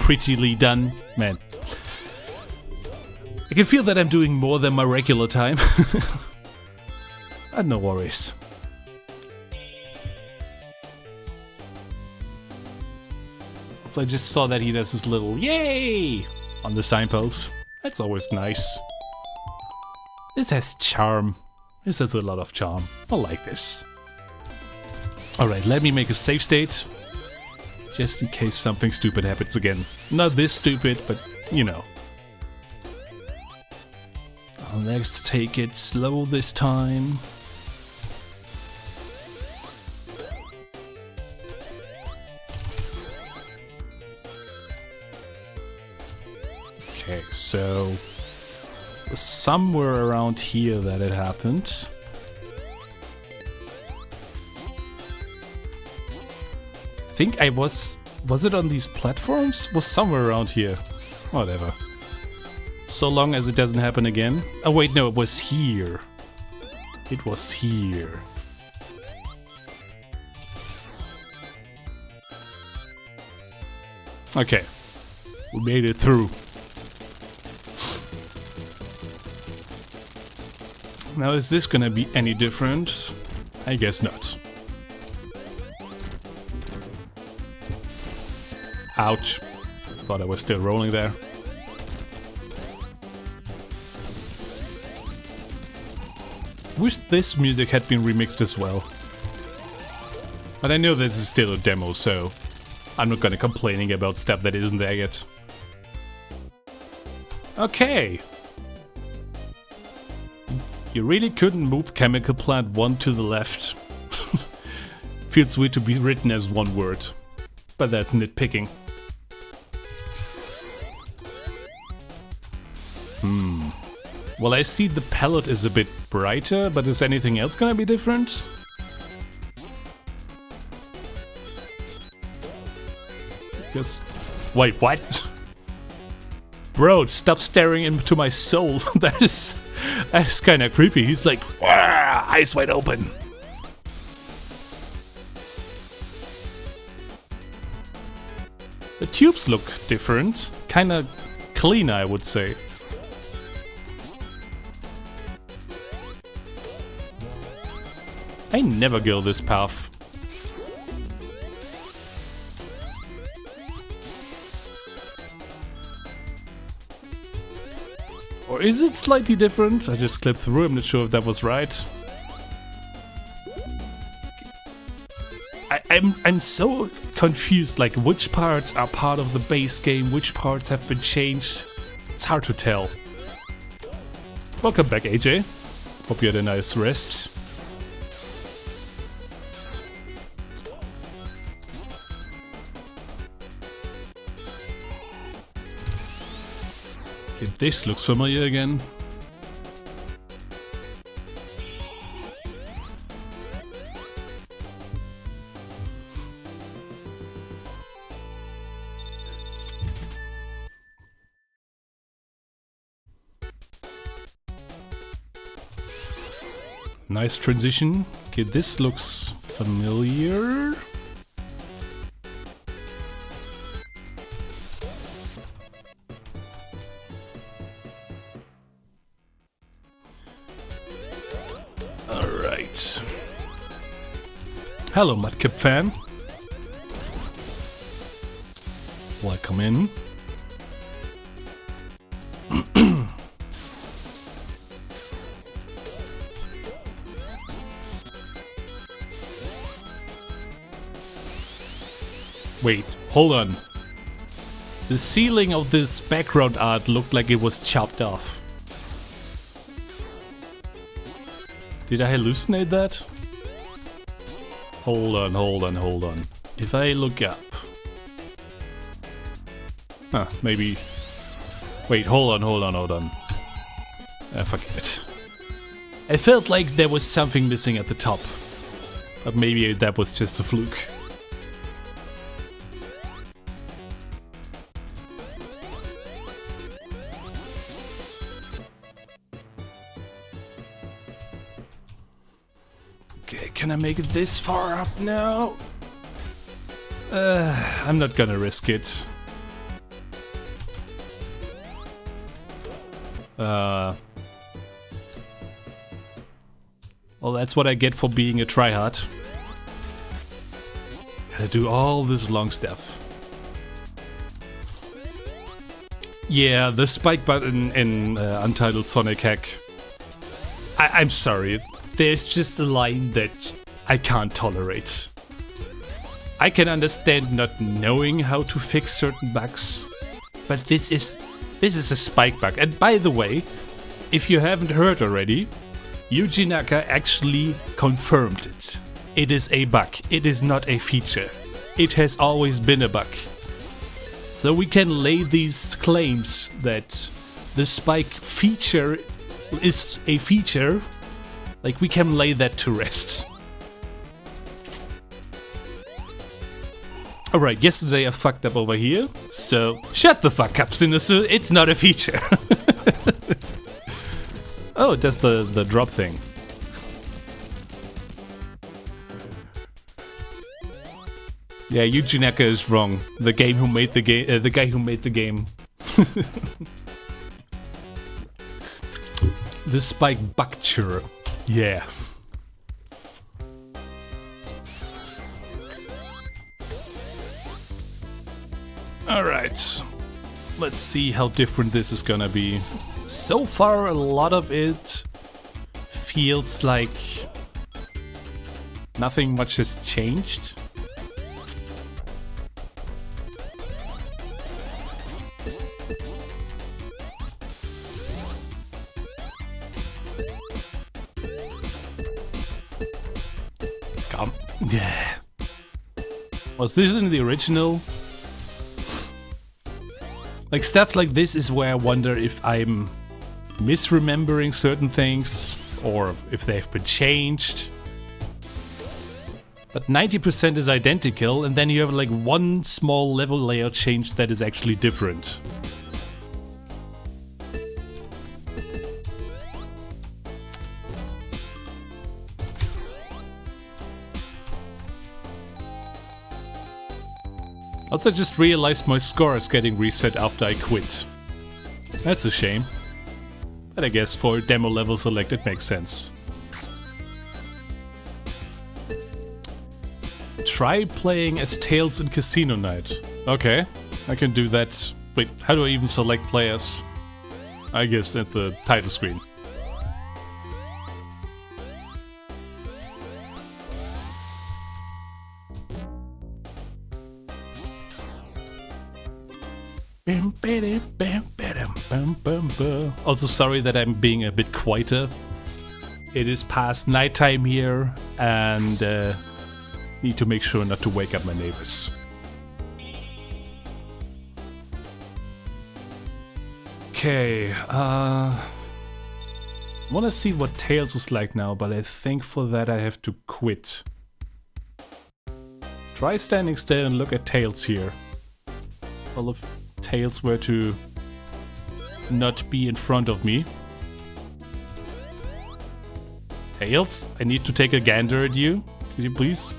Prettily done, man. I can feel that I'm doing more than my regular time. No worries. So I just saw that he does this little yay on the signpost. That's always nice. This has charm. This has a lot of charm. I like this. Alright, let me make a save state. Just in case something stupid happens again. Not this stupid, but you know. Let's take it slow this time. Okay, so somewhere around here that it happened. I think I was it on these platforms? Was somewhere around here. Whatever. So long as it doesn't happen again. Oh wait, no, it was here. It was here. Okay. We made it through. Now is this gonna be any different? I guess not. Ouch. Thought I was still rolling there. Wish this music had been remixed as well. But I know this is still a demo, so I'm not gonna complaining about stuff that isn't there yet. Okay. You really couldn't move Chemical Plant 1 to the left. Feels weird to be written as one word. But that's nitpicking. Well, I see the palette is a bit brighter, but is anything else gonna be different? Because... Wait, what? Bro, stop staring into my soul. That is kinda creepy. He's like, eyes wide open. The tubes look different. Kinda cleaner, I would say. I never go this path. Or is it slightly different? I just clipped through, I'm not sure if that was right. I'm so confused, like which parts are part of the base game, which parts have been changed. It's hard to tell. Welcome back, AJ. Hope you had a nice rest. Okay, this looks familiar again. Nice transition. Okay, this looks familiar. Alright. Hello, Mudkip fan. Welcome in. Wait, hold on. The ceiling of this background art looked like it was chopped off. Did I hallucinate that? Hold on. If I look up... Huh, maybe... Wait, hold on. Forget it. I felt like there was something missing at the top. But maybe that was just a fluke. Okay, can I make it this far up now? I'm not gonna risk it. Well, that's what I get for being a tryhard. I do all this long stuff. Yeah, the spike button in Untitled Sonic hack. I'm sorry, there's just a line that I can't tolerate. I can understand not knowing how to fix certain bugs, but this is a spike bug. And by the way, if you haven't heard already, Yuji Naka actually confirmed it. It is a bug, it is not a feature. It has always been a bug. So we can lay these claims that the spike feature is a feature, like we can lay that to rest. Alright, yesterday I fucked up over here, so shut the fuck up, Sinister, it's not a feature. Oh, that's the drop thing. Yeah, Yuji Naka is wrong. The guy who made the game. The spike bucture. Yeah. Alright. Let's see how different this is gonna be. So far, a lot of it feels like nothing much has changed. Come. Yeah. Was this in the original? Like, stuff like this is where I wonder if I'm misremembering certain things or if they've been changed. But 90% is identical, and then you have like one small level layout change that is actually different. Also, I just realized my score is getting reset after I quit. That's a shame. But I guess for demo level select it makes sense. Try playing as Tails in Casino Night. Okay, I can do that. Wait, how do I even select players? I guess at the title screen. Also, sorry that I'm being a bit quieter. It is past nighttime here, and need to make sure not to wake up my neighbors. Okay, wanna see what Tails is like now, but I think for that I have to quit. Try standing still and look at Tails here. Well, if Tails were to not be in front of me. Tails, I need to take a gander at you. Could you please?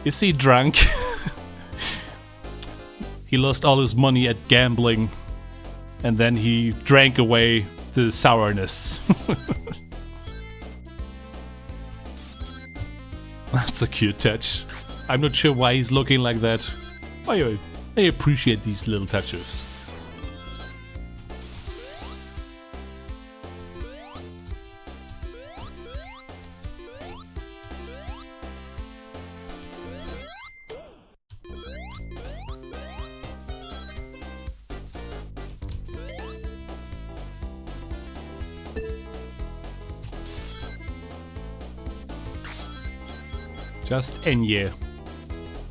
Is he drunk? He lost all his money at gambling and then he drank away the sourness. That's a cute touch. I'm not sure why he's looking like that. I appreciate these little touches. Just Enya.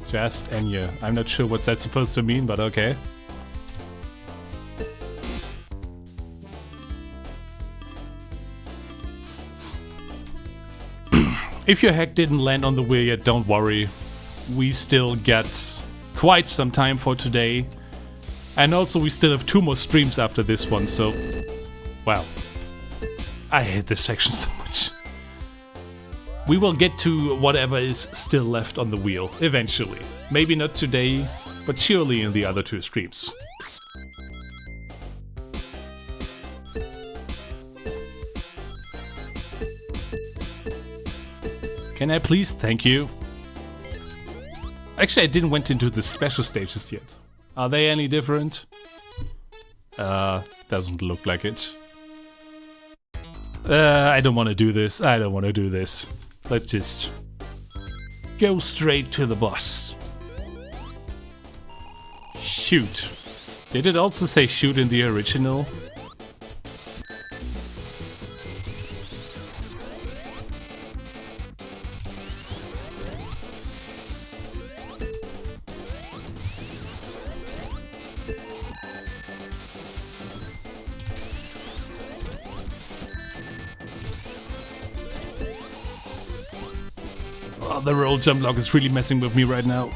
Just Enya. I'm not sure what's that supposed to mean, but okay. If your hack didn't land on the wheel yet, don't worry. We still got quite some time for today. And also we still have 2 more streams after this one, so... Wow. I hate this section so much. We will get to whatever is still left on the wheel, eventually. Maybe not today, but surely in the other 2 streams. Can I please? Thank you. Actually, I didn't went into the special stages yet. Are they any different? Doesn't look like it. I don't want to do this. I don't want to do this. Let's just go straight to the boss. Shoot. Did it also say shoot in the original? Oh, the roll jump lock is really messing with me right now.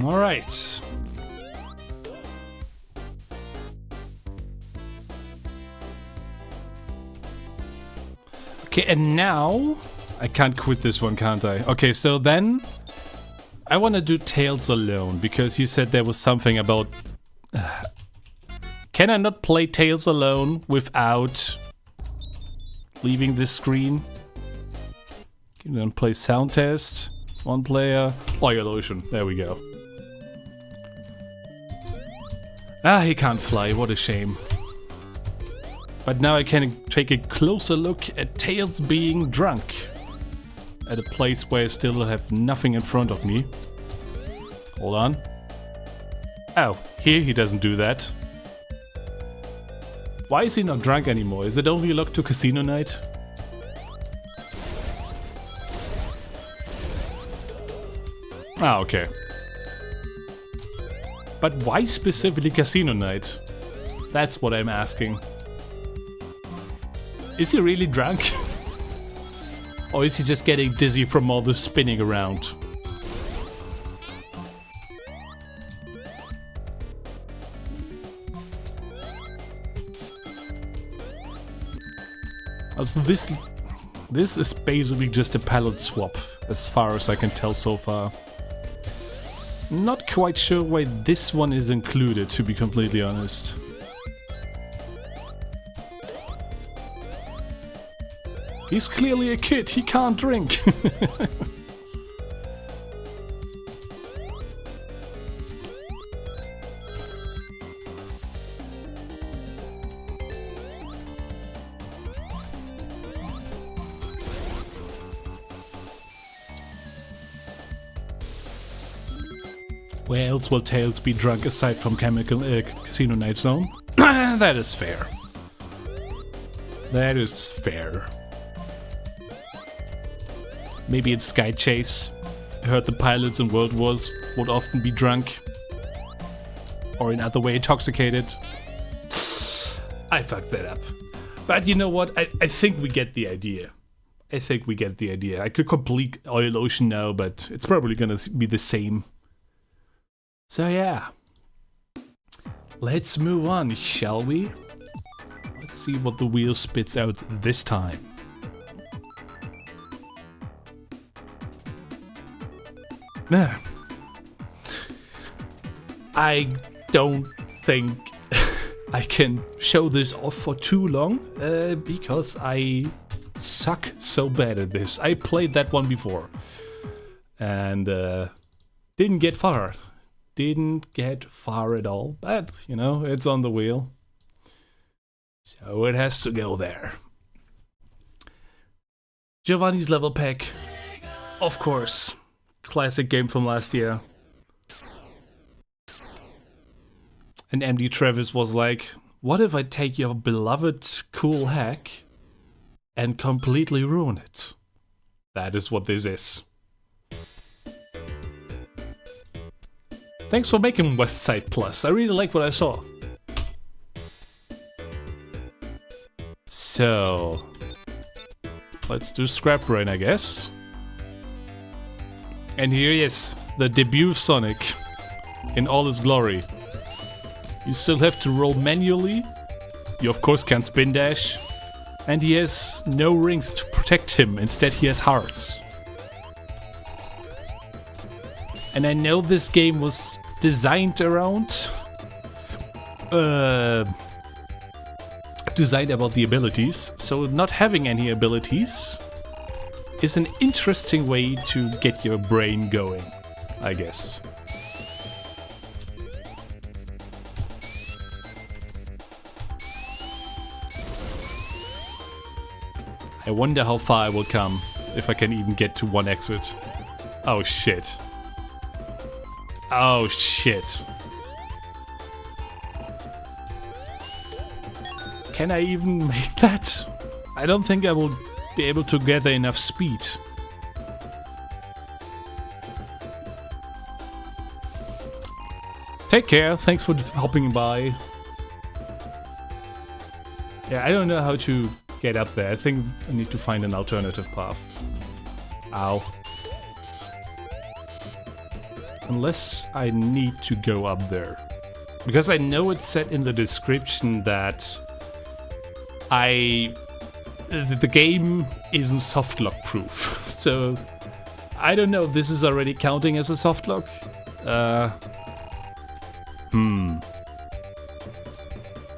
All right. Okay, and now I can't quit this one, can't I? Okay, so then I want to do Tails alone, because you said there was something about... Can I not play Tails alone without leaving this screen? Can you then play sound test? 1 player. Oil Ocean. There we go. Ah, he can't fly. What a shame. But now I can take a closer look at Tails being drunk. At a place where I still have nothing in front of me. Hold on. Oh, here he doesn't do that. Why is he not drunk anymore? Is it only locked to casino night? Ah, okay. But why specifically casino night? That's what I'm asking. Is he really drunk? Or is he just getting dizzy from all the spinning around? Also this is basically just a palette swap, as far as I can tell so far. Not quite sure why this one is included, to be completely honest. He's clearly a kid, he can't drink. Where else will Tails be drunk aside from Casino Night Zone? That is fair. That is fair. Maybe it's Sky Chase. I heard the pilots in World Wars would often be drunk. Or in other way intoxicated. I fucked that up. But you know what? I think we get the idea. I think we get the idea. I could complete Oil Ocean now, but it's probably gonna be the same. So yeah. Let's move on, shall we? Let's see what the wheel spits out this time. I don't think I can show this off for too long because I suck so bad at this. I played that one before and didn't get far. Didn't get far at all, but you know, it's on the wheel. So it has to go there. Giovanni's level pack, of course. Classic game from last year. And MD Travis was like, what if I take your beloved cool hack and completely ruin it? That is what this is. Thanks for making Westside Plus. I really like what I saw. So, let's do Scrap Brain, I guess. And here he is, the debut of Sonic in all his glory. You still have to roll manually. You of course can't spin dash. And he has no rings to protect him, instead he has hearts. And I know this game was designed around... designed about the abilities, so not having any abilities is an interesting way to get your brain going, I guess. I wonder how far I will come, if I can even get to one exit. Oh shit. Oh shit. Can I even make that? I don't think I will be able to gather enough speed. Take care, thanks for hopping by. Yeah, I don't know how to get up there. I think I need to find an alternative path. Ow. Unless I need to go up there. Because I know it said in the description that the game isn't softlock proof. So I don't know if this is already counting as a softlock.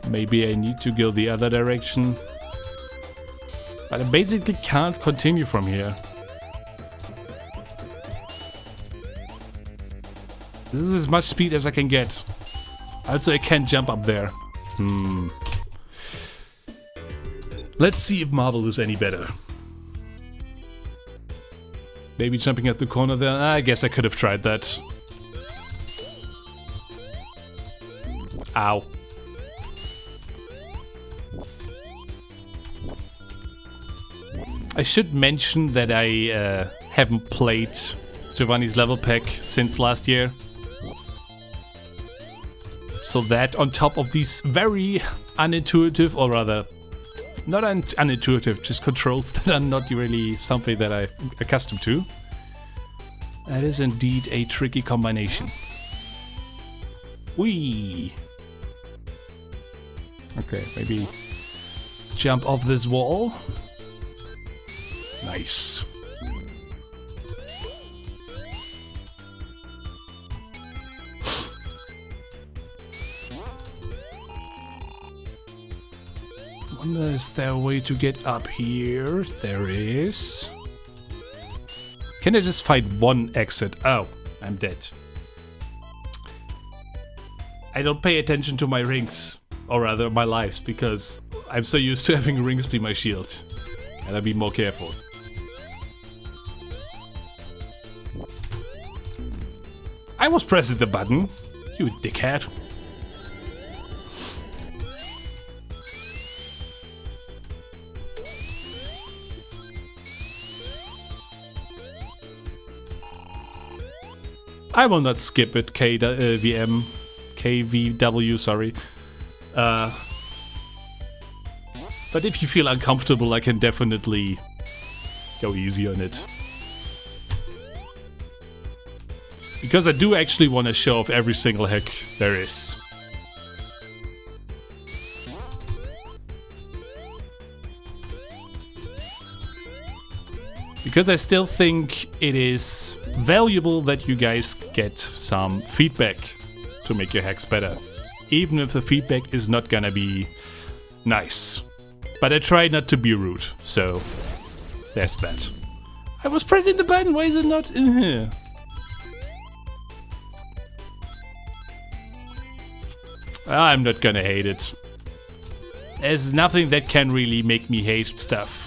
Maybe I need to go the other direction. But I basically can't continue from here. This is as much speed as I can get. Also, I can't jump up there. Let's see if Marvel is any better. Maybe jumping at the corner there. I guess I could have tried that. Ow. I should mention that I haven't played Giovanni's level pack since last year. So that on top of these very unintuitive, or rather, not unintuitive, just controls that are not really something that I'm accustomed to. That is indeed a tricky combination. Whee! Okay, maybe jump off this wall. Nice. Wonder, is there a way to get up here? There is. Can I just find one exit? Oh, I'm dead. I don't pay attention to my rings, or rather my lives, because I'm so used to having rings be my shield. Gotta be more careful. I was pressing the button, you dickhead. I will not skip it, KVW, sorry. But if you feel uncomfortable, I can definitely go easy on it. Because I do actually want to show off every single hack there is. because I still think it is valuable that you guys get some feedback to make your hacks better, even if the feedback is not gonna be nice. But I try not to be rude, so there's that. I was pressing the button, why is it not in here? I'm not gonna hate it. There's nothing that can really make me hate stuff.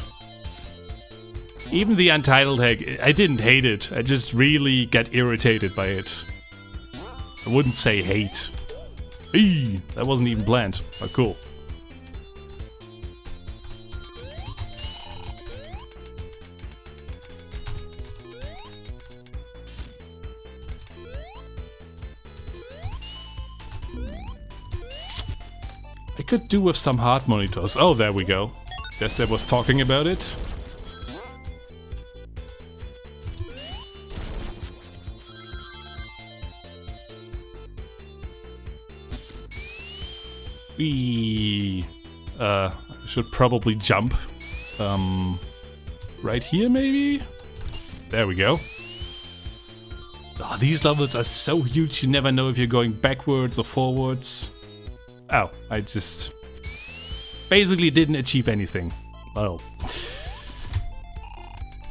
Even the Untitled hack, I didn't hate it. I just really got irritated by it. I wouldn't say hate. Eee, that wasn't even planned. Oh, cool. I could do with some hard monitors. Oh, there we go. Guess I was talking about it. I should probably jump. Right here, maybe? There we go. Oh, these levels are so huge, you never know if you're going backwards or forwards. Oh, I just basically didn't achieve anything. Oh.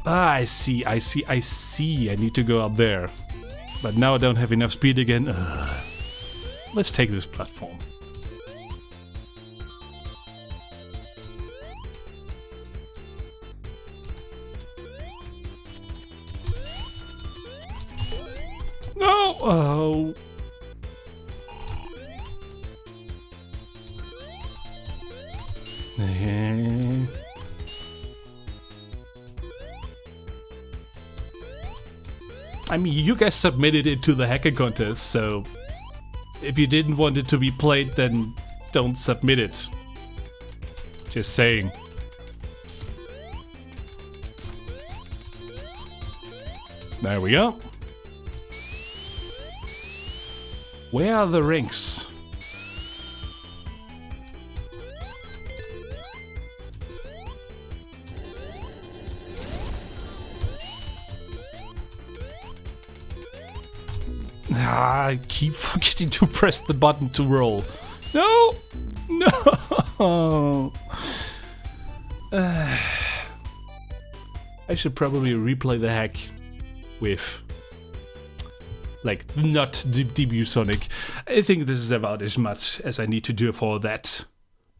Ah, I see. I need to go up there. But now I don't have enough speed again. Ugh. Let's take this platform. No! Oh. I mean, you guys submitted it to the hacker contest, so if you didn't want it to be played, then don't submit it. Just saying. There we go. Where are the rings? I keep forgetting to press the button to roll. No! No! I should probably replay the hack with, like, not debut Sonic. I think this is about as much as I need to do for that.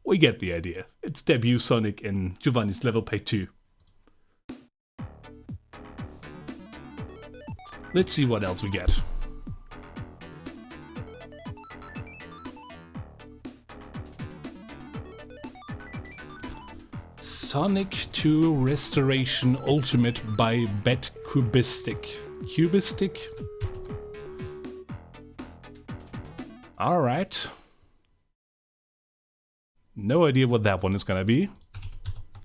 We get the idea. It's debut Sonic in Giovanni's level pay 2. Let's see what else we get. Sonic 2 Restoration Ultimate by Bet Cubistic. Cubistic? Alright. No idea what that one is gonna be.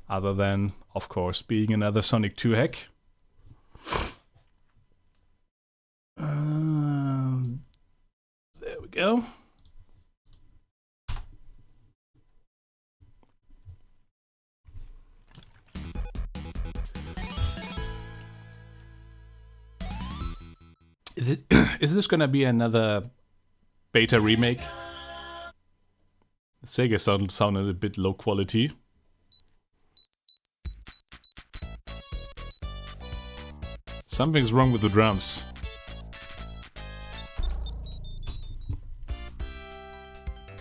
Other than, of course, being another Sonic 2 hack. There we go. Is this gonna be another beta remake? The Sega sounded a bit low quality. Something's wrong with the drums.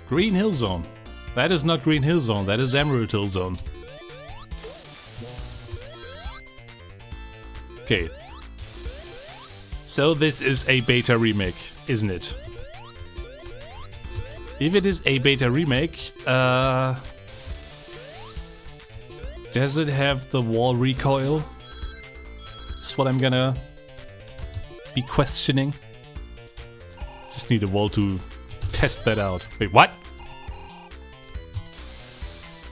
Green Hill Zone. That is not Green Hill Zone, that is Emerald Hill Zone. Okay. So this is a beta remake, isn't it? If it is a beta remake, does it have the wall recoil? That's what I'm gonna be questioning. Just need a wall to test that out. Wait, what?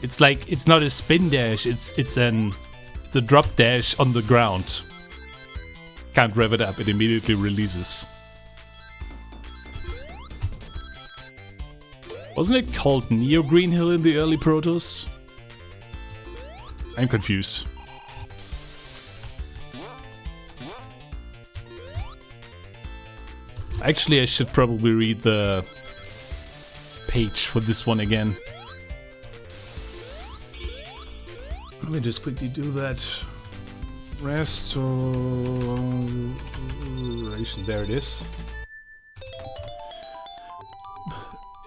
It's like, it's not a spin dash, it's a drop dash on the ground. Can't rev it up, it immediately releases. Wasn't it called Neo Green Hill in the early Protos? I'm confused. Actually, I should probably read the page for this one again. Let me just quickly do that. Restoration, there it is.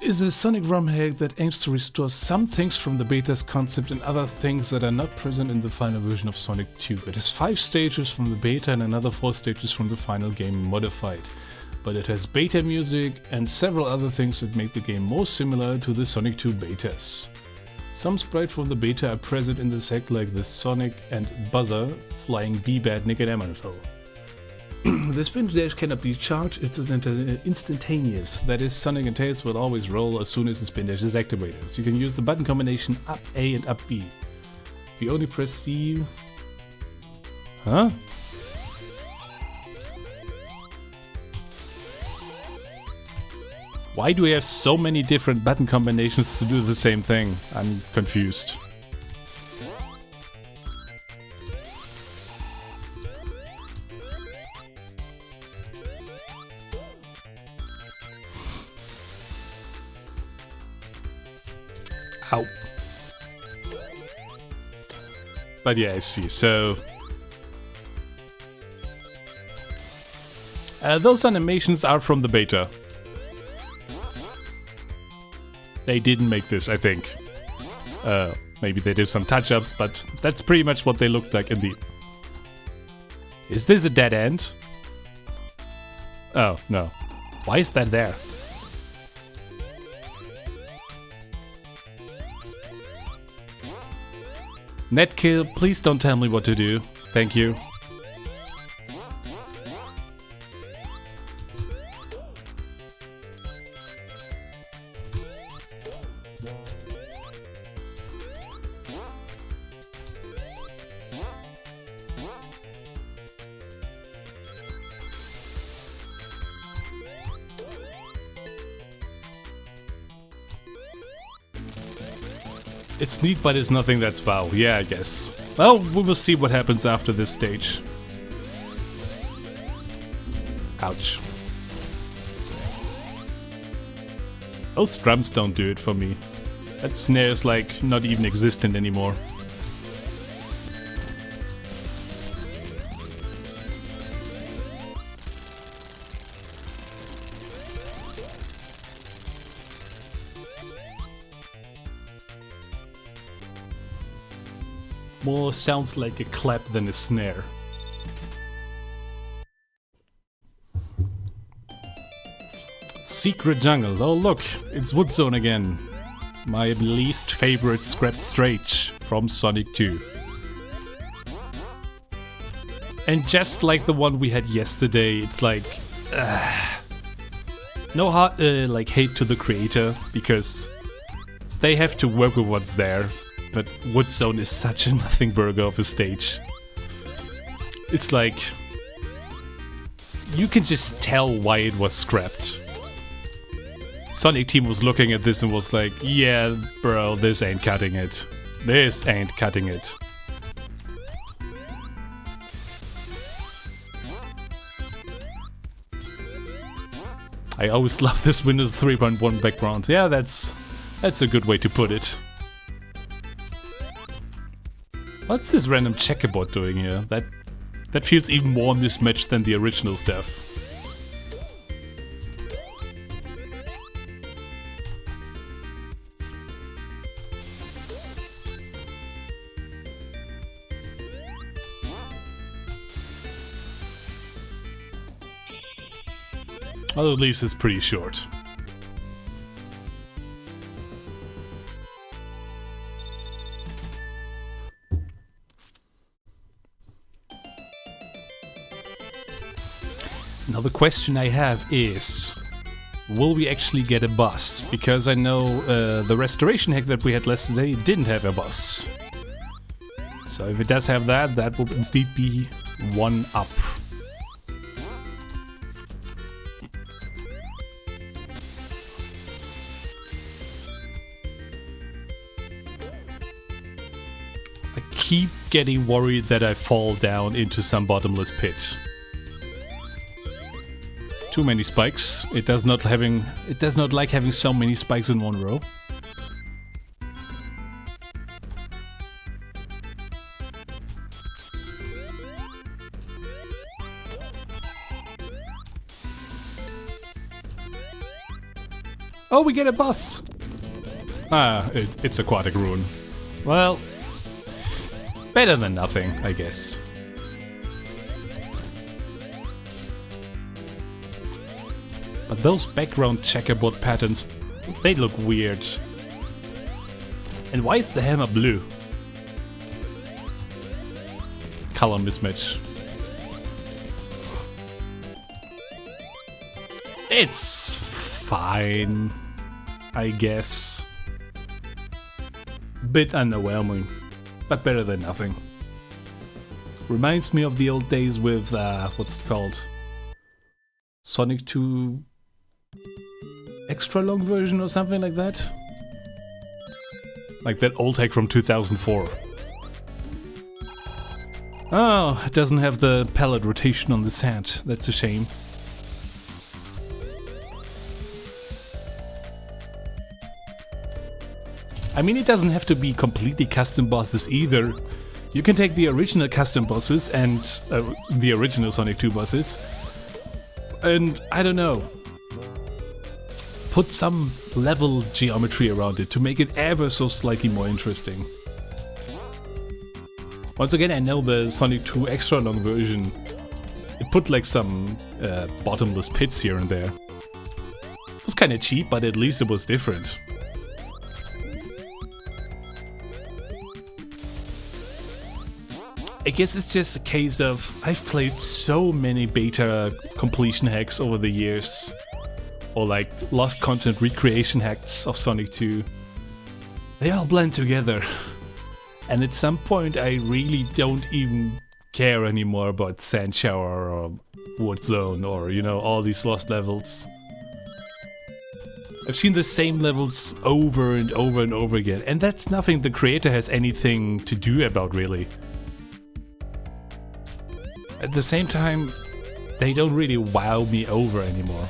Is a Sonic ROM hack that aims to restore some things from the beta's concept and other things that are not present in the final version of Sonic 2. It has 5 stages from the beta and another 4 stages from the final game modified. But it has beta music and several other things that make the game more similar to the Sonic 2 betas. Some sprites from the beta are present in the set, like the Sonic and Buzzer flying B-Badnik and Amato. The spin dash cannot be charged, it's instantaneous. That is, Sonic and Tails will always roll as soon as the spin dash is activated. So you can use the button combination up A and up B. If you only press C... Huh? Why do we have so many different button combinations to do the same thing? I'm confused. Ow. But yeah, I see. So those animations are from the beta. They didn't make this, I think. Maybe they did some touch-ups, but that's pretty much what they looked like in the... Is this a dead end? Oh, no. Why is that there? Netkill, please don't tell me what to do. Thank you. It's neat, but it's nothing that's wow. Yeah, I guess. Well, we will see what happens after this stage. Ouch. Those drums don't do it for me. That snare is like not even existent anymore. More sounds like a clap than a snare. Secret Jungle. Oh look, it's Wood Zone again. My least favorite scrapped stage from Sonic 2. And just like the one we had yesterday, it's like... no like hate to the creator, because they have to work with what's there. But Wood Zone is such a nothing burger of a stage. It's like... you can just tell why it was scrapped. Sonic Team was looking at this and was like, yeah, bro, this ain't cutting it. This ain't cutting it. I always love this Windows 3.1 background. Yeah, that's a good way to put it. What's this random checkerboard doing here? That feels even more mismatched than the original stuff. Well, at least it's pretty short. Now the question I have is, will we actually get a boss? Because I know the restoration hack that we had last today didn't have a boss. So if it does have that, that will indeed be one up. I keep getting worried that I fall down into some bottomless pit. Too many spikes. It does not like having so many spikes in one row. Oh, we get a boss! Ah, it's Aquatic Ruin. Well, better than nothing, I guess. But those background checkerboard patterns, they look weird. And why is the hammer blue? Color mismatch. It's fine, I guess. Bit underwhelming, but better than nothing. Reminds me of the old days with, what's it called? Sonic.exe extra long version or something like that? Like that old hack from 2004. Oh, it doesn't have the palette rotation on the sand. That's a shame. I mean, it doesn't have to be completely custom bosses either. You can take the original custom bosses and the original Sonic 2 bosses, and I don't know, put some level geometry around it to make it ever so slightly more interesting. Once again, I know the Sonic 2 extra long version, it put like some bottomless pits here and there. It was kinda cheap, but at least it was different. I guess it's just a case of I've played so many beta completion hacks over the years, or like lost content recreation hacks of Sonic 2. They all blend together, and at some point I really don't even care anymore about Sand Shower or Wood Zone or, you know, all these lost levels. I've seen the same levels over and over and over again, and that's nothing the creator has anything to do about, really. At the same time, they don't really wow me over anymore.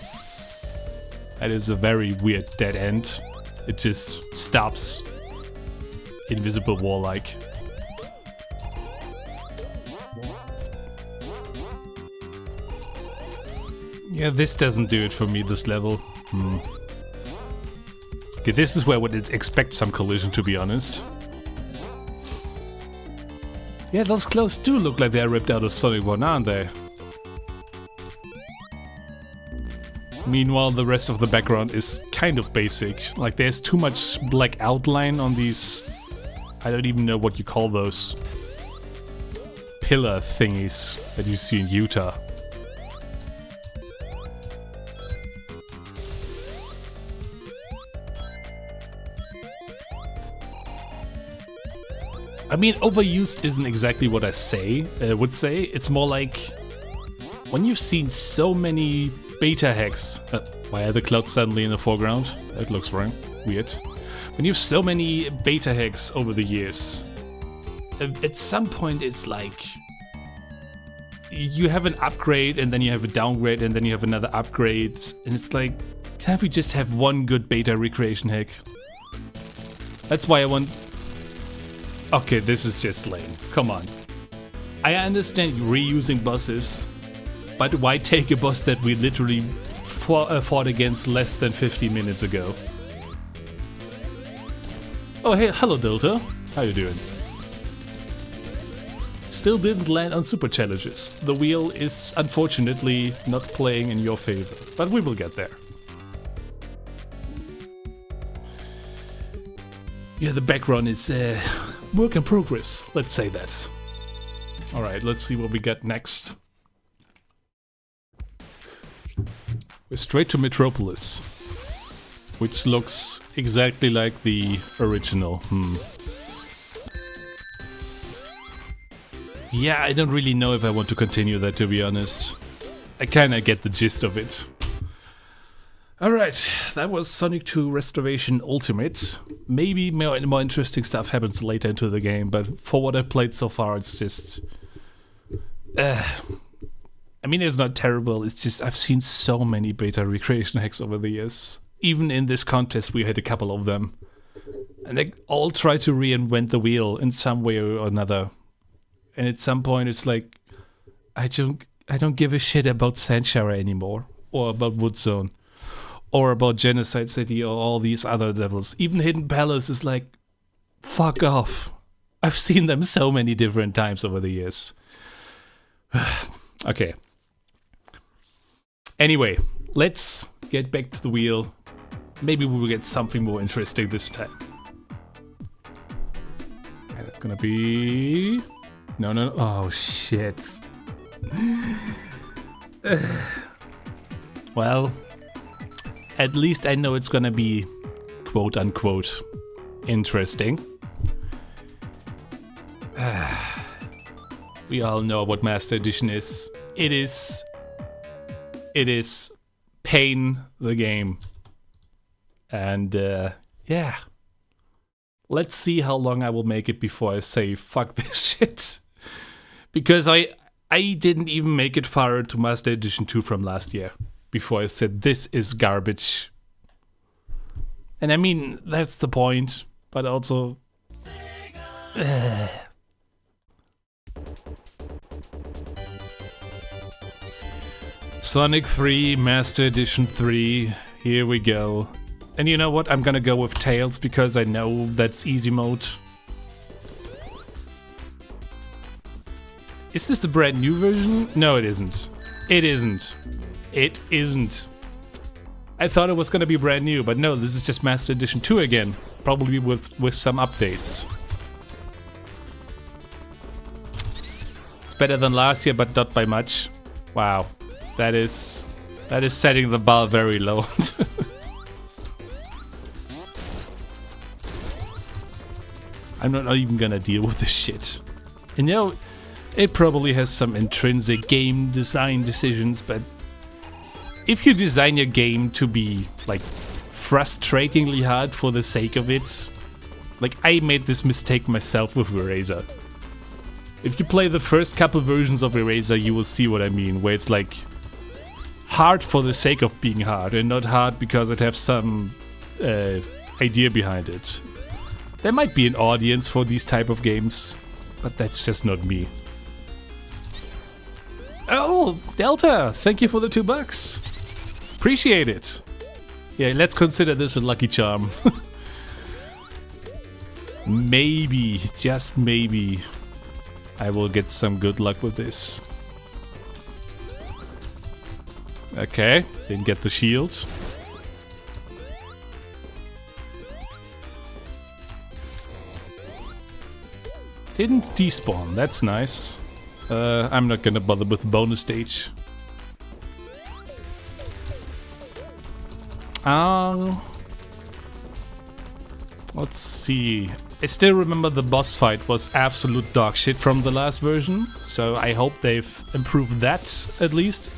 That is a very weird dead end. It just stops. Invisible wall-like. Yeah, this doesn't do it for me, this level. Okay, this is where I would expect some collision, to be honest. Yeah, those clothes do look like they're ripped out of Sonic 1, aren't they? Meanwhile, the rest of the background is kind of basic. Like, there's too much black outline on these... I don't even know what you call those. Pillar thingies that you see in Utah. I mean, overused isn't exactly what I would say. It's more like when you've seen so many beta hacks. Why are the clouds suddenly in the foreground? That looks wrong. Weird. When you have so many beta hacks over the years, at some point it's like you have an upgrade and then you have a downgrade and then you have another upgrade, and it's like, can't we just have one good beta recreation hack? That's why I want... Okay, this is just lame. Come on. I understand reusing bosses, but why take a boss that we literally fought against less than 50 minutes ago? Oh, hey, hello Delta. How you doing? Still didn't land on super challenges. The wheel is unfortunately not playing in your favor, but we will get there. Yeah, the background is work in progress, let's say that. Alright, let's see what we get next. We're straight to Metropolis, which looks exactly like the original. Yeah, I don't really know if I want to continue that, to be honest. I kinda get the gist of it. Alright, that was Sonic 2 Restoration Ultimate. Maybe more interesting stuff happens later into the game, but for what I've played so far, it's just... I I mean, it's not terrible. It's just I've seen so many beta recreation hacks over the years. Even in this contest, we had a couple of them. And they all try to reinvent the wheel in some way or another. And at some point, it's like, I don't give a shit about Sandshire anymore. Or about Woodzone. Or about Genocide City or all these other levels. Even Hidden Palace is like, fuck off. I've seen them so many different times over the years. Okay. Anyway, let's get back to the wheel. Maybe we will get something more interesting this time. And it's gonna be... No. Oh, shit. Well, at least I know it's gonna be quote-unquote interesting. We all know what Master Edition is. It is Pain the game. And yeah. Let's see how long I will make it before I say fuck this shit. Because I didn't even make it far into Master Edition 2 from last year before I said this is garbage. And I mean, that's the point, but also... Sonic 3, Master Edition 3, here we go. And you know what, I'm gonna go with Tails because I know that's easy mode. Is this a brand new version? No, it isn't. It isn't. It isn't. I thought it was gonna be brand new, but no, this is just Master Edition 2 again. Probably with some updates. It's better than last year, but not by much. Wow. That is setting the bar very low. I'm not even gonna deal with this shit. And you know, it probably has some intrinsic game design decisions, but if you design your game to be like frustratingly hard for the sake of it, like I made this mistake myself with ERaZor. If you play the first couple versions of ERaZor, you will see what I mean, where it's like hard for the sake of being hard and not hard because it has some idea behind it. There might be an audience for these type of games, but that's just not me. Oh, Delta, thank you for the $2. Appreciate it. Yeah, let's consider this a lucky charm. Maybe, just maybe, I will get some good luck with this. Okay, didn't get the shield. Didn't despawn, that's nice. I'm not gonna bother with the bonus stage. Let's see. I still remember the boss fight was absolute dog shit from the last version, so I hope they've improved that at least.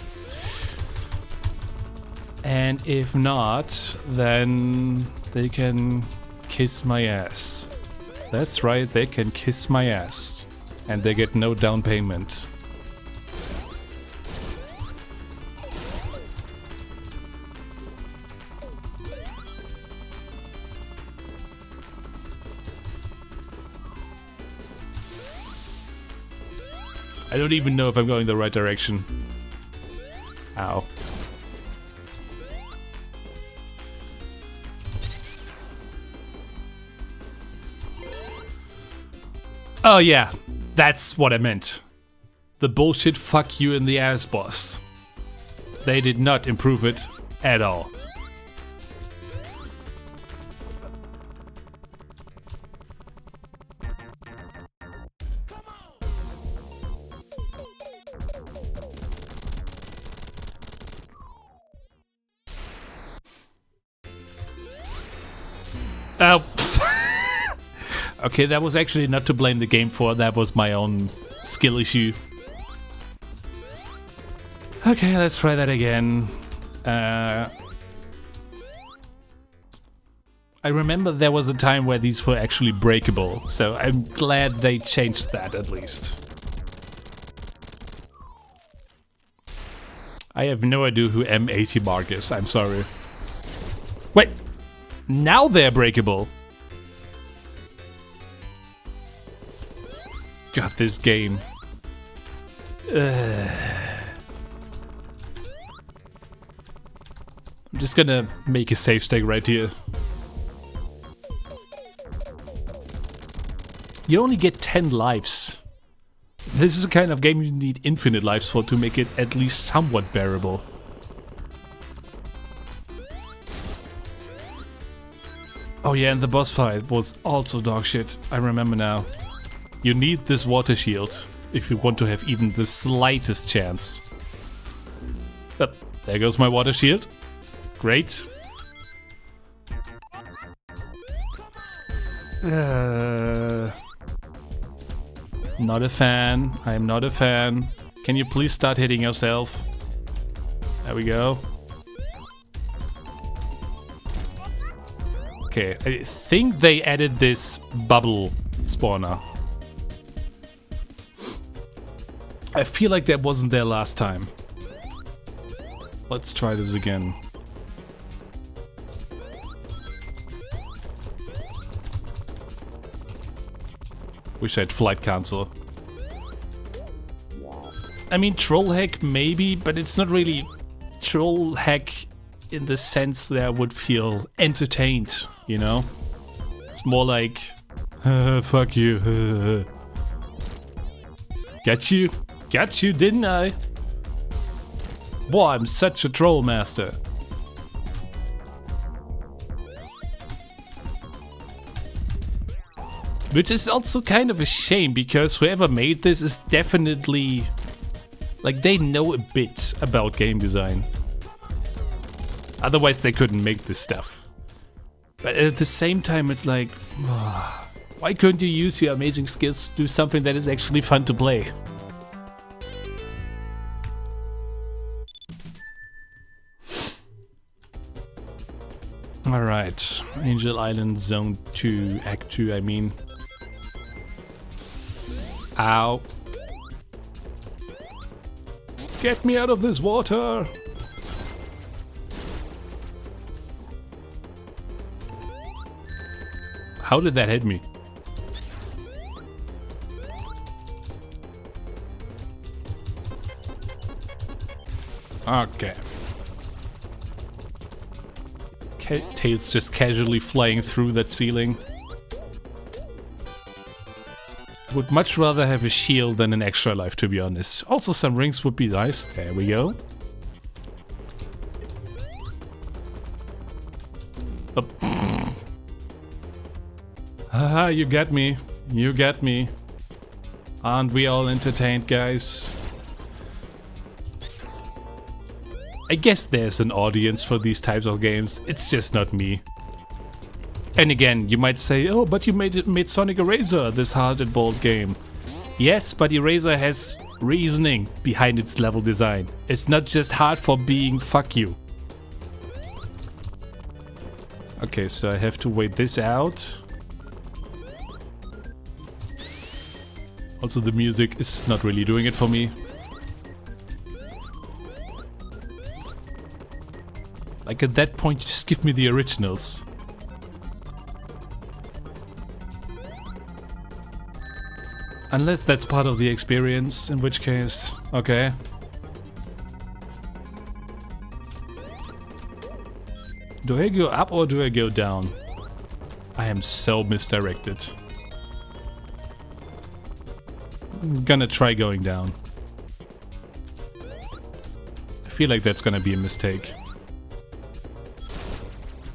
And if not, then they can kiss my ass. That's right, they can kiss my ass. And they get no down payment. I don't even know if I'm going the right direction. Ow. Oh yeah, that's what I meant. The bullshit fuck you in the ass boss. They did not improve it at all. Oh. Okay, that was actually not to blame the game for, that was my own skill issue. Okay, let's try that again. I remember there was a time where these were actually breakable, so I'm glad they changed that at least. I have no idea who M80 Mark is, I'm sorry. Wait, now they're breakable. God, this game. I'm just gonna make a save state right here. You only get 10 lives. This is the kind of game you need infinite lives for to make it at least somewhat bearable. Oh yeah, and the boss fight was also dog shit. I remember now. You need this water shield if you want to have even the slightest chance. Oh, there goes my water shield. Great. Not a fan. I am not a fan. Can you please start hitting yourself? There we go. Okay, I think they added this bubble spawner. I feel like that wasn't there last time. Let's try this again. Wish I had flight cancel. I mean, troll hack maybe, but it's not really troll hack in the sense that I would feel entertained, you know? It's more like, fuck you. Got you, didn't I? Boy, I'm such a troll master. Which is also kind of a shame, because whoever made this is definitely... like, they know a bit about game design. Otherwise they couldn't make this stuff. But at the same time it's like... why couldn't you use your amazing skills to do something that is actually fun to play? Alright, Angel Island Zone 2, Act 2 I mean. Ow. Get me out of this water! How did that hit me? Okay. Tails just casually flying through that ceiling. Would much rather have a shield than an extra life, to be honest. Also, some rings would be nice. There we go. Oh. Haha, you got me. You got me. Aren't we all entertained, guys? I guess there's an audience for these types of games. It's just not me. And again, you might say, oh, but you made Sonic ERaZor this hard and bold game. Yes, but ERaZor has reasoning behind its level design. It's not just hard for being fuck you. Okay, so I have to wait this out. Also, the music is not really doing it for me. Like at that point, just give me the originals. Unless that's part of the experience, in which case, okay. Do I go up or do I go down? I am so misdirected. I'm gonna try going down. I feel like that's gonna be a mistake.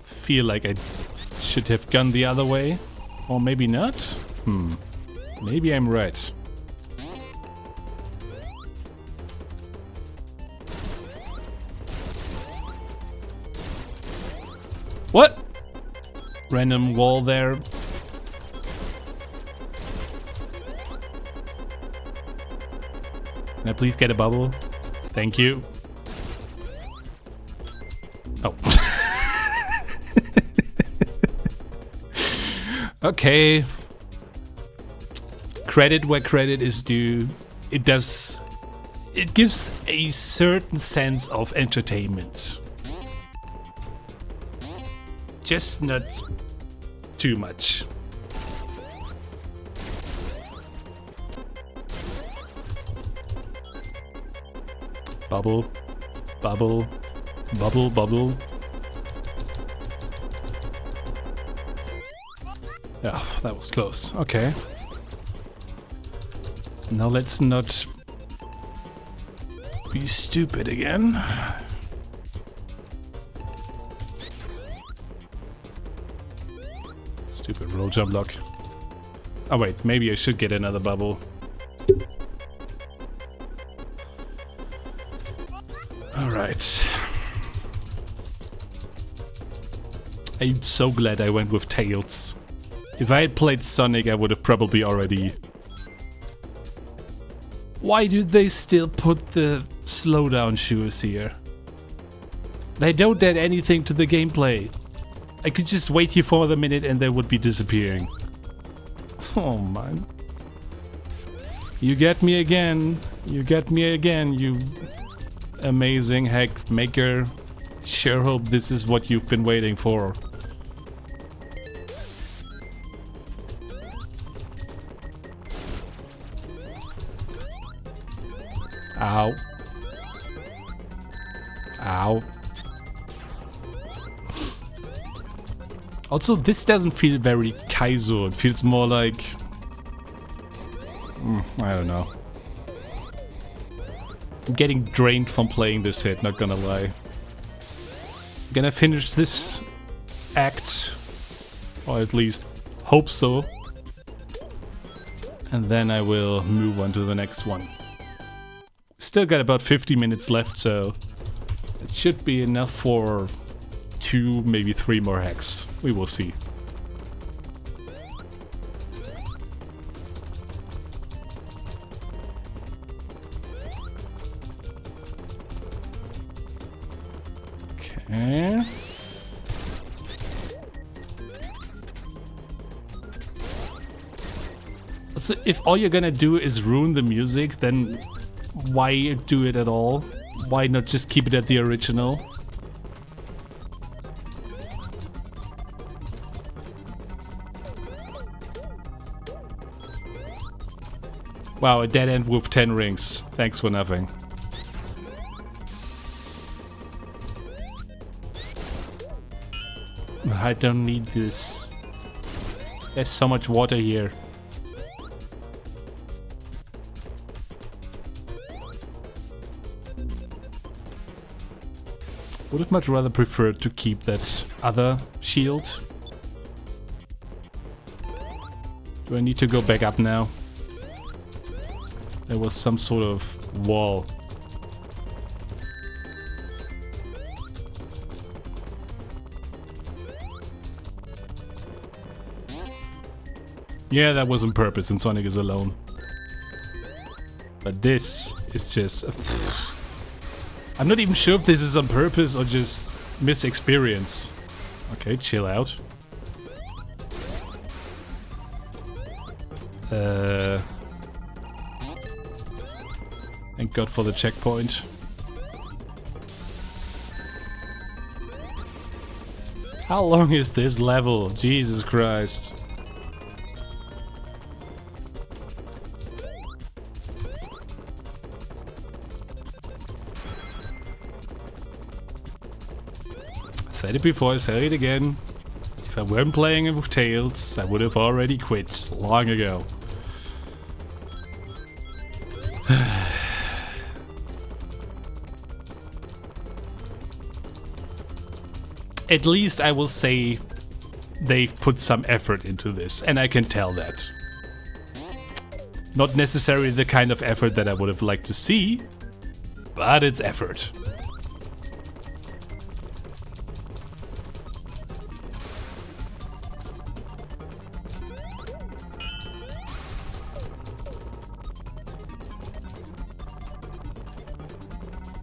Feel like I should have gone the other way, or maybe not. Maybe I'm right. What? Random wall there. Can I please get a bubble? Thank you. Oh. Okay. Credit where credit is due. It does it gives a certain sense of entertainment. Just not too much. Bubble, bubble, bubble, bubble. Yeah, that was close. Okay. Now let's not be stupid again. Stupid roll jump block. Oh wait, maybe I should get another bubble. Alright. I'm so glad I went with Tails. If I had played Sonic, I would have probably already... Why do they still put the slowdown shoes here? They don't add anything to the gameplay. I could just wait here for a minute and they would be disappearing. Oh man. You get me again. You get me again, you amazing hack maker. Sure hope this is what you've been waiting for. Ow. Ow. Also, this doesn't feel very Kaizo. It feels more like... I don't know. I'm getting drained from playing this hit, not gonna lie. I'm gonna finish this act. Or at least hope so. And then I will move on to the next one. Still got about 50 minutes left, so it should be enough for 2, maybe 3 more hacks. We will see. Okay. So if all you're gonna do is ruin the music, then why do it at all? Why not just keep it at the original? Wow, a dead end with 10 rings. Thanks for nothing. I don't need this. There's so much water here. Would have much rather preferred to keep that other shield. Do I need to go back up now? There was some sort of wall. Yeah, that was on purpose and Sonic is alone. But this is just... I'm not even sure if this is on purpose or just misexperience. Okay, chill out. Thank God for the checkpoint. How long is this level? Jesus Christ. I said it before, I say it again. If I weren't playing it with Tails, I would have already quit long ago. At least I will say they've put some effort into this, and I can tell that. Not necessarily the kind of effort that I would have liked to see, but it's effort.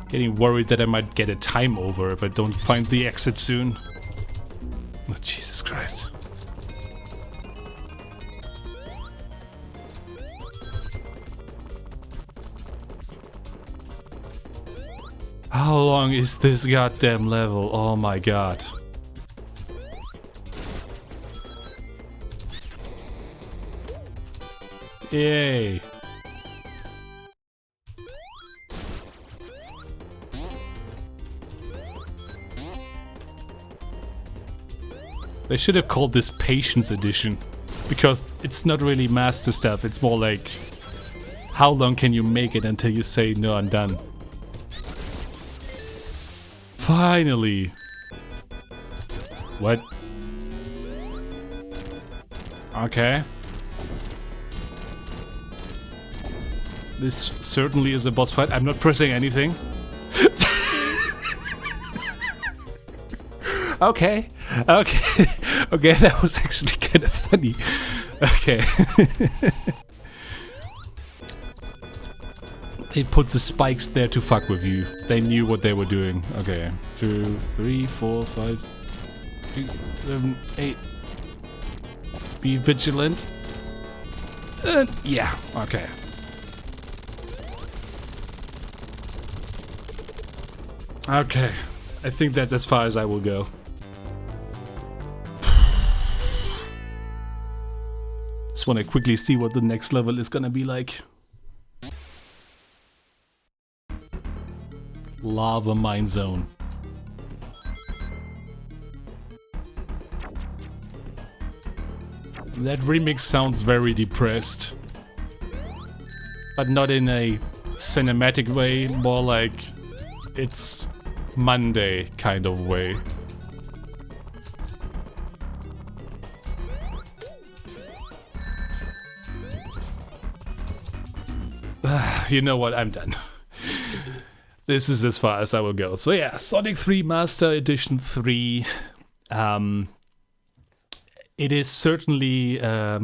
Getting worried that I might get a time over if I don't find the exit soon. Oh, Jesus Christ. How long is this goddamn level? Oh my god. Yay. They should have called this Patience Edition, because it's not really master stuff, it's more like how long can you make it until you say no, I'm done. Finally. What? Okay. This certainly is a boss fight. I'm not pressing anything. Okay. Okay. Okay, that was actually kind of funny. Okay. They put the spikes there to fuck with you. They knew what they were doing. Okay. 2, 3, 4, 5, 6, 7, 8. Be vigilant. Yeah, okay. Okay. I think that's as far as I will go. Just want to quickly see what the next level is gonna be like. Lava Mine Zone. That remix sounds very depressed. But not in a cinematic way, more like it's Monday kind of way. You know what, I'm done. This is as far as I will go. So yeah, Sonic 3 Master Edition 3. It is certainly a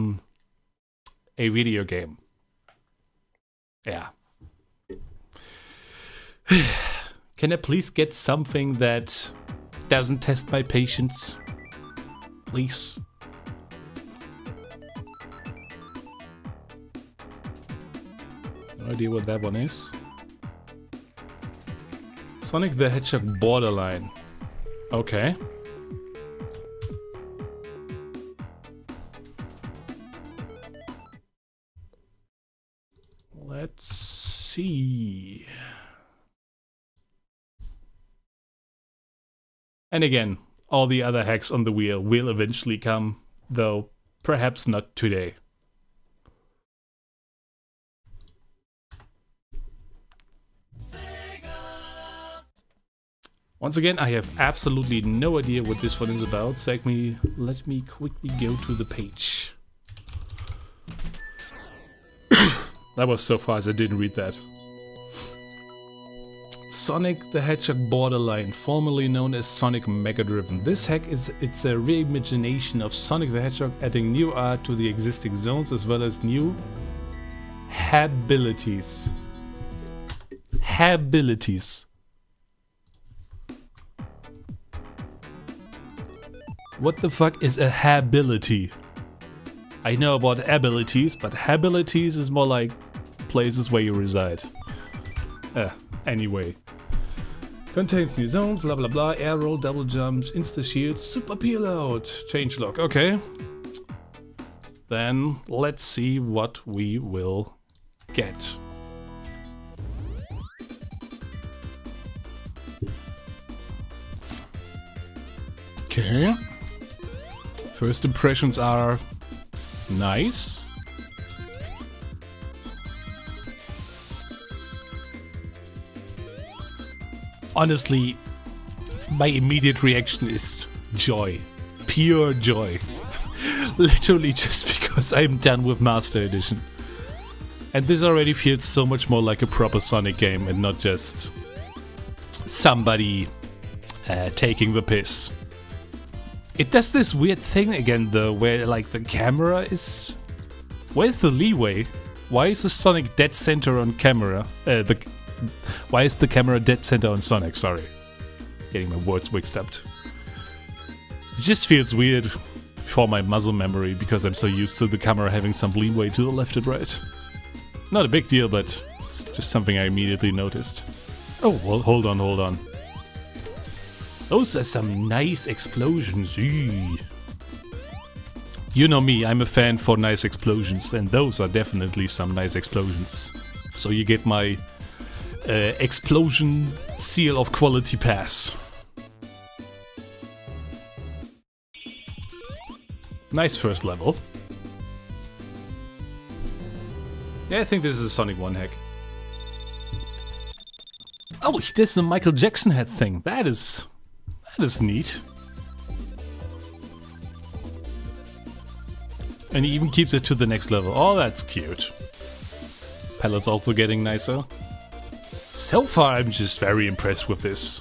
video game. Yeah. Can I please get something that doesn't test my patience? Please. No idea what that one is. Sonic the Hedgehog Borderline. Okay. Let's see. And again, all the other hacks on the wheel will eventually come, though perhaps not today. Once again, I have absolutely no idea what this one is about, so let me quickly go to the page. That was so fast, I didn't read that. Sonic the Hedgehog Borderline, formerly known as Sonic Mega Driven. This hack it's a reimagination of Sonic the Hedgehog, adding new art to the existing zones as well as new habilities. Habilities. What the fuck is a hability? I know about abilities, but habilities is more like places where you reside. Anyway. Contains new zones, blah blah blah, air roll, double jumps, insta shields, super peel out, change lock, okay. Then let's see what we will get. Okay. First impressions are nice. Honestly, my immediate reaction is joy. Pure joy. Literally just because I'm done with Master Edition. And this already feels so much more like a proper Sonic game and not just somebody taking the piss. It does this weird thing again though, where like the camera is... Where's the leeway? Why is the Sonic dead center on camera? Why is the camera dead center on Sonic? Sorry. Getting my words mixed up. It just feels weird for my muscle memory because I'm so used to the camera having some leeway to the left and right. Not a big deal, but it's just something I immediately noticed. Oh, well, hold on, hold on. Those are some nice explosions. Eee. You know me, I'm a fan for nice explosions, and those are definitely some nice explosions. So you get my explosion seal of quality pass. Nice first level. Yeah, I think this is a Sonic 1 hack. Oh, this is the Michael Jackson head thing. That is neat. And he even keeps it to the next level. Oh, that's cute. Palette's also getting nicer. So far, I'm just very impressed with this.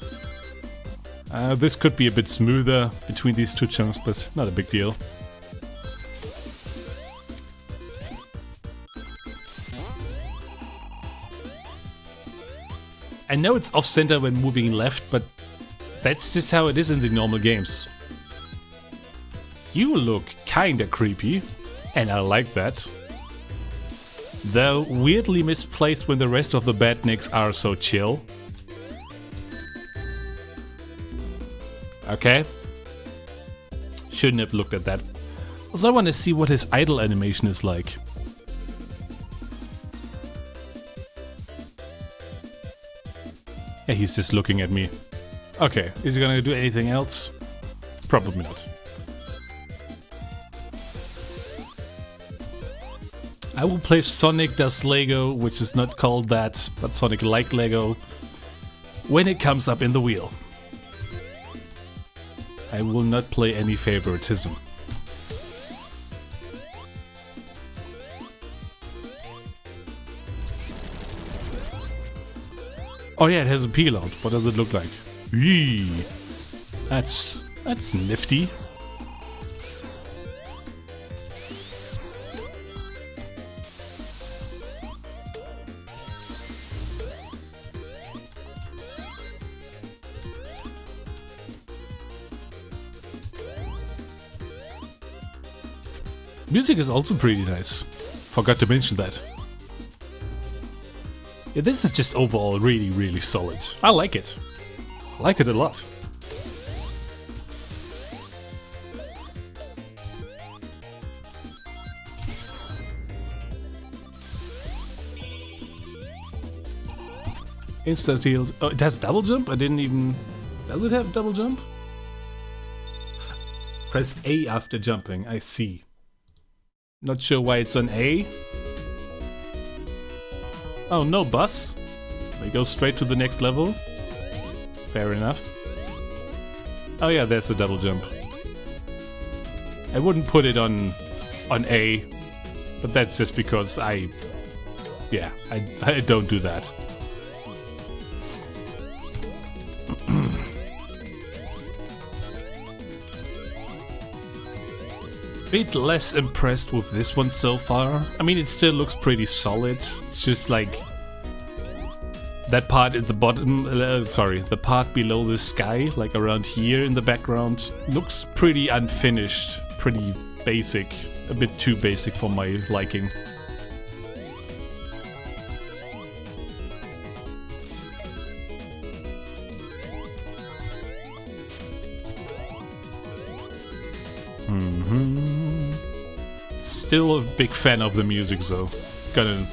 This could be a bit smoother between these two chunks, but not a big deal. I know it's off-center when moving left, but that's just how it is in the normal games. You look kinda creepy, and I like that. Though weirdly misplaced when the rest of the badniks are so chill. Okay. Shouldn't have looked at that. Also, I want to see what his idle animation is like. Yeah, he's just looking at me. Okay, is he gonna do anything else? Probably not. I will play Sonic Does Lego, which is not called that, but Sonic Like Lego, when it comes up in the wheel. I will not play any favoritism. Oh yeah, it has a peel out. What does it look like? Eee, that's nifty. Music is also pretty nice. Forgot to mention that. Yeah, this is just overall really, really solid. I like it. I like it a lot. Insta-healed. Oh, it has double jump? I didn't even... Does it have double jump? Press A after jumping. I see. Not sure why it's on A. Oh, no bus. We go straight to the next level. Fair enough. Oh yeah, there's a double jump. I wouldn't put it on A, but that's just because I don't do that. Bit less impressed with this one so far. I mean, it still looks pretty solid. It's just like that part at the bottom, the part below the sky, like around here in the background, looks pretty unfinished, pretty basic, a bit too basic for my liking. Still a big fan of the music though. Gonna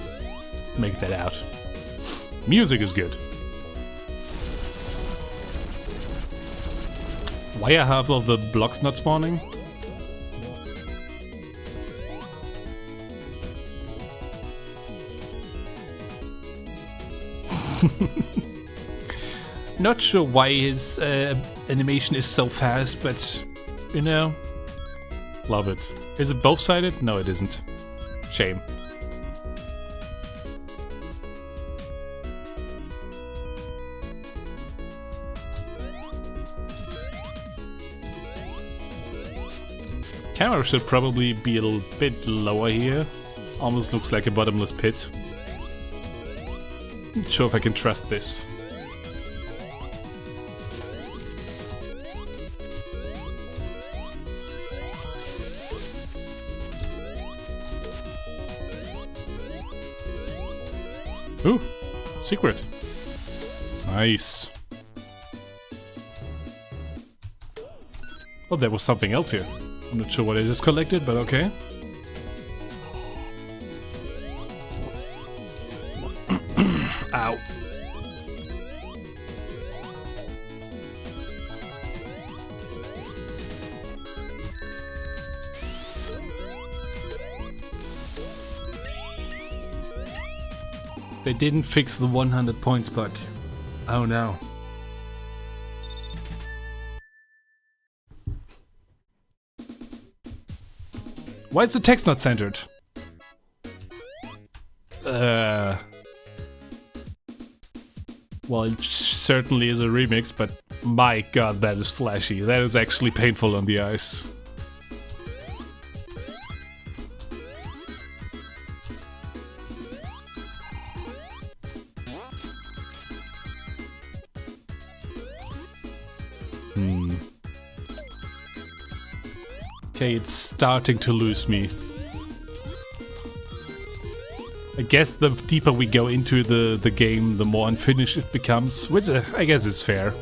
make that out. Music is good. Why are half of the blocks not spawning? Not sure why his animation is so fast, but you know, love it. Is it both-sided? No, it isn't. Shame. Camera should probably be a little bit lower here. Almost looks like a bottomless pit. Not sure if I can trust this. Ooh, secret. Nice. Oh, there was something else here. I'm not sure what I just collected, but okay. Ow. They didn't fix the 100 points bug. Oh no. Why is the text not centered? Well, it certainly is a remix, but my god, that is flashy. That is actually painful on the eyes. Okay, it's starting to lose me. I guess the deeper we go into the game, the more unfinished it becomes, which I guess is fair.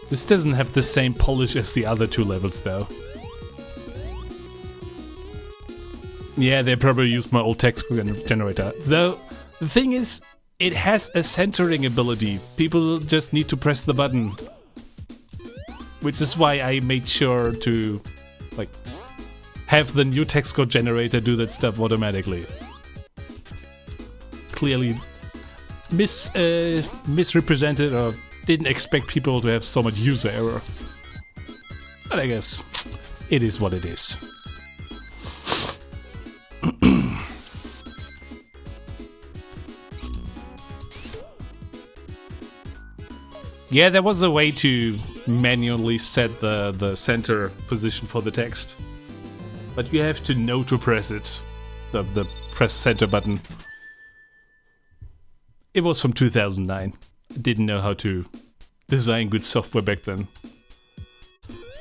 This doesn't have the same polish as the other two levels, though. Yeah, they probably used my old text generator. Though, the thing is, it has a centering ability. People just need to press the button. Which is why I made sure to, like, have the new text code generator do that stuff automatically. Clearly misrepresented or didn't expect people to have so much user error. But I guess it is what it is. Yeah, there was a way to manually set the center position for the text. But you have to know to press it. The press center button. It was from 2009. I didn't know how to design good software back then.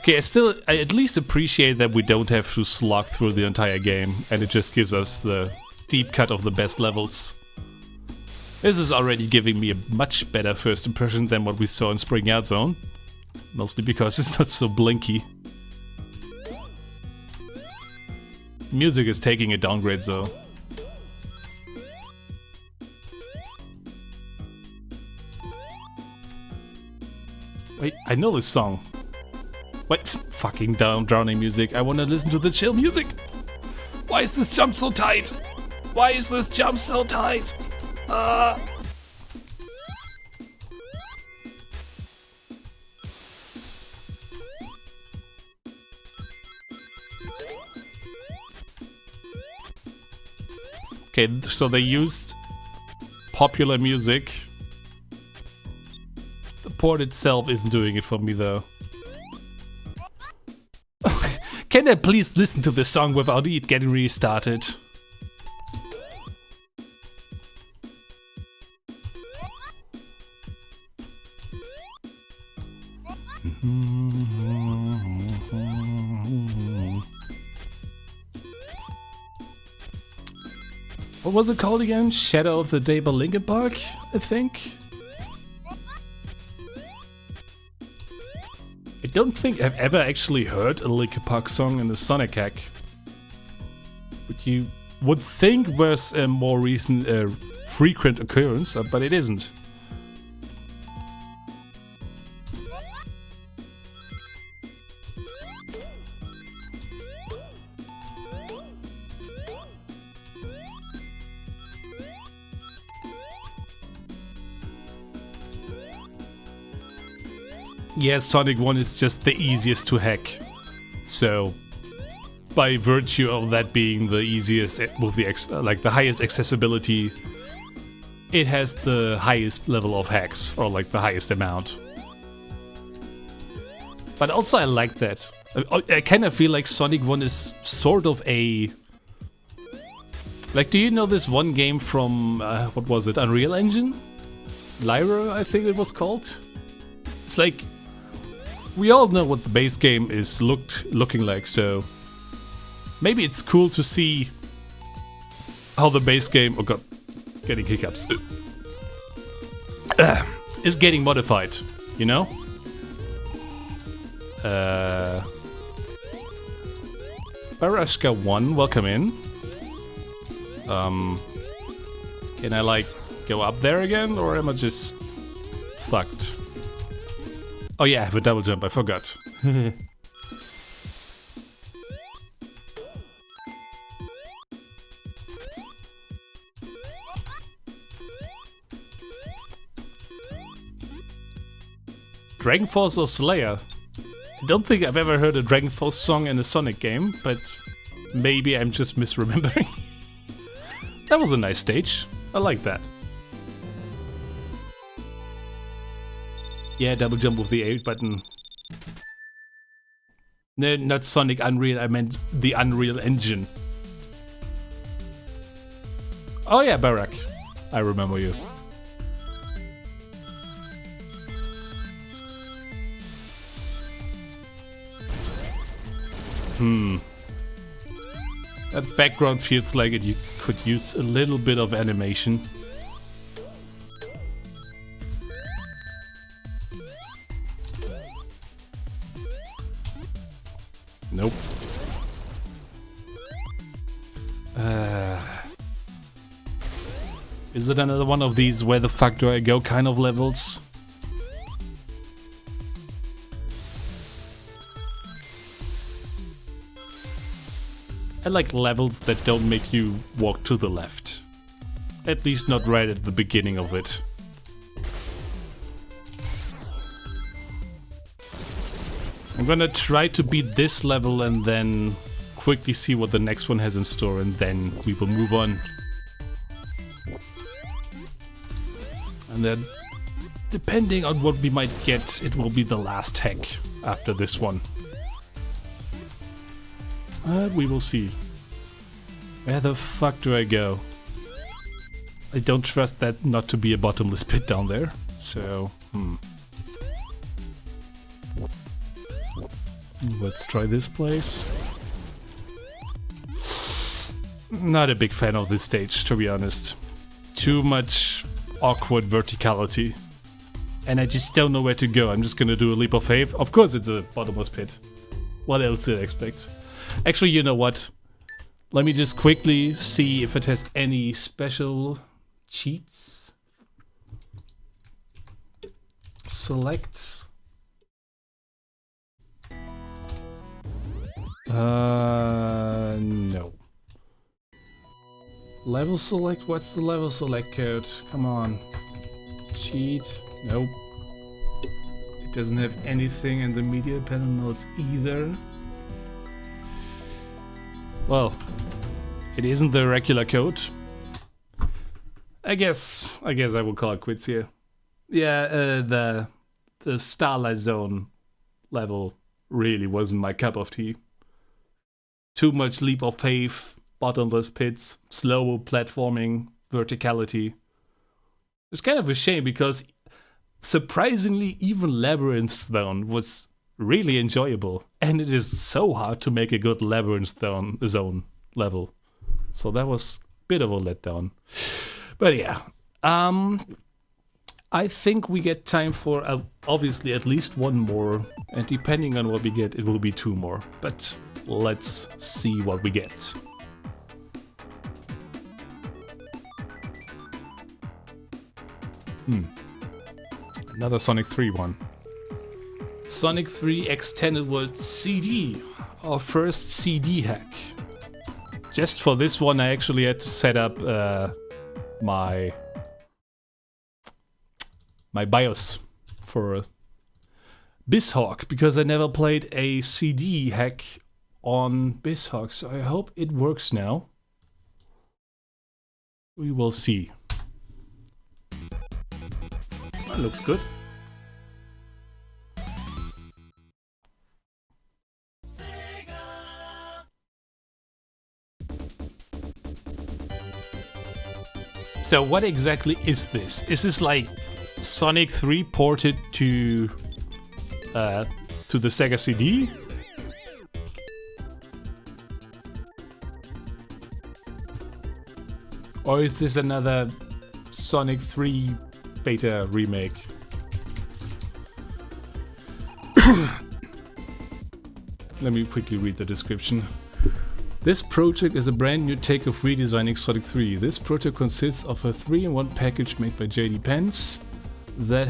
Okay, I at least appreciate that we don't have to slog through the entire game, and it just gives us the deep cut of the best levels. This is already giving me a much better first impression than what we saw in Spring Out Zone. Mostly because it's not so blinky. Music is taking a downgrade though. Wait, I know this song. What? Fucking drowning music. I wanna listen to the chill music. Why is this jump so tight? Why is this jump so tight? Okay, so they used popular music. The port itself isn't doing it for me though. Can I please listen to this song without it getting restarted? What was it called again? Shadow of the Day by Linkin Park, I think? I don't think I've ever actually heard a Linkin Park song in the Sonic.exe. Which you would think was a more recent, frequent occurrence, but it isn't. Yeah, Sonic 1 is just the easiest to hack. So, by virtue of that being the easiest with the highest accessibility, it has the highest level of hacks, or like the highest amount. But also I like that. I kind of feel like Sonic 1 is sort of a... Like, do you know this one game from, what was it, Unreal Engine? Lyra, I think it was called? It's like... We all know what the base game is looking like, so maybe it's cool to see how the base game... Oh god, getting hiccups. Is getting modified, you know? Barashka 1, welcome in. Can I like go up there again, or am I just fucked? Oh yeah, I have a double jump, I forgot. Dragon Force or Slayer? I don't think I've ever heard a Dragon Force song in a Sonic game, but maybe I'm just misremembering. That was a nice stage. I like that. Yeah, double jump with the A button. No, not Sonic Unreal, I meant the Unreal Engine. Oh yeah, Barak. I remember you. That background feels like it could use a little bit of animation. Nope. Is it another one of these where the fuck do I go kind of levels? I like levels that don't make you walk to the left. At least not right at the beginning of it. I'm gonna try to beat this level and then quickly see what the next one has in store, and then we will move on. And then, depending on what we might get, it will be the last hack after this one. But we will see. Where the fuck do I go? I don't trust that not to be a bottomless pit down there, so let's try this place. Not a big fan of this stage, to be honest. Too much awkward verticality. And I just don't know where to go. I'm just gonna do a leap of faith. Of course it's a bottomless pit. What else did I expect? Actually, you know what? Let me just quickly see if it has any special cheats. Select. No. Level select? What's the level select code? Come on. Cheat? Nope. It doesn't have anything in the media panel notes either. Well, it isn't the regular code. I guess I will call it quits here. Yeah, the Starlight Zone level really wasn't my cup of tea. Too much leap of faith, bottomless pits, slow platforming, verticality. It's kind of a shame because surprisingly even Labyrinth Zone was really enjoyable, and it is so hard to make a good Labyrinth Zone level. So that was a bit of a letdown. But yeah, I think we get time for obviously at least one more, and depending on what we get, it will be two more. But let's see what we get. Another Sonic 3 one. Sonic 3 Extended World CD, our first CD hack. Just for this one, I actually had to set up my BIOS for Hedgehog because I never played a CD hack on Hedgehog, so I hope it works now. We will see. That looks good. So what exactly is this? Is this like Sonic 3 ported to the Sega CD? Or is this another Sonic 3 beta remake. Let me quickly read the description. This project is a brand new take of redesigning Sonic 3. This project consists of a 3-in-1 package made by JD Pence that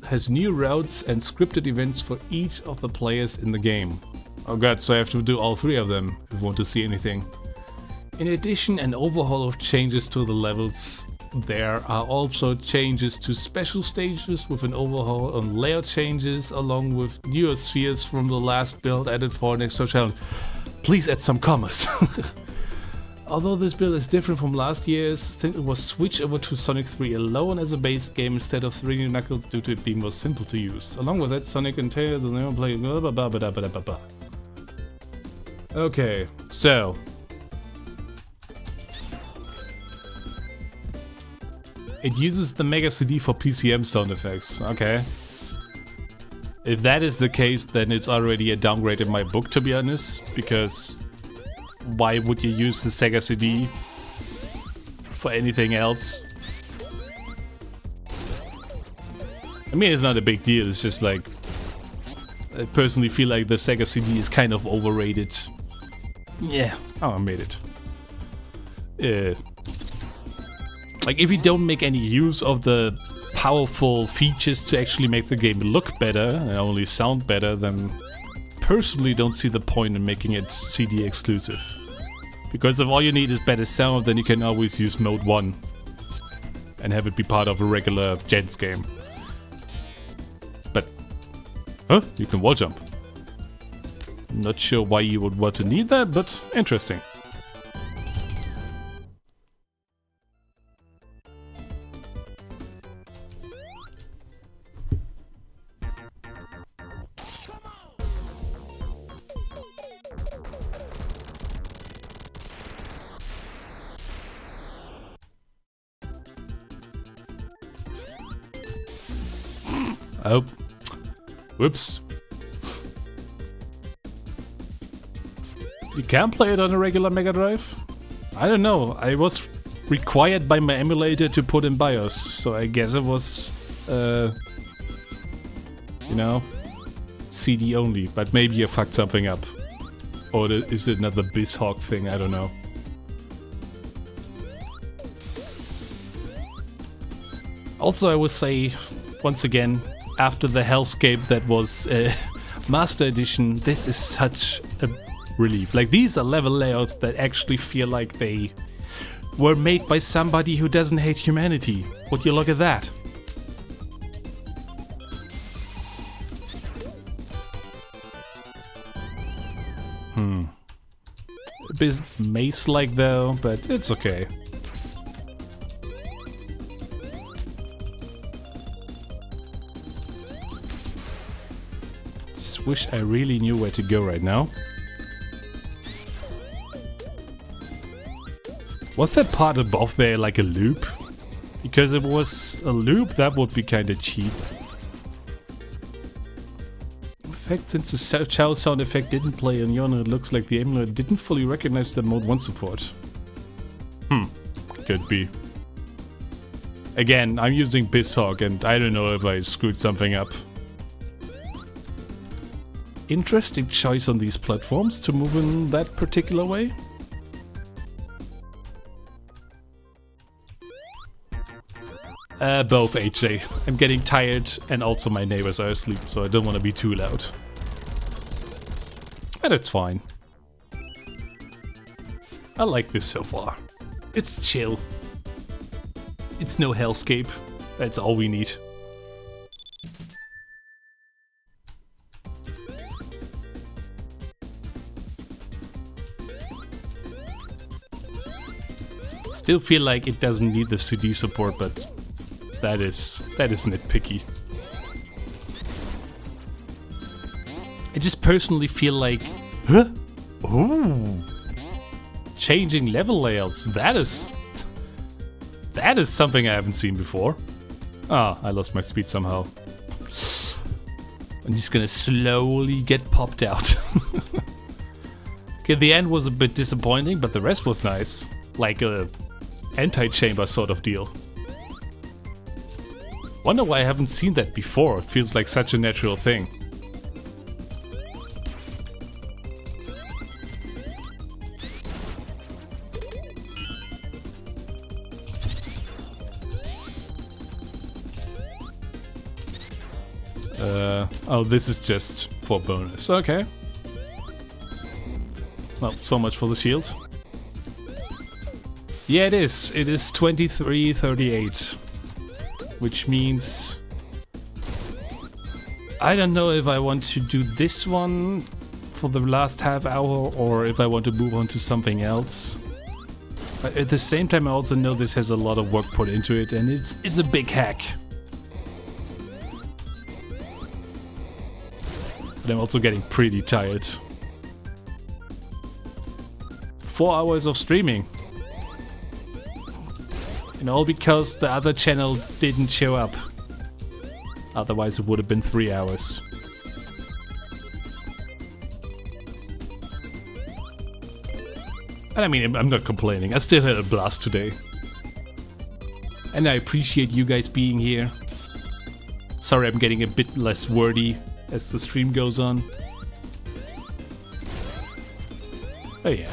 has new routes and scripted events for each of the players in the game. Oh god, so I have to do all 3 of them if I want to see anything. In addition, an overhaul of changes to the levels. There are also changes to special stages with an overhaul on layout changes along with newer spheres from the last build added for an extra challenge. Please add some commas. Although this build is different from last year's, it was switched over to Sonic 3 alone as a base game instead of 3 new Knuckles due to it being more simple to use. Along with that, Sonic and Tails will never play blah blah blah blah blah blah blah. Okay, so it uses the Mega CD for PCM sound effects. Okay. If that is the case, then it's already a downgrade in my book, to be honest, because why would you use the Sega CD for anything else? I mean, it's not a big deal, it's just like, I personally feel like the Sega CD is kind of overrated. Yeah, oh, I made it. Like, if you don't make any use of the powerful features to actually make the game look better and only sound better, then personally don't see the point in making it CD exclusive. Because if all you need is better sound, then you can always use Mode 1 and have it be part of a regular Gens game. But, huh? You can wall jump. Not sure why you would want to need that, but interesting. Oh, whoops. You can't play it on a regular Mega Drive? I don't know, I was required by my emulator to put in BIOS, so I guess it was, you know, CD only, but maybe I fucked something up. Or is it another Hedgehog thing? I don't know. Also, I would say, once again, after the hellscape that was Master Edition, this is such a relief. Like, these are level layouts that actually feel like they were made by somebody who doesn't hate humanity. Would you look at that? A bit maze-like though, but it's okay. Wish I really knew where to go right now. Was that part above there like a loop? Because if it was a loop, that would be kinda cheap. In fact, since the chow sound effect didn't play on Yon, it looks like the emulator didn't fully recognize the Mode 1 support. Could be. Again, I'm using Hedgehog and I don't know if I screwed something up. Interesting choice on these platforms to move in that particular way. Both, HJ. I'm getting tired and also my neighbors are asleep, so I don't want to be too loud. But it's fine. I like this so far. It's chill. It's no hellscape. That's all we need. Still feel like it doesn't need the CD support, but that is nitpicky. I just personally feel like, huh? Ooh, changing level layouts. That is something I haven't seen before. Ah, I lost my speed somehow. I'm just gonna slowly get popped out. Okay, the end was a bit disappointing, but the rest was nice. Like a anti-chamber sort of deal. Wonder why I haven't seen that before. It feels like such a natural thing. Oh, this is just for bonus. Okay. Well, so much for the shield. Yeah, it is. It is 23:38. Which means... I don't know if I want to do this one for the last half hour or if I want to move on to something else. But at the same time, I also know this has a lot of work put into it and it's a big hack. But I'm also getting pretty tired. 4 hours of streaming. And all because the other channel didn't show up. Otherwise it would have been 3 hours. And I mean, I'm not complaining. I still had a blast today. And I appreciate you guys being here. Sorry I'm getting a bit less wordy as the stream goes on. Oh yeah.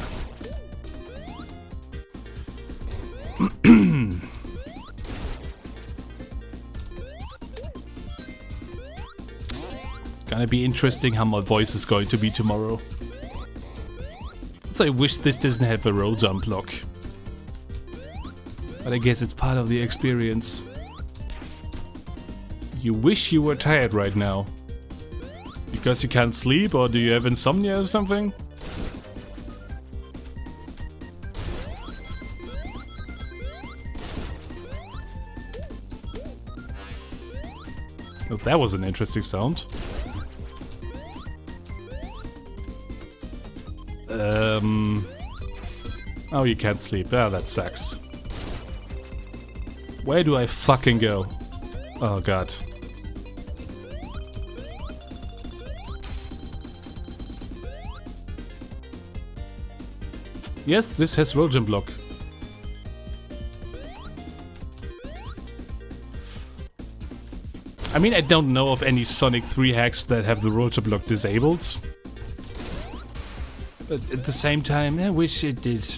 Gonna be interesting how my voice is going to be tomorrow. So I wish this doesn't have a roll jump lock. But I guess it's part of the experience. You wish you were tired right now. Because you can't sleep, or do you have insomnia or something? Oh, that was an interesting sound. Oh, you can't sleep. Ah, that sucks. Where do I fucking go? Oh god. Yes, this has roll jump block. I mean, I don't know of any Sonic 3 hacks that have the roll jump block disabled. But at the same time, I wish it did.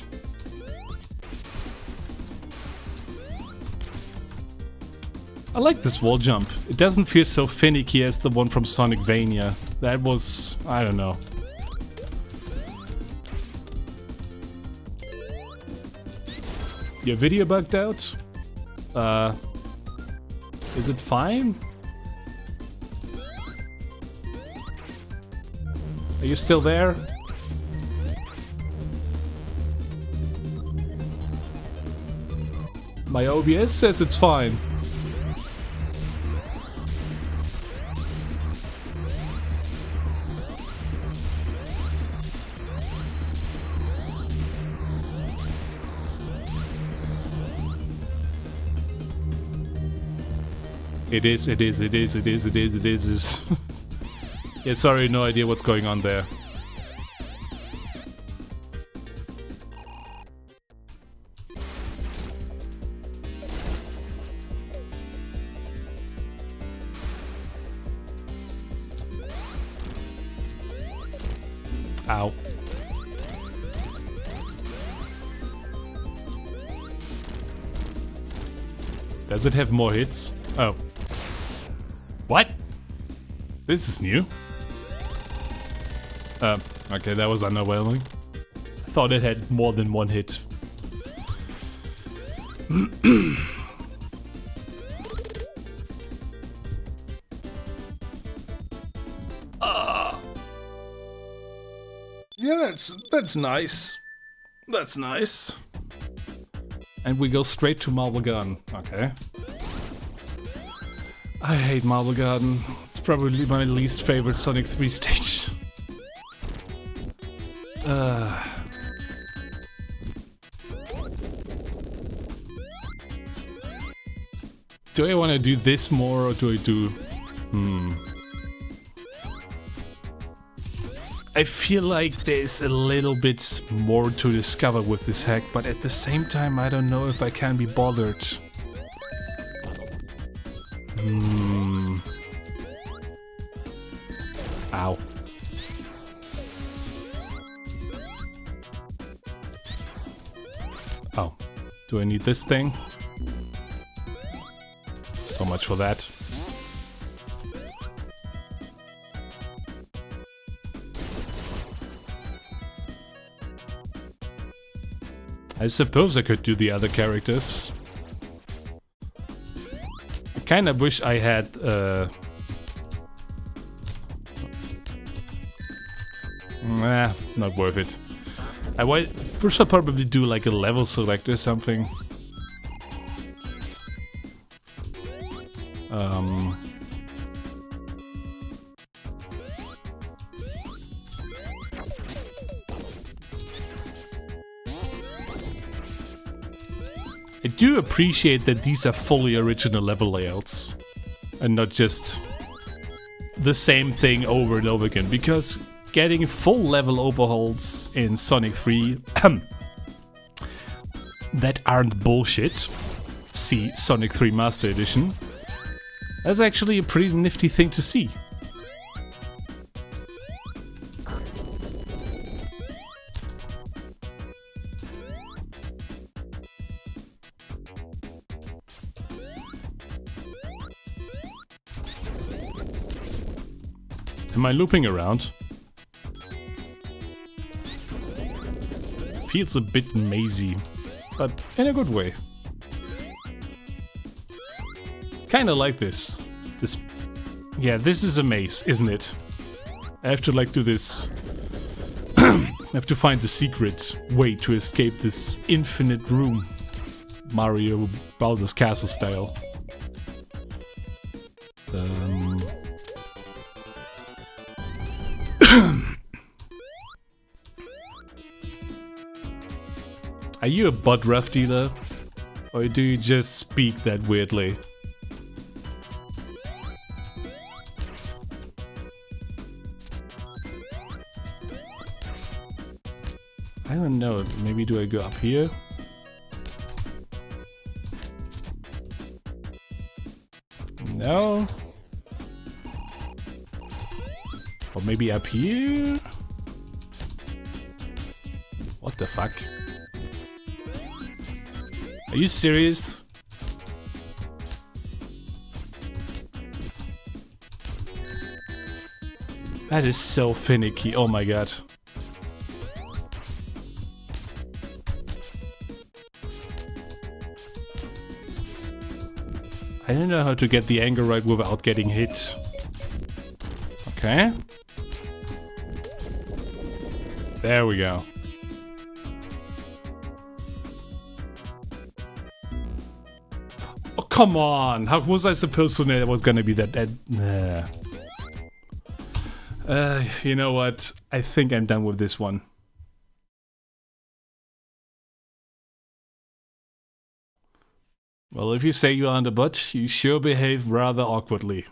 I like this wall jump. It doesn't feel so finicky as the one from Sonicvania. That was... I don't know. Your video bugged out? Is it fine? Are you still there? My OBS says it's fine. It is. Yeah, sorry, no idea what's going on there. Ow. Does it have more hits? Oh. What? This is new. Okay, that was underwhelming. I thought it had more than one hit. Yeah, that's nice. That's nice. And we go straight to Marble Garden. Okay. I hate Marble Garden. It's probably my least favorite Sonic 3 stage. Do I want to do this more, or do I do... I feel like there's a little bit more to discover with this hack, but at the same time I don't know if I can be bothered. Ow. Oh, do I need this thing? So much for that. I suppose I could do the other characters. I kind of wish I had nah, not worth it. I should probably do like a level select or something. I do appreciate that these are fully original level layouts and not just the same thing over and over again, because getting full level overhauls in Sonic 3 that aren't bullshit, see Sonic 3 Master Edition, that's actually a pretty nifty thing to see. Am I looping around? Feels a bit mazy, but in a good way. Kinda like this. Yeah, this is a maze, isn't it? I have to like do this. I have to find the secret way to escape this infinite room. Mario Bowser's Castle style. Are you a butt rough dealer? Or do you just speak that weirdly? I don't know, maybe do I go up here? No? Or maybe up here? What the fuck? Are you serious? That is so finicky, oh my god. I don't know how to get the angle right without getting hit. Okay. There we go. Oh, come on! How was I supposed to know it was gonna be that? Nah. You know what? I think I'm done with this one. Well, if you say you are on the butt, you sure behave rather awkwardly.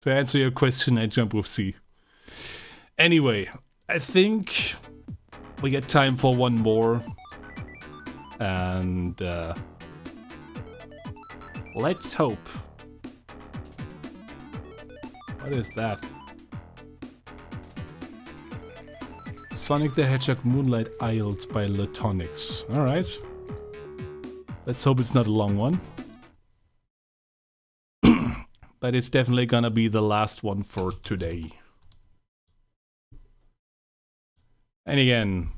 To answer your question, I jump with C. Anyway, I think we get time for one more. And let's hope. What is that? Sonic the Hedgehog Moonlight Isles by Protomix. Alright. Let's hope it's not a long one. But it's definitely gonna be the last one for today. And again,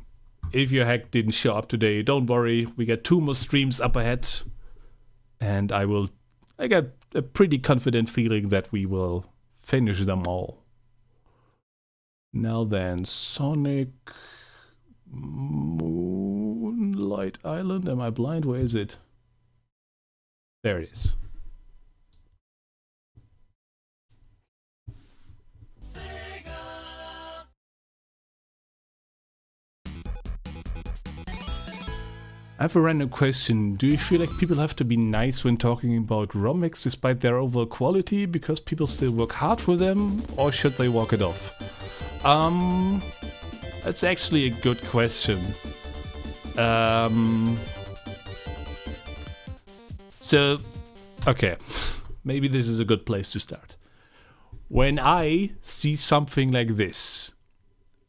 if your hack didn't show up today, don't worry. We got 2 more streams up ahead. And I got a pretty confident feeling that we will finish them all. Now then, Sonic Moonlight Island. Am I blind? Where is it? There it is. I have a random question. Do you feel like people have to be nice when talking about ROMix despite their overall quality because people still work hard for them, or should they walk it off? That's actually a good question. So, okay, maybe this is a good place to start. When I see something like this,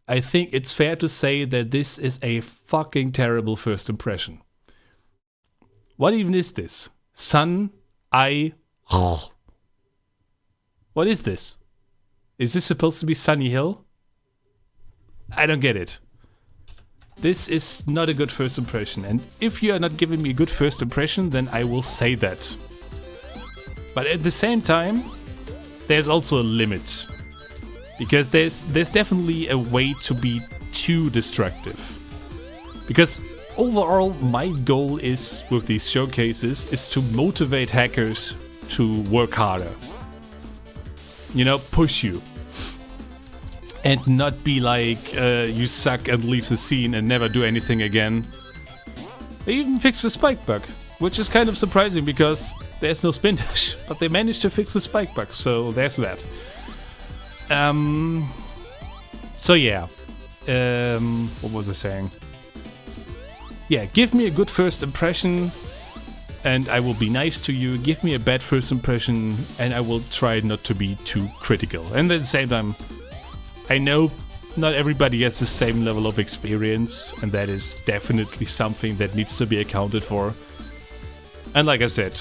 I think it's fair to say that this is a fucking terrible first impression. What even is this? What is this? Is this supposed to be Sunny Hill? I don't get it. This is not a good first impression, and if you are not giving me a good first impression, then I will say that. But at the same time, there's also a limit. Because there's definitely a way to be too destructive. Because overall, my goal is, with these showcases, is to motivate hackers to work harder. You know, push you. And not be like, you suck and leave the scene and never do anything again. They even fixed the spike bug, which is kind of surprising because there's no spin dash. But they managed to fix the spike bug, so there's that. So yeah. What was I saying? Yeah, give me a good first impression and I will be nice to you. Give me a bad first impression and I will try not to be too critical. And at the same time, I know not everybody has the same level of experience, and that is definitely something that needs to be accounted for. And like I said,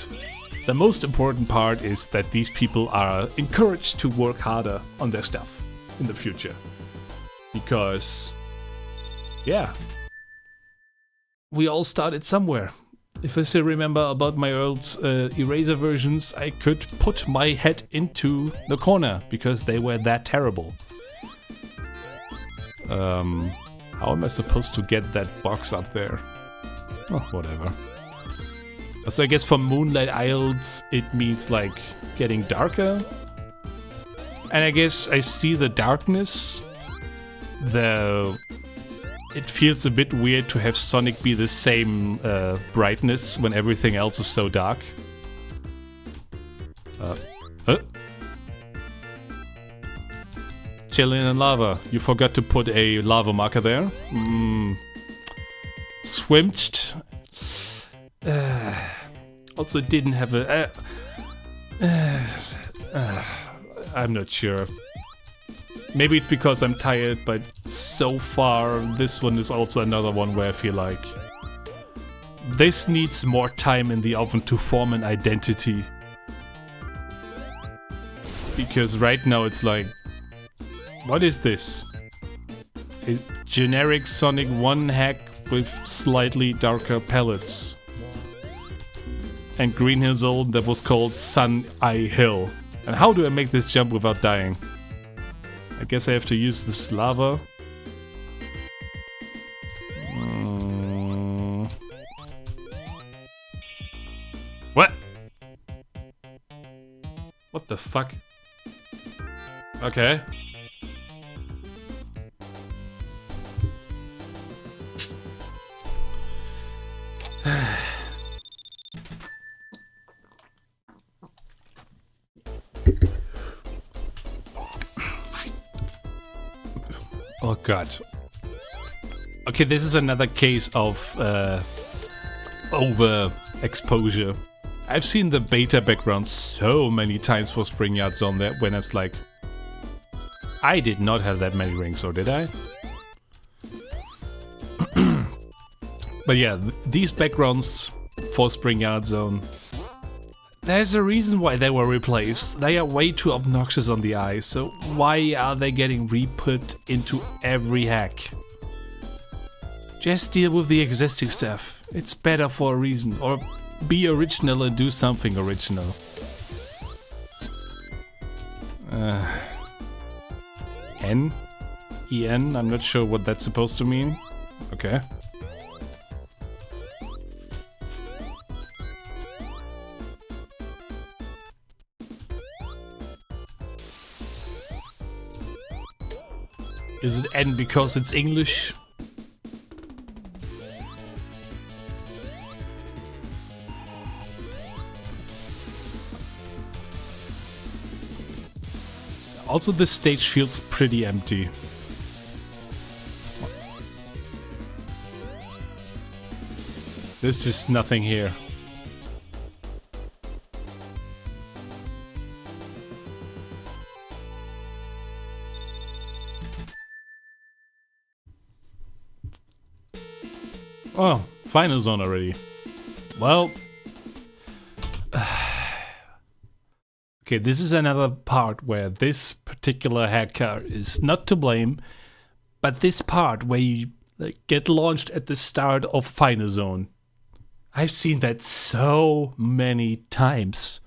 the most important part is that these people are encouraged to work harder on their stuff in the future. Because, yeah, we all started somewhere. If I still remember about my old ERaZor versions, I could put my head into the corner because they were that terrible. How am I supposed to get that box up there? Oh, whatever. So I guess for Moonlight Isles, it means like getting darker. And I guess I see the darkness, though it feels a bit weird to have Sonic be the same brightness when everything else is so dark. Chilling in lava. You forgot to put a lava marker there. Swimched. Also didn't have a... I'm not sure. Maybe it's because I'm tired, but so far this one is also another one where I feel like this needs more time in the oven to form an identity. Because right now it's like, what is this? A generic Sonic 1 hack with slightly darker palettes. And Green Hill Zone that was called Sun Eye Hill. And how do I make this jump without dying? I guess I have to use this lava. What? What the fuck? Okay. Oh god. Okay, this is another case of overexposure. I've seen the beta background so many times for Spring Yard Zone there when it's like, I did not have that many rings, or did I? But yeah, these backgrounds for Spring Yard Zone, there's a reason why they were replaced. They are way too obnoxious on the eye, so why are they getting re-put into every hack? Just deal with the existing stuff. It's better for a reason. Or be original and do something original. N? EN? I'm not sure what that's supposed to mean. Okay. Is it N because it's English? Also, this stage feels pretty empty. There's just nothing here. Oh, final zone already. Well. Okay, this is another part where this particular hacker is not to blame, but this part where you get launched at the start of final zone. I've seen that so many times.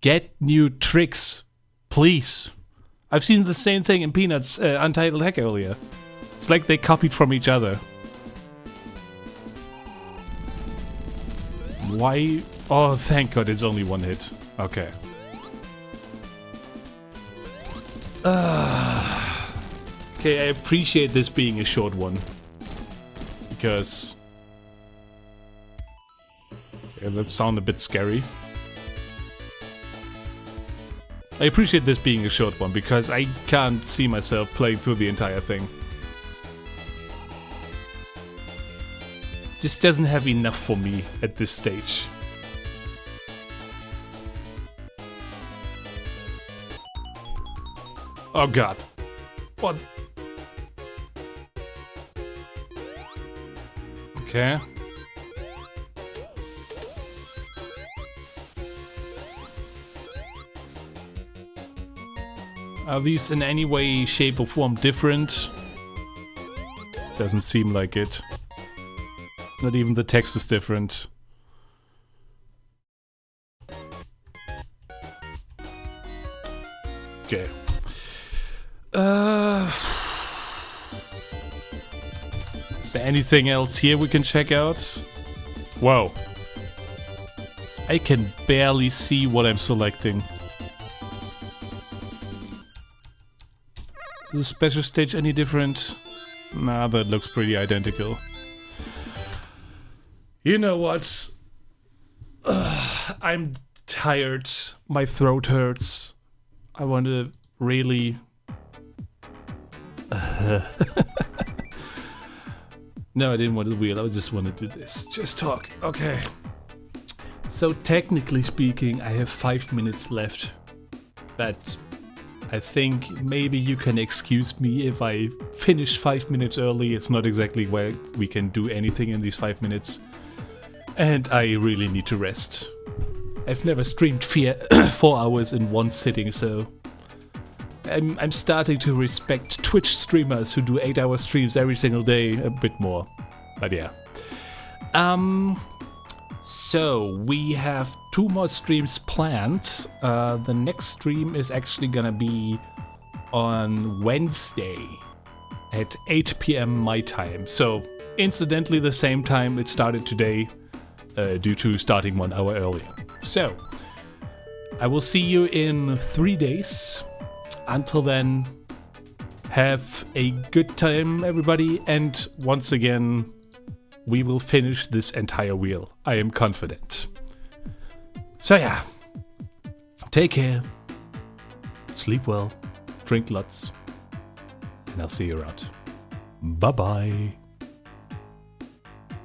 Get new tricks, please. I've seen the same thing in Peanuts' Untitled hack earlier. It's like they copied from each other. Why? Oh, thank God, it's only one hit. Okay. Okay, I appreciate this being a short one. Because... yeah, that sounded a bit scary. I appreciate this being a short one, because I can't see myself playing through the entire thing. This doesn't have enough for me at this stage. Oh God. What? Okay. Are these in any way, shape or form different? Doesn't seem like it. Not even the text is different. Okay. Is there anything else here we can check out? Whoa. I can barely see what I'm selecting. Is the special stage any different? Nah, that looks pretty identical. You know what? I'm tired. My throat hurts. I want to really... No, I didn't want to wheel. I just want to do this. Just talk. Okay. So technically speaking, I have 5 minutes left. But I think maybe you can excuse me if I finish 5 minutes early. It's not exactly where we can do anything in these 5 minutes. And I really need to rest. I've never streamed 4 hours in one sitting, so... I'm starting to respect Twitch streamers who do 8-hour streams every single day a bit more. But yeah. So, we have 2 more streams planned. The next stream is actually gonna be on Wednesday at 8 PM my time. So, incidentally the same time it started today, due to starting 1 hour earlier. So, I will see you in 3 days. Until then, have a good time, everybody, and once again, we will finish this entire wheel. I am confident. So yeah, take care, sleep well, drink lots, and I'll see you around. Bye-bye.